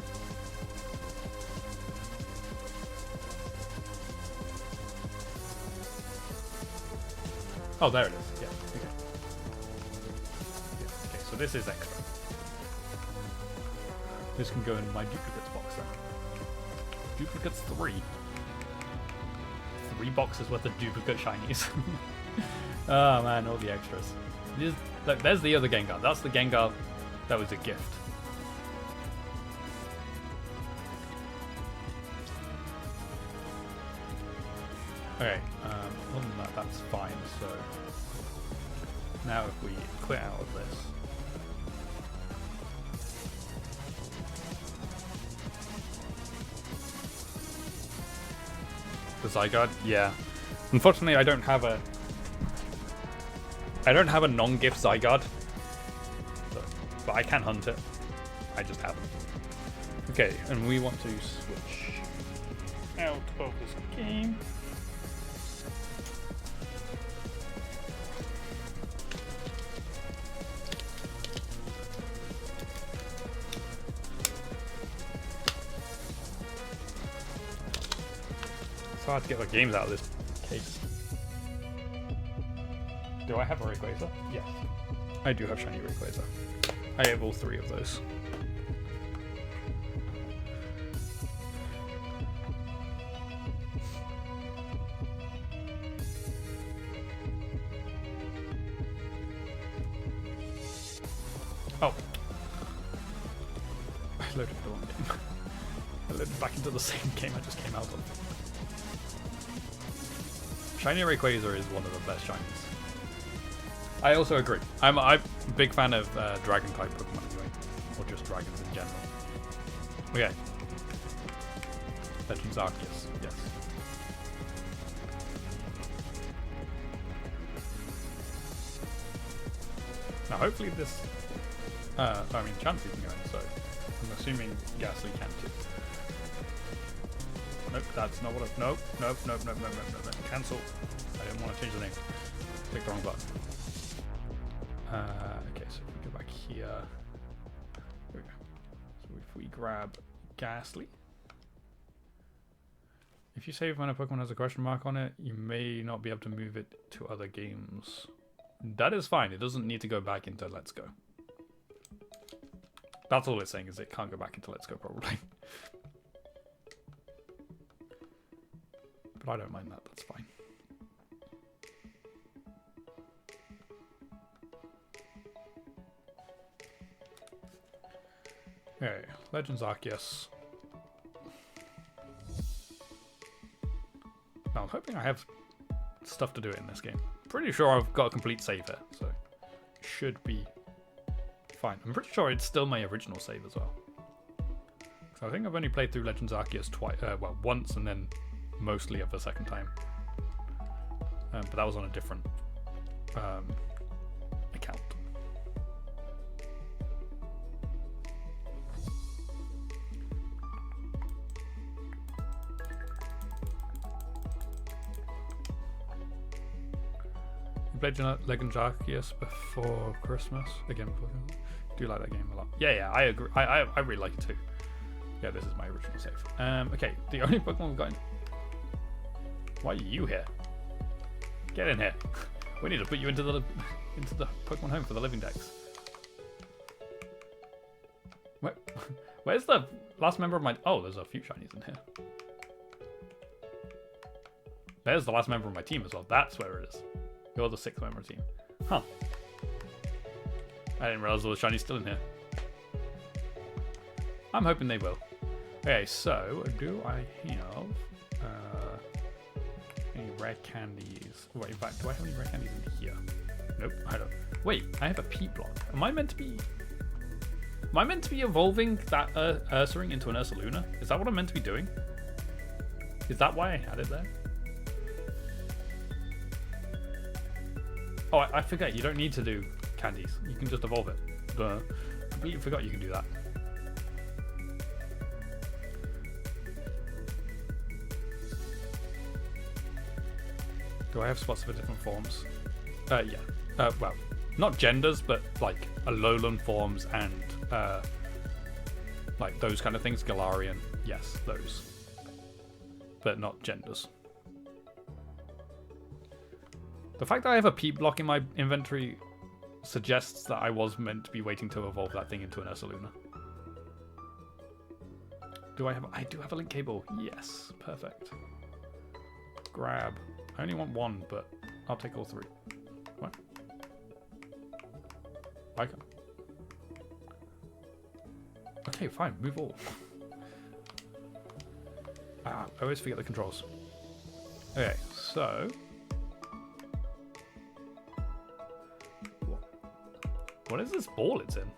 [SPEAKER 2] Oh, there it is. Yeah. Okay. Yeah, okay, so this is extra. This can go in my duplicates box then. Duplicates 3. 3 boxes worth of duplicate shinies. Oh man, all the extras. Look, there's the other Gengar. That's the Gengar that was a gift. Okay, other than that, that's fine. So now if we quit out of this, the Zygarde, yeah. Unfortunately, I don't have a non-gift Zygarde, but I can hunt it. I just haven't. Okay, and we want to switch out of this game. It's hard to get the games out of this case. Do I have a Rayquaza? Yes. I do have shiny Rayquaza. I have all 3 of those. Oh. I loaded the wrong game. I loaded back into the same game I just came out of. Shiny Rayquaza is one of the best shinies. I also agree. I'm a big fan of dragon type Pokemon anyway, or just dragons in general. Okay. Legends Arceus, yes. Now hopefully this, I mean Chansey can go in, so I'm assuming Ghastly can too. Nope, that's not what I, nope, cancel. I didn't want to change the name. Click the wrong button. Okay, so if we go back here, there we go. So if we grab Ghastly, if you save when a Pokemon has a question mark on it, you may not be able to move it to other games. That is fine. It doesn't need to go back into Let's Go. That's all it's saying, is it can't go back into Let's Go probably. But I don't mind that. That's fine. Okay, Legends Arceus. Now I'm hoping I have stuff to do it in this game. Pretty sure I've got a complete save here, so it should be fine. I'm pretty sure it's still my original save as well. So I think I've only played through Legends Arceus twice, well, once, and then mostly of the second time. But that was on a different account. You played Legends Arceus before Christmas? Again, before Christmas? Do like that game a lot. Yeah, I agree. I really like it too. Yeah, this is my original save. Okay, the only Pokemon we've got in... Why are you here? Get in here. We need to put you into the Pokemon home for the living decks. Where's the last member of my... Oh, there's a few shinies in here. There's the last member of my team as well. That's where it is. You're the 6th member of the team. Huh. I didn't realize there was shinies still in here. I'm hoping they will. Okay, so do I have any rare candies? Wait, in fact, do I have any rare candies in here? Nope, I don't. Wait, I have a P block. Am I meant to be evolving that Ursaring into an Ursaluna? Is that what I'm meant to be doing? Is that why I had it there? Oh, I forget. You don't need to do candies. You can just evolve it. Duh. Completely forgot you can do that. Do I have spots for different forms? Yeah. Well, not genders, but like Alolan forms and like those kind of things. Galarian, yes, those. But not genders. The fact that I have a P block in my inventory suggests that I was meant to be waiting to evolve that thing into an Ursaluna. I do have a link cable. Yes, perfect. Grab. I only want one, but I'll take all 3. What? Like. Okay, fine. Move all. I always forget the controls. Okay, so. What is this ball it's in?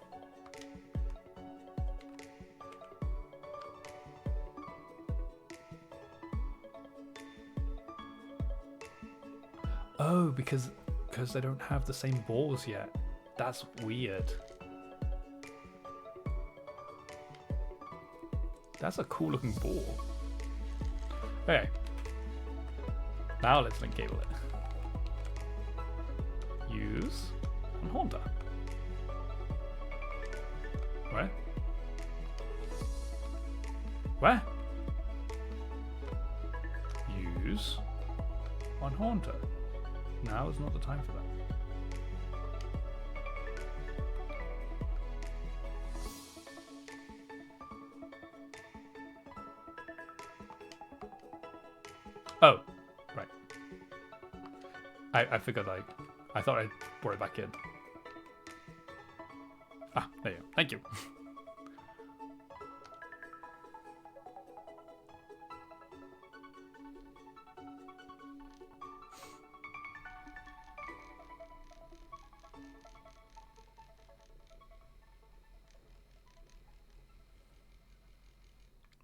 [SPEAKER 2] Oh, because they don't have the same balls yet. That's weird. That's a cool looking ball. Okay. Now let's link cable it. Use and Haunter. Where? Where? Use on Haunter. Now is not the time for that. Oh, right. I figured I thought I'd brought it back in. Ah, there you go. Thank you.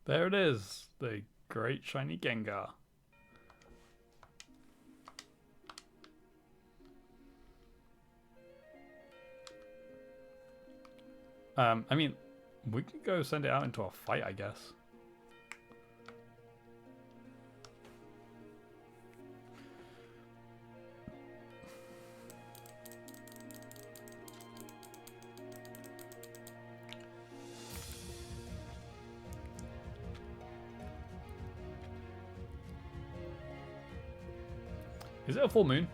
[SPEAKER 2] There it is, the great shiny Gengar. I mean, we could go send it out into a fight, I guess. Is it a full moon?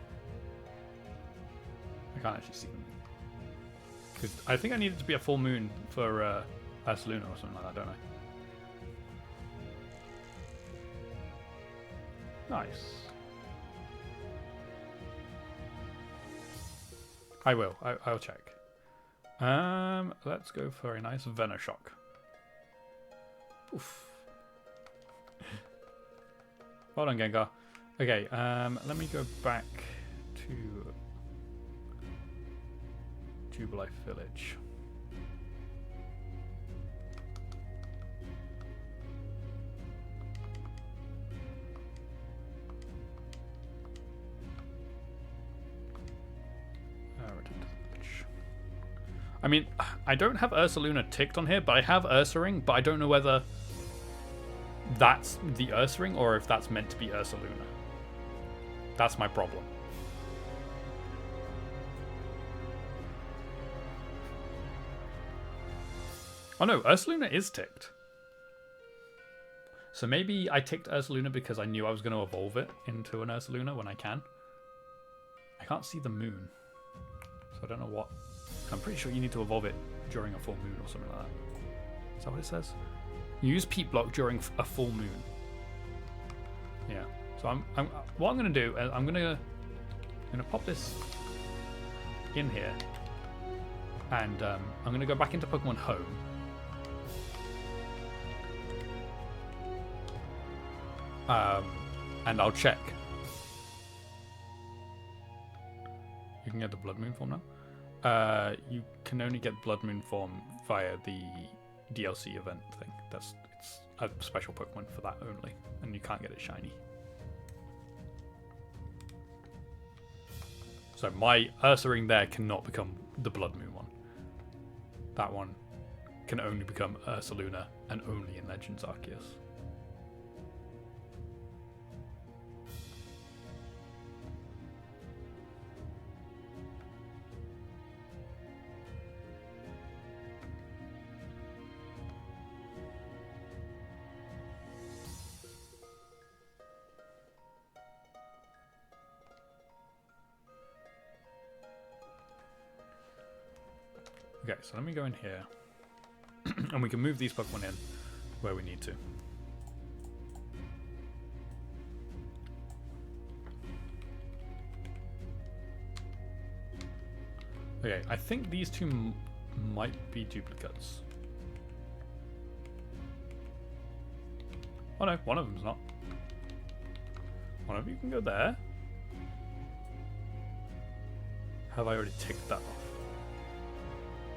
[SPEAKER 2] I can't actually see the moon. Because I think I need it to be a full moon for Ursaluna or something like that, don't I? Nice. I will. I'll check. Let's go for a nice Venoshock. Oof. Hold on, Gengar. Okay, let me go back to Jubilife Village. Return to the village. I mean, I don't have Ursaluna ticked on here, but I have Ursaring, but I don't know whether that's the Ursaring or if that's meant to be Ursaluna. That's my problem. Oh no, Ursaluna is ticked. So maybe I ticked Ursaluna because I knew I was going to evolve it into an Ursaluna when I can. I can't see the moon. So I don't know what. I'm pretty sure you need to evolve it during a full moon or something like that. Is that what it says? Use peat block during a full moon. Yeah. So what I'm gonna do is I'm gonna pop this in here, and I'm gonna go back into Pokemon Home. And I'll check. You can get the Blood Moon form now. You can only get Blood Moon form via the DLC event thing. It's a special Pokemon for that only, and you can't get it shiny. So my Ursaring there cannot become the Blood Moon one. That one can only become Ursaluna, and only in Legends Arceus. Okay, so let me go in here, and we can move these Pokemon in where we need to. Okay, I think these two might be duplicates. Oh no, one of them's not. One of you can go there. Have I already ticked that off?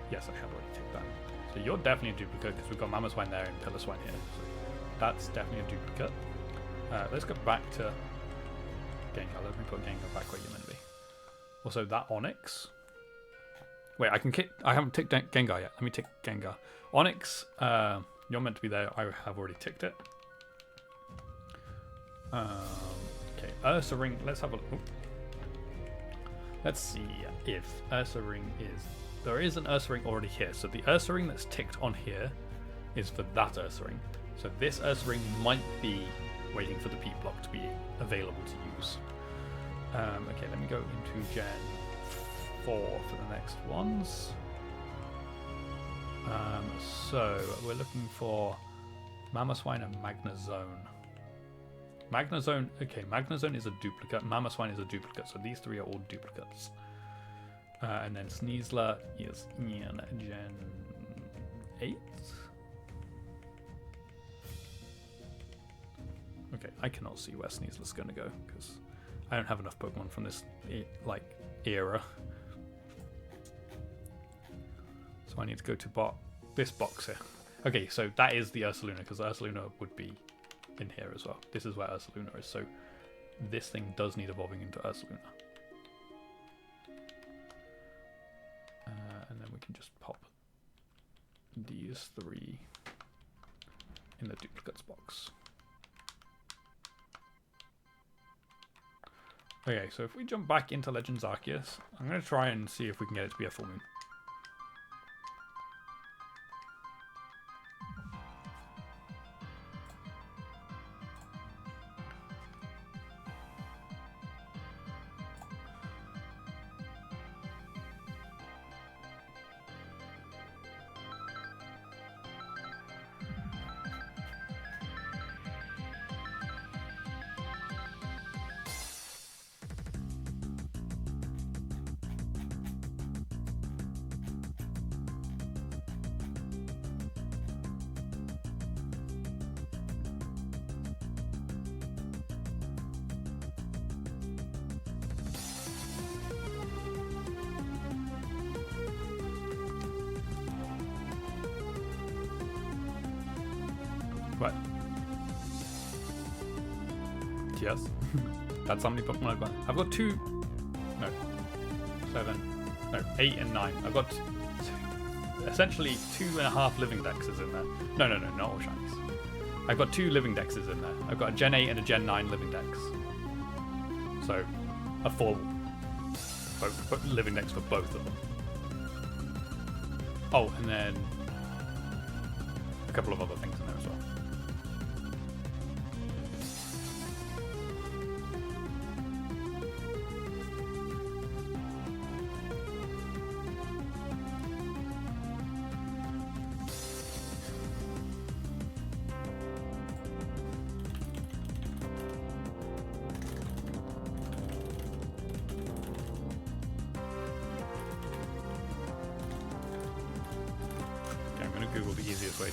[SPEAKER 2] Yes, I have already ticked that. So you're definitely a duplicate because we've got Mamoswine there and Piloswine here. So that's definitely a duplicate. Let's go back to Gengar. Let me put Gengar back where you're meant to be. Also, that Onix. Wait, I haven't ticked Gengar yet. Let me tick Gengar. Onix, you're meant to be there. I have already ticked it. Okay, Ursaring. Let's have a look. Let's see if Ursaring is... There is an Ursaring already here. So the Ursaring that's ticked on here is for that Ursaring. So this Ursaring might be waiting for the Peat Block to be available to use. Okay, let me go into Gen 4 for the next ones. So we're looking for Mamoswine and Magnezone. Magnezone, okay, Magnezone is a duplicate, Mamoswine is a duplicate, so these three are all duplicates. And then Sneasler is in Gen 8. Okay, I cannot see where Sneasler's going to go because I don't have enough Pokemon from this era. So I need to go to this box here. Okay, so that is the Ursaluna because Ursaluna would be in here as well. This is where Ursaluna is. So this thing does need evolving into Ursaluna. And then we can just pop these three in the duplicates box. Okay, so if we jump back into Legends Arceus, I'm going to try and see if we can get it to be a full moon. What? Yes. That's how many Pokemon I've got. I've got 8 and 9. I've got essentially 2.5 living dexes in there. No, not all shinies. I've got 2 living dexes in there. I've got a Gen 8 and a Gen 9 living dex. So, a full living dex for both of them. Oh, and then a couple of other things in there as well. Google the easiest way to.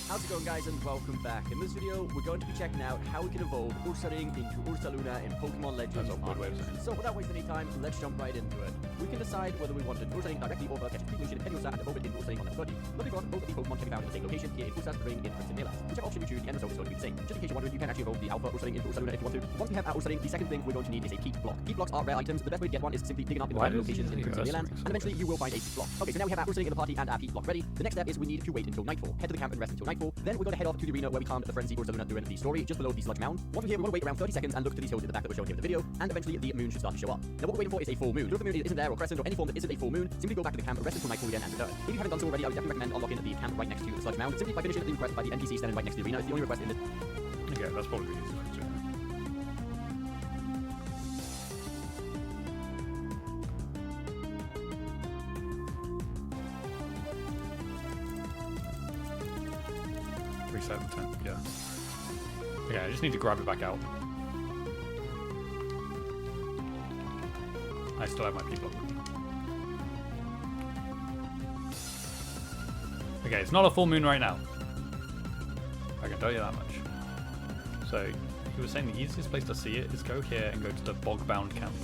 [SPEAKER 4] How's it going, guys, and welcome back. In this video, we're going to be checking out how we can evolve Ursaring into Ursaluna in Pokemon Legends
[SPEAKER 2] That's a weird way of
[SPEAKER 4] Arceus.
[SPEAKER 2] saying it.
[SPEAKER 4] So without wasting any time, let's jump right into it. We can decide whether we want an Ursaring directly over catch Evolution in Pediursa and evolve it into Ursaring on level 30. Luckily for us, both of these Pokemon can be found in the same location, here in Ursas Ring in Crimson Melas. Whichever option you choose, the end result is going to be the same. Just in case you're wondering, you can actually evolve the Alpha Ursaring into Ursaluna if you want to. Once we have our Ursaring, the second thing we're going to need is a Peat Block. Peat blocks are rare items. The best way to get one is simply digging up in the
[SPEAKER 2] Why
[SPEAKER 4] random
[SPEAKER 2] does
[SPEAKER 4] locations in
[SPEAKER 2] he
[SPEAKER 4] Crimson
[SPEAKER 2] use
[SPEAKER 4] Melas,
[SPEAKER 2] Ursaring
[SPEAKER 4] and eventually you will find a Peat Block. Okay, so now we have our Ursaring in the party and our Peat Block ready. The next step is we need to wait until nightfall. Head to the camp and rest until nightfall. Then we're going to head off to the arena where we calmed the frenzy Ursaluna during the story, just below the sludge mound. Once we're here, we're going to wait around 30 seconds and look to these hills in the back that we're showing here in the video, and eventually the moon should start to show up. Now what we're waiting for is a full moon. If the moon isn't there, or crescent, or any form that isn't a full moon, simply go back to the camp, rest until nightfall again, and return. If you haven't done so already, I would definitely recommend unlocking the camp right next to the sludge mound, simply by finishing the request by the NPC standing right next to the arena. It's the only request in this.
[SPEAKER 2] Okay, that's probably the easiest way to do it. Reset the tent, yeah. Okay, I just need to grab it back out. I still have my people. Okay, it's not a full moon right now. I can tell you that much. So, he was saying the easiest place to see it is go here and go to the Bogbound camp.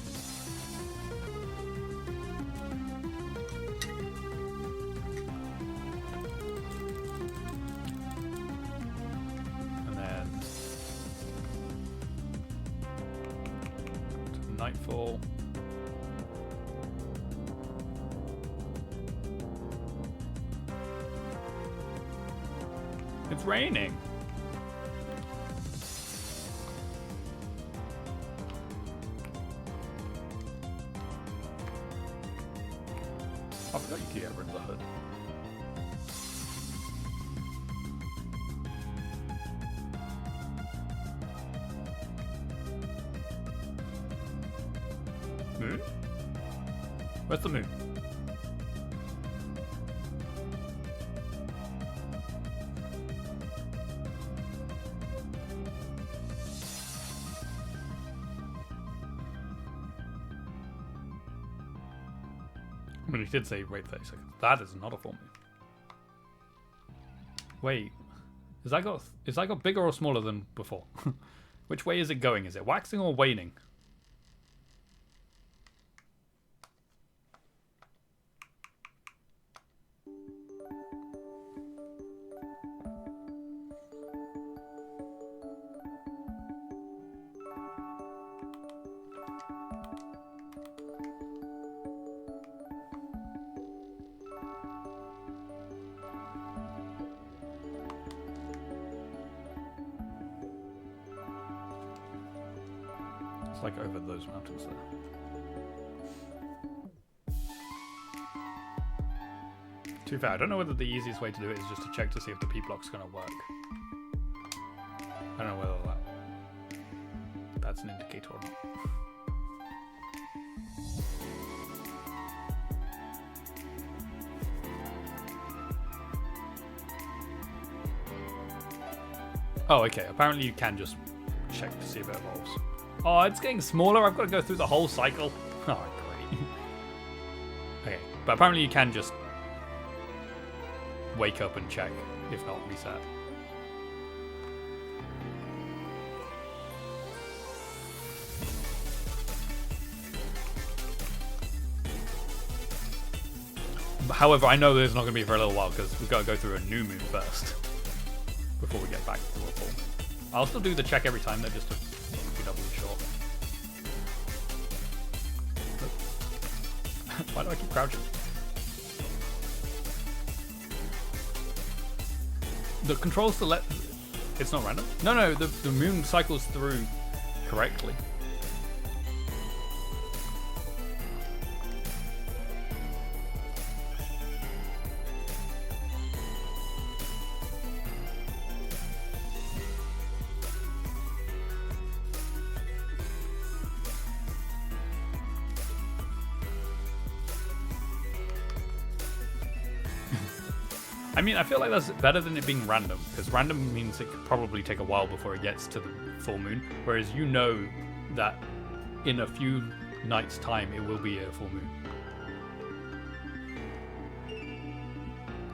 [SPEAKER 2] And then to nightfall. It's raining. I forgot you could get rid of the hood. Moon? Where's the moon? I mean, he did say wait 30 seconds. That is not a full moon. Wait, is that got bigger or smaller than before? Which way is it going? Is it waxing or waning? It's like over those mountains there. To be fair, I don't know whether the easiest way to do it is just to check to see if the P-block's going to work. I don't know whether that's an indicator or not. Oh, okay. Apparently you can just check to see if it evolves. Oh, it's getting smaller. I've got to go through the whole cycle. Oh, great. Okay, but apparently you can just wake up and check, if not reset. However, I know there's not going to be for a little while because we've got to go through a new moon first before we get back to a full moon. I'll still do the check every time though, just to be doubly sure. Why do I keep crouching? The controls to let... It's not random? No, the moon cycles through correctly. I mean, I feel like that's better than it being random, because random means it could probably take a while before it gets to the full moon, whereas you know that in a few nights' time it will be a full moon.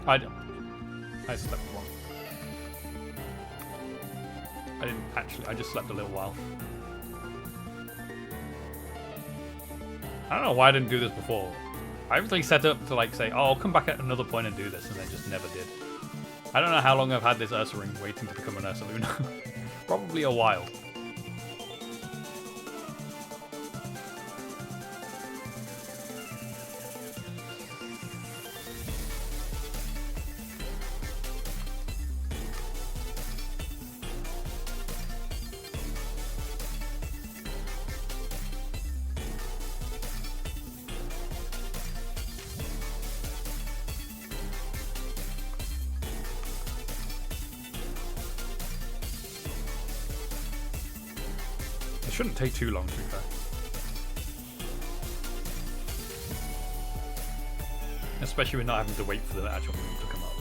[SPEAKER 2] I slept wrong. I didn't actually, I just slept a little while. I don't know why I didn't do this before. I originally set up to like say, oh, I'll come back at another point and do this, and then just never did. I don't know how long I've had this Ursa ring waiting to become an Ursa Luna. Probably a while. It shouldn't take too long, to be fair. Especially with not having to wait for the actual moon to come up.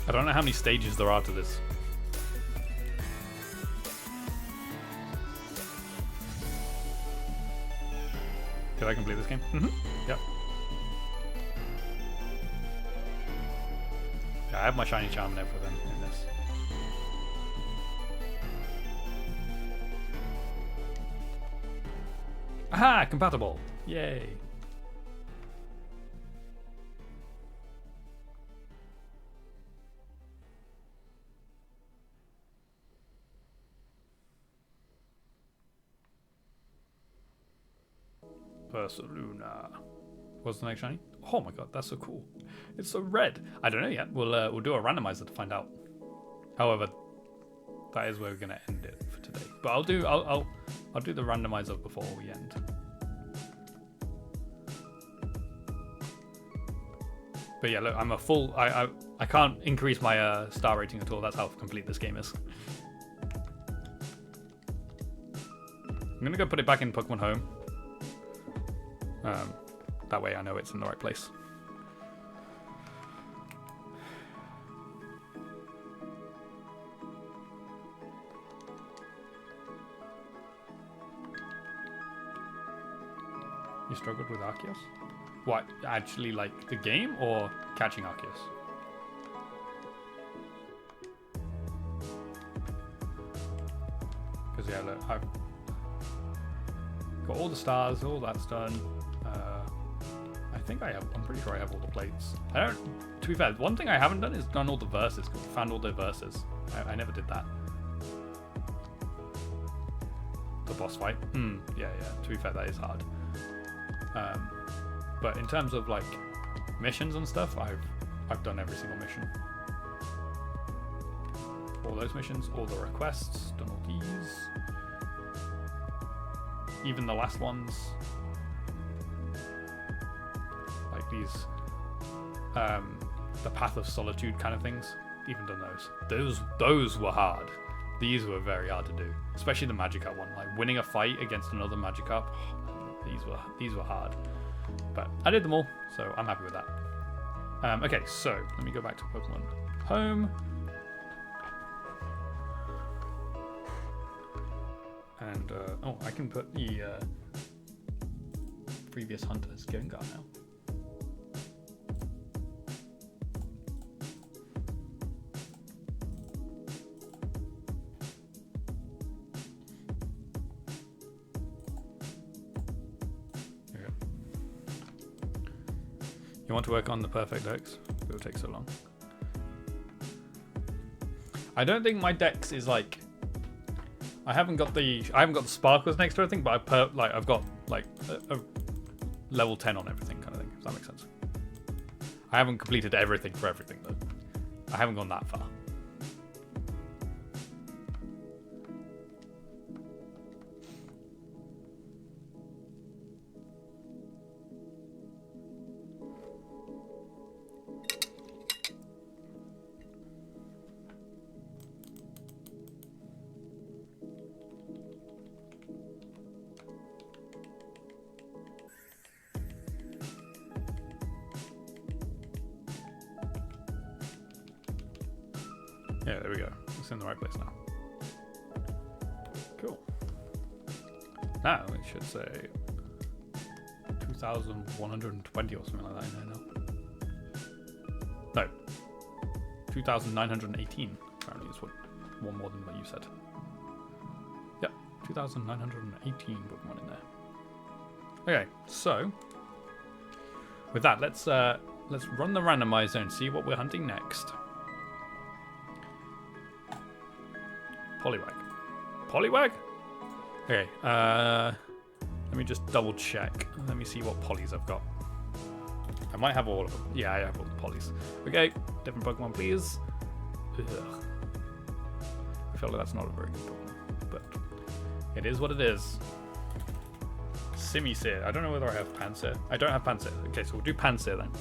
[SPEAKER 2] I don't know how many stages there are to this. Did I complete this game? Mm-hmm. Yep. Yeah, I have my shiny charm and everything in this. Aha! Compatible! Yay! Ursa Luna. What's the next shiny? Oh my god, that's so cool. It's so red. I don't know yet. We'll do a randomizer to find out. However, that is where we're gonna end it for today. But I'll do the randomizer before we end. But yeah, look, I'm a full. I can't increase my star rating at all. That's how complete this game is. I'm gonna go put it back in Pokemon Home. That way I know it's in the right place. You struggled with Arceus? What, actually like the game or catching Arceus? Because yeah, look, I've got all the stars, all that's done. I think I'm pretty sure I have all the plates. To be fair, one thing I haven't done is done all the verses, found all the verses. I never did that. The boss fight? Yeah, to be fair, that is hard. But in terms of like missions and stuff, I've done every single mission. All those missions, all the requests, done all these. Even the last ones. Like these, the Path of Solitude kind of things. Even done those. Those were hard. These were very hard to do, especially the Magikarp one. Like winning a fight against another Magikarp. These were hard, but I did them all, so I'm happy with that. Okay, so let me go back to Pokemon Home. And oh, I can put the previous hunter as Gengar now. You want to work on the perfect dex? It'll take so long. I don't think my dex is like. I haven't got the sparkles next to everything, but I've got like a level 10 on everything kind of thing. If that makes sense. I haven't completed everything for everything though. I haven't gone that far. Yeah, there we go. It's in the right place now. Cool. Now it should say 2,120 or something like that in there now. No. 2,918 apparently is one more than what you said. Yep, 2,918 Pokemon in there. Okay, so with that, let's run the randomizer and see what we're hunting next. Poliwag. Poliwag? Okay, let me just double check. Let me see what polys I've got. I might have all of them. Yeah, I have all the polys. Okay, different Pokemon, please. Ugh. I feel like that's not a very good Pokemon, but it is what it is. Simisear. I don't know whether I have Pansear. I don't have Pansear. Okay, so we'll do Pansear then.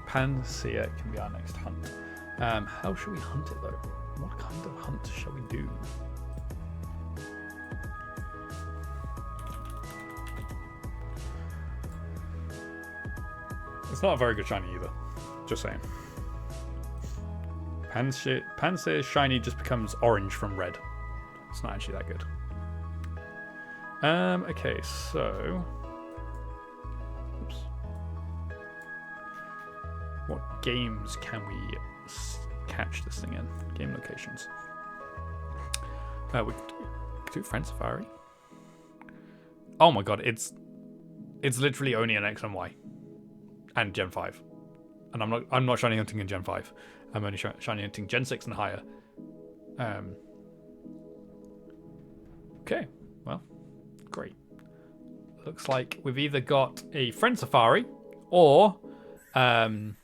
[SPEAKER 2] Pansear can be our next hunt. How should we hunt it though? What kind of hunt shall we do? It's not a very good shiny either. Just saying. Pansear shiny just becomes orange from red. It's not actually that good. Okay, so... Oops. What games can we catch this thing in? Game locations. We could do Friend Safari. Oh my god, it's literally only an X and Y. And Gen 5. And I'm not shiny hunting in Gen 5. I'm only shiny hunting Gen 6 and higher. Okay, well, great. Looks like we've either got a Friend Safari or Santaloon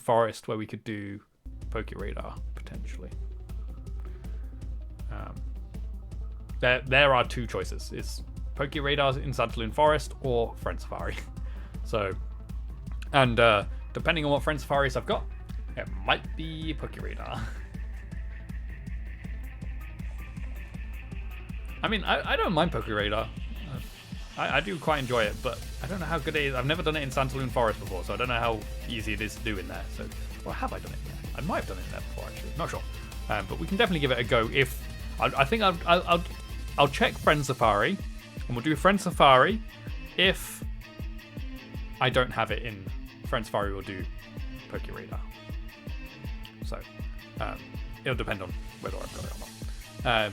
[SPEAKER 2] Forest where we could do Pokeradar, potentially. There are two choices. It's Pokeradar in Santaloon Forest or Friend Safari. So, and depending on what Friend Safaris I've got, it might be Pokeradar. I mean, I don't mind Pokeradar. I do quite enjoy it, but I don't know how good it is. I've never done it in Santaloon Forest before, so I don't know how easy it is to do in there. So, or have I done it? Yeah, I might have done it in there before, actually. Not sure. But we can definitely give it a go. If I think I'll check Friend Safari, and we'll do Friend Safari. If I don't have it in Friend Safari, we'll do Pokeradar. So it'll depend on whether I've got it or not.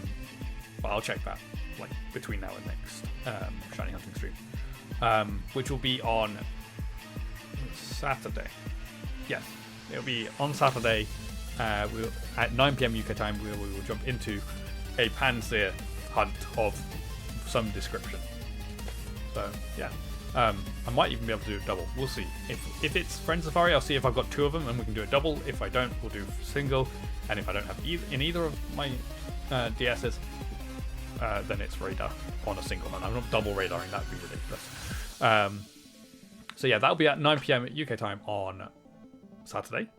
[SPEAKER 2] But I'll check that like between now and next shiny hunting stream, which will be on Saturday. Yes, it'll be on Saturday. We'll at 9 PM UK time. We will jump into a Pansear hunt of some description. So yeah. I might even be able to do a double. We'll see. If it's Friend Safari, I'll see if I've got two of them and we can do a double. If I don't, we'll do single. And if I don't have either of my DSs, then it's radar on a single. And I'm not double radaring. That would be ridiculous. So yeah, that'll be at 9 PM UK time on Saturday.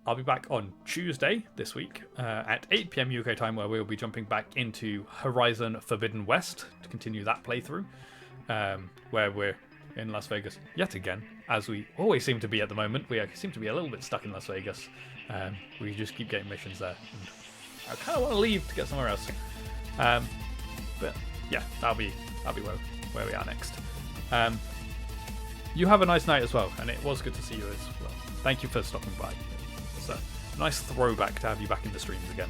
[SPEAKER 2] I'll be back on Tuesday this week at 8 PM UK time, where we'll be jumping back into Horizon Forbidden West to continue that playthrough. Where we're in Las Vegas yet again, as we always seem to be at the moment. We seem to be a little bit stuck in Las Vegas. We just keep getting missions there, and I kind of want to leave to get somewhere else. But yeah, that'll be where we are next. You have a nice night as well, and it was good to see you as well. Thank you for stopping by. It's a nice throwback to have you back in the streams again.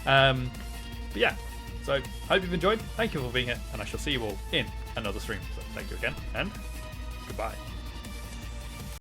[SPEAKER 2] But yeah, so hope you've enjoyed. Thank you for being here, and I shall see you all in another stream. So thank you again, and goodbye.